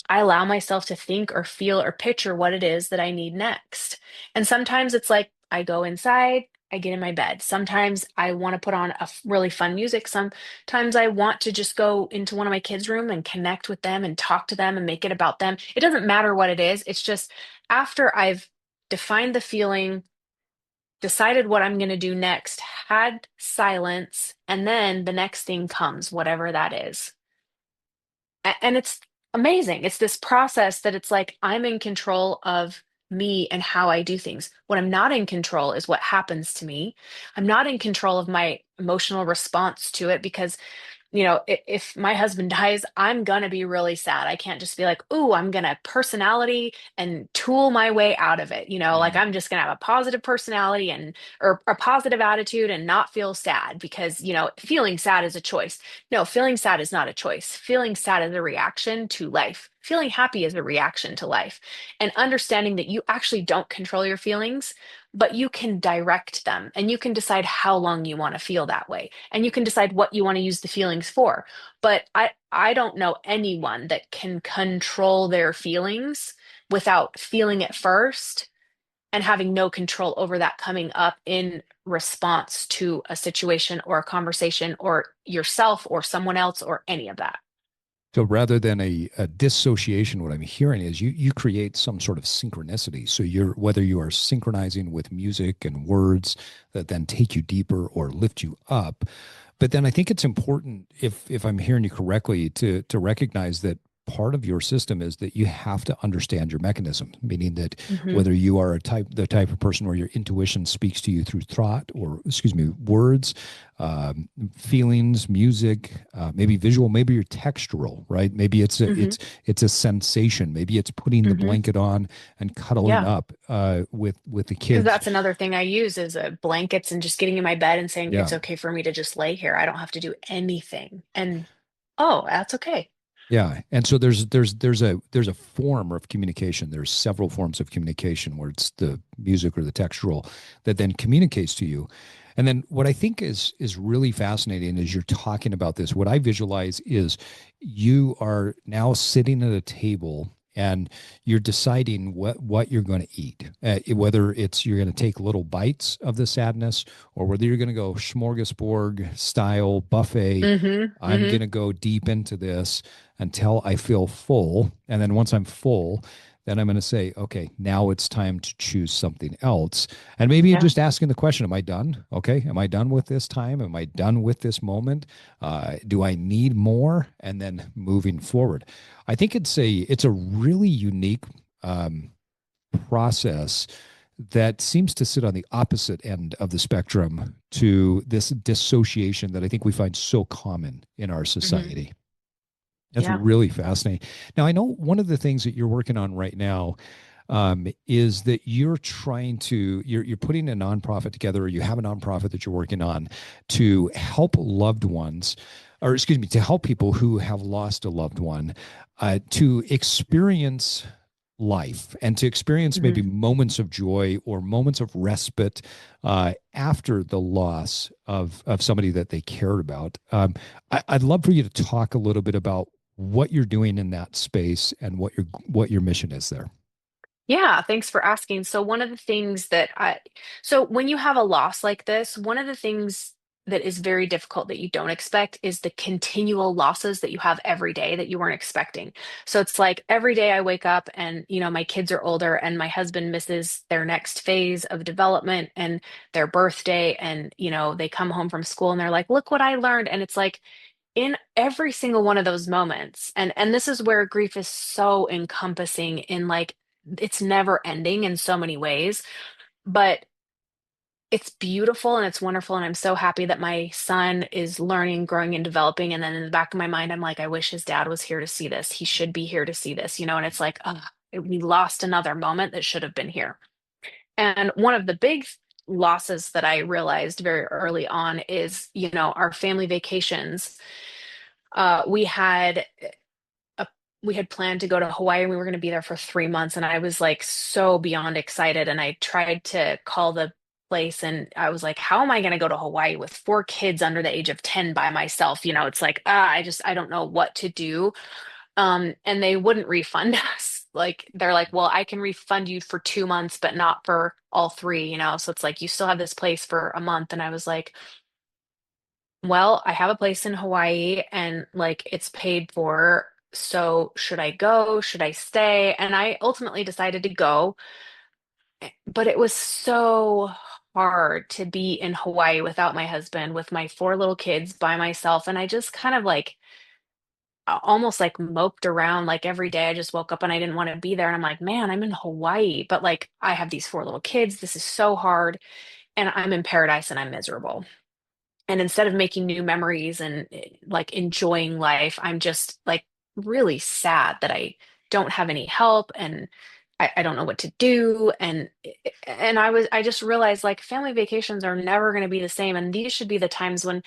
[SPEAKER 2] I allow myself to think or feel or picture what it is that I need next. And sometimes it's like I go inside, I get in my bed. Sometimes I want to put on really fun music. Sometimes I want to just go into one of my kids' room and connect with them and talk to them and make it about them. It doesn't matter what it is. It's just after I've defined the feeling, decided what I'm going to do next, had silence, and then the next thing comes, whatever that is. And it's amazing. It's this process that it's like I'm in control of me and how I do things. What I'm not in control is what happens to me. I'm not in control of my emotional response to it because if my husband dies, I'm gonna be really sad. I can't just be like, "Ooh, I'm gonna personality and tool my way out of it." Like
[SPEAKER 1] Mm.
[SPEAKER 2] I'm just gonna have a positive personality and or a positive attitude and not feel sad because, feeling sad is a choice. No, feeling sad is not a choice. Feeling sad is a reaction to life. Feeling happy is a reaction to life. And understanding that you actually don't control your feelings, but you can direct them and you can decide how long you want to feel that way and you can decide what you want to use the feelings for. But I don't know anyone that can control their feelings without feeling it first and having no control over that coming up in response to a situation or a conversation or yourself or someone else or any of that.
[SPEAKER 1] So rather than a dissociation, what I'm hearing is you create some sort of synchronicity. So you're whether you are synchronizing with music and words that then take you deeper or lift you up. But then I think it's important, if I'm hearing you correctly, to recognize that part of your system is that you have to understand your mechanism, meaning that
[SPEAKER 2] Hmm.
[SPEAKER 1] whether you are the type of person where your intuition speaks to you through thought or, excuse me, words, feelings, music, maybe visual, maybe you're textural, right? Maybe
[SPEAKER 2] Hmm.
[SPEAKER 1] it's a sensation. Maybe it's putting the
[SPEAKER 2] Hmm.
[SPEAKER 1] blanket on and cuddling
[SPEAKER 2] Yeah.
[SPEAKER 1] up with the
[SPEAKER 2] Because
[SPEAKER 1] kids.
[SPEAKER 2] that's another thing I use is blankets and just getting in my bed and saying
[SPEAKER 1] Yeah.
[SPEAKER 2] it's okay for me to just lay here. I don't have to do anything. And oh, that's okay.
[SPEAKER 1] Yeah, and so there's a form of communication. There's several forms of communication where it's the music or the textual that then communicates to you. And then what I think is really fascinating is you're talking about this. What I visualize is you are now sitting at a table and you're deciding what you're going to eat, whether it's you're going to take little bites of the sadness or whether you're going to go smorgasbord style buffet.
[SPEAKER 2] Hmm.
[SPEAKER 1] I'm
[SPEAKER 2] Hmm.
[SPEAKER 1] going to go deep into this until I feel full. And then once I'm full, then I'm going to say, okay, now it's time to choose something else. And maybe you're
[SPEAKER 2] Yeah.
[SPEAKER 1] just asking the question, am I done? Okay. Am I done with this time? Am I done with this moment? Do I need more? And then moving forward. I think it's a really unique um, process that seems to sit on the opposite end of the spectrum to this dissociation that I think we find so common in our
[SPEAKER 2] Hmm.
[SPEAKER 1] society. That's
[SPEAKER 2] Yeah.
[SPEAKER 1] really fascinating. Now, I know one of the things that you're working on right now is that you're putting a nonprofit together, or you have a nonprofit that you're working on to help loved ones, or excuse me, to help people who have lost a loved one to experience life and to experience maybe
[SPEAKER 2] Hmm.
[SPEAKER 1] moments of joy or moments of respite after the loss of somebody that they cared about. I'd love for you to talk a little bit about what you're doing in that space and what your mission is there.
[SPEAKER 2] Yeah, thanks for asking. So one of the things so when you have a loss like this, one of the things that is very difficult that you don't expect is the continual losses that you have every day that you weren't expecting. So it's like every day I wake up and, my kids are older and my husband misses their next phase of development and their birthday and, they come home from school and they're like, "Look what I learned." And it's like in every single one of those moments, and this is where grief is so encompassing in like it's never ending in so many ways, but it's beautiful and it's wonderful. And I'm so happy that my son is learning, growing, and developing. And then in the back of my mind, I'm like, I wish his dad was here to see this. He should be here to see this, and it's like, we lost another moment that should have been here. And one of the big losses that I realized very early on is, our family vacations. We had a we had planned to go to Hawaii and we were going to be there for 3 months. And I was like so beyond excited. And I tried to call the place and I was like, how am I going to go to Hawaii with 4 kids under the age of 10 by myself? It's like, I don't know what to do. And they wouldn't refund us. Like, they're like, well, I can refund you for 2 months, but not for all three. So it's like, you still have this place for a month. And I was like, well, I have a place in Hawaii and like it's paid for. So should I go? Should I stay? And I ultimately decided to go, but it was so hard to be in Hawaii without my husband, with my 4 little kids by myself. And I just kind of like almost like moped around like every day. I just woke up and I didn't want to be there. And I'm like, man, I'm in Hawaii, but like I have these 4 little kids. This is so hard. And I'm in paradise and I'm miserable. And instead of making new memories and like enjoying life, I'm just like really sad that I don't have any help and I don't know what to do. And I just realized like family vacations are never going to be the same. And these should be the times when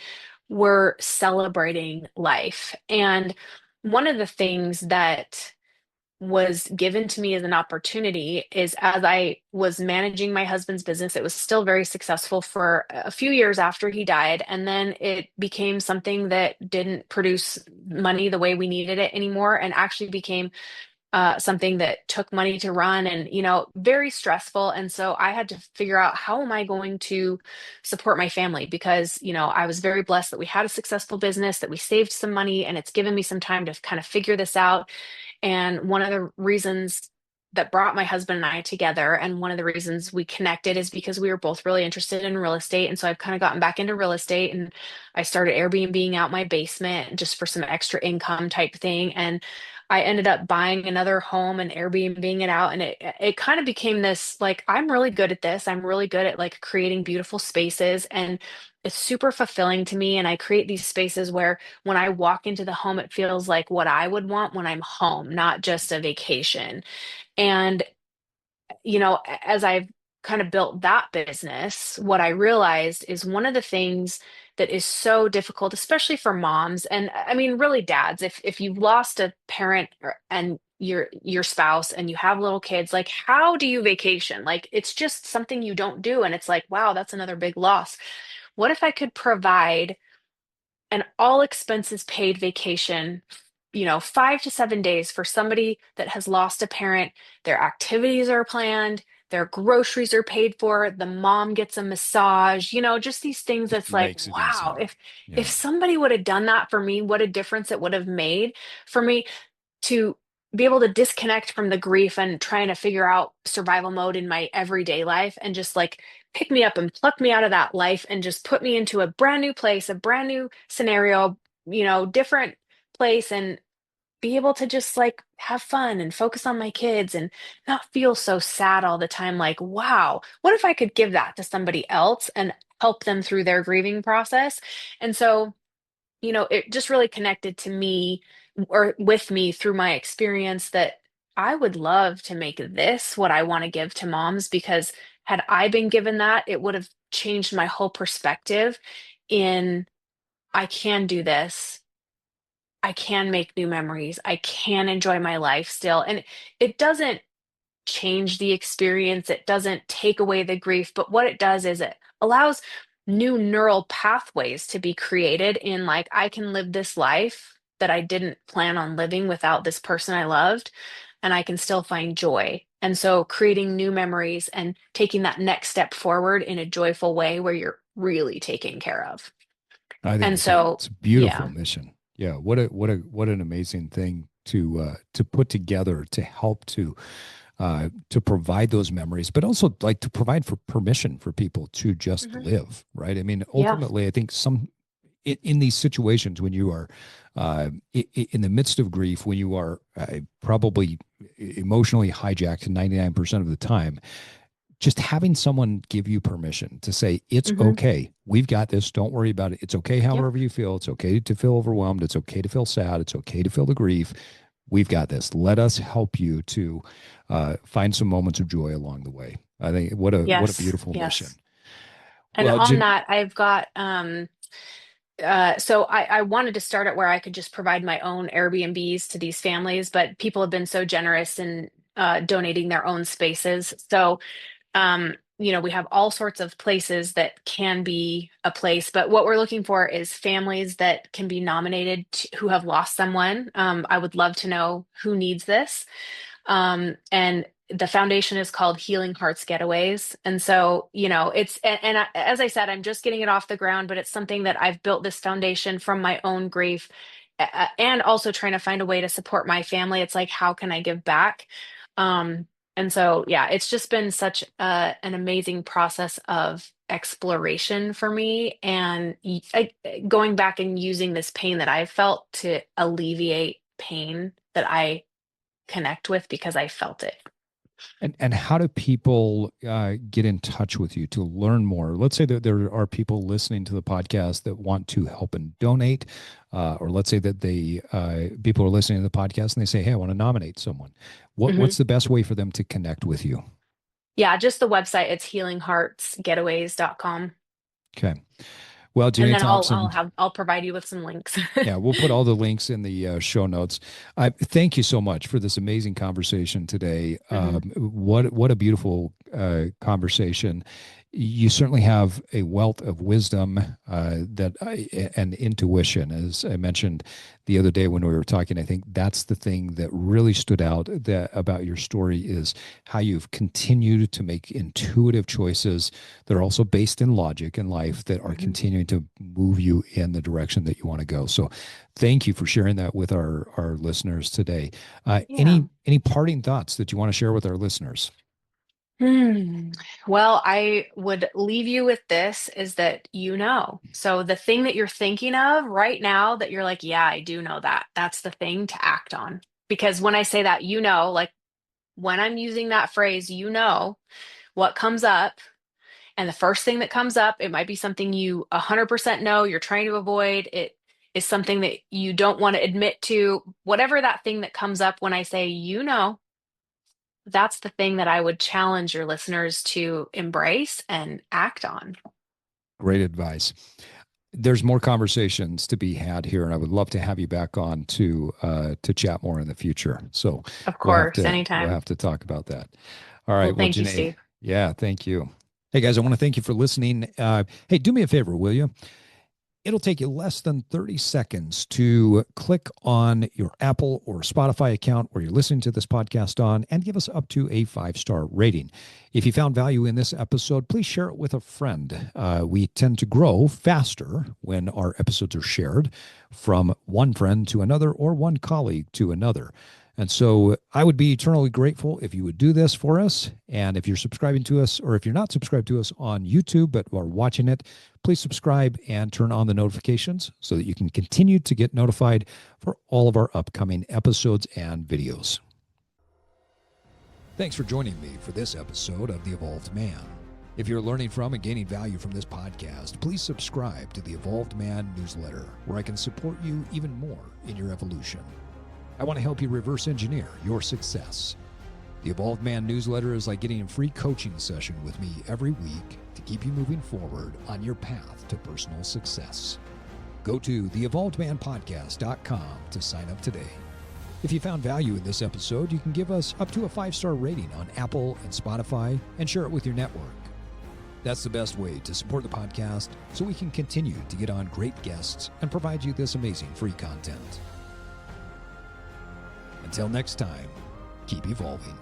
[SPEAKER 2] we're celebrating life. And one of the things that was given to me as an opportunity is as I was managing my husband's business, it was still very successful for a few years after he died. And then it became something that didn't produce money the way we needed it anymore and actually became something that took money to run and, very stressful. And so I had to figure out how am I going to support my family because, I was very blessed that we had a successful business, that we saved some money, and it's given me some time to kind of figure this out. And one of the reasons that brought my husband and I together, and one of the reasons we connected, is because we were both really interested in real estate. And so I've kind of gotten back into real estate and I started Airbnb out my basement just for some extra income type thing. And I ended up buying another home and Airbnb it out. And it kind of became this like, I'm really good at this. I'm really good at like creating beautiful spaces. And it's super fulfilling to me. And I create these spaces where when I walk into the home, it feels like what I would want when I'm home, not just a vacation. And, as I've kind of built that business, what I realized is one of the things that is so difficult, especially for moms, and I mean, really dads, if you've lost a parent and your spouse and you have little kids, like how do you vacation? Like it's just something you don't do. And it's like, wow, that's another big loss. What if I could provide an all expenses paid vacation, 5 to 7 days for somebody that has lost a parent? Their activities are planned, their groceries are paid for, the mom gets a massage, just these things
[SPEAKER 1] It
[SPEAKER 2] that's like,
[SPEAKER 1] makes it
[SPEAKER 2] wow,
[SPEAKER 1] easier.
[SPEAKER 2] if
[SPEAKER 1] Yeah.
[SPEAKER 2] somebody would have done that for me, what a difference it would have made for me to be able to disconnect from the grief and trying to figure out survival mode in my everyday life and just like pick me up and pluck me out of that life and just put me into a brand new place, a brand new scenario, different place, and be able to just like have fun and focus on my kids and not feel so sad all the time. Like, wow, what if I could give that to somebody else and help them through their grieving process? And so it just really connected to me or with me through my experience that I would love to make this what I want to give to moms because had I been given that, it would have changed my whole perspective in I can do this. I can make new memories. I can enjoy my life still. And it doesn't change the experience. It doesn't take away the grief, but what it does is it allows new neural pathways to be created in like, I can live this life that I didn't plan on living without this person I loved, and I can still find joy. And so creating new memories and taking that next step forward in a joyful way where you're really taken care of.
[SPEAKER 1] I think
[SPEAKER 2] And
[SPEAKER 1] it's a
[SPEAKER 2] so,
[SPEAKER 1] beautiful
[SPEAKER 2] yeah.
[SPEAKER 1] mission. Yeah, what an amazing thing to put together to help to provide those memories, but also like to provide for permission for people to just
[SPEAKER 2] Mhm.
[SPEAKER 1] live, right? I mean,
[SPEAKER 2] Yeah.
[SPEAKER 1] ultimately, I think in these situations when you are in the midst of grief, when you are probably emotionally hijacked 99% of the time, just having someone give you permission to say, it's
[SPEAKER 2] Hmm.
[SPEAKER 1] okay. We've got this. Don't worry about it. It's okay
[SPEAKER 2] Yep.
[SPEAKER 1] however you feel. It's okay to feel overwhelmed. It's okay to feel sad. It's okay to feel the grief. We've got this. Let us help you to find some moments of joy along the way. I think what a
[SPEAKER 2] Yes.
[SPEAKER 1] beautiful mission.
[SPEAKER 2] Yes. And
[SPEAKER 1] Well,
[SPEAKER 2] on
[SPEAKER 1] Jan-
[SPEAKER 2] that, I've got So I wanted to start it where I could just provide my own Airbnbs to these families, but people have been so generous in donating their own spaces. So we have all sorts of places that can be a place, but what we're looking for is families that can be nominated who have lost someone. I would love to know who needs this. And the foundation is called Healing Hearts Getaways. And so, as I said, I'm just getting it off the ground, but it's something that I've built this foundation from my own grief, and also trying to find a way to support my family. It's like, how can I give back? Um, and so, yeah, it's just been such an amazing process of exploration for me, and going back and using this pain that I felt to alleviate pain that I connect with because I felt it.
[SPEAKER 1] And how do people get in touch with you to learn more? Let's say that there are people listening to the podcast that want to help and donate, or let's say that they people are listening to the podcast and they say, "Hey, I want to nominate someone."
[SPEAKER 2] Mhm.
[SPEAKER 1] What's the best way for them to connect with you?
[SPEAKER 2] Yeah, just the website. It's healingheartsgetaways.com.
[SPEAKER 1] Okay. Well,
[SPEAKER 2] And
[SPEAKER 1] Janae
[SPEAKER 2] then
[SPEAKER 1] Thompson,
[SPEAKER 2] I'll provide you with some links.
[SPEAKER 1] yeah, we'll put all the links in the show notes. Thank you so much for this amazing conversation today.
[SPEAKER 2] Mhm.
[SPEAKER 1] What a beautiful conversation. You certainly have a wealth of wisdom and intuition, as I mentioned the other day when we were talking. I think that's the thing that really stood out about your story is how you've continued to make intuitive choices that are also based in logic in life that are
[SPEAKER 2] Mhm.
[SPEAKER 1] continuing to move you in the direction that you want to go. So thank you for sharing that with our listeners today.
[SPEAKER 2] Yeah.
[SPEAKER 1] Any parting thoughts that you want to share with our listeners?
[SPEAKER 2] Hmm. Well, I would leave you with this is that So the thing that you're thinking of right now that you're like, yeah, I do know that. That's the thing to act on. Because when I say that, like when I'm using that phrase, what comes up. And the first thing that comes up, it might be something you 100% know, you're trying to avoid. It is something that you don't want to admit to. Whatever that thing that comes up when I say, that's the thing that I would challenge your listeners to embrace and act on.
[SPEAKER 1] Great advice. There's more conversations to be had here, and I would love to have you back on to chat more in the future. So
[SPEAKER 2] Of
[SPEAKER 1] we'll have
[SPEAKER 2] course,
[SPEAKER 1] to
[SPEAKER 2] anytime.
[SPEAKER 1] talk about that. All
[SPEAKER 2] Well,
[SPEAKER 1] right. Well,
[SPEAKER 2] thank you,
[SPEAKER 1] Janae,
[SPEAKER 2] Steve.
[SPEAKER 1] yeah, thank you. Hey guys, I want to thank you for listening. Hey, do me a favor, will you? It'll take you less than 30 seconds to click on your Apple or Spotify account where you're listening to this podcast on and give us up to a 5-star rating. If you found value in this episode, please share it with a friend. We tend to grow faster when our episodes are shared from one friend to another or one colleague to another. And so I would be eternally grateful if you would do this for us. And if you're subscribing to us, or if you're not subscribed to us on YouTube but are watching it, please subscribe and turn on the notifications so that you can continue to get notified for all of our upcoming episodes and videos. Thanks for joining me for this episode of The Evolved Man. If you're learning from and gaining value from this podcast, please subscribe to the Evolved Man newsletter, where I can support you even more in your evolution. I want to help you reverse engineer your success. The Evolved Man newsletter is like getting a free coaching session with me every week to keep you moving forward on your path to personal success. Go to theevolvedmanpodcast.com to sign up today. If you found value in this episode, you can give us up to a 5-star rating on Apple and Spotify and share it with your network. That's the best way to support the podcast so we can continue to get on great guests and provide you this amazing free content. Until next time, keep evolving.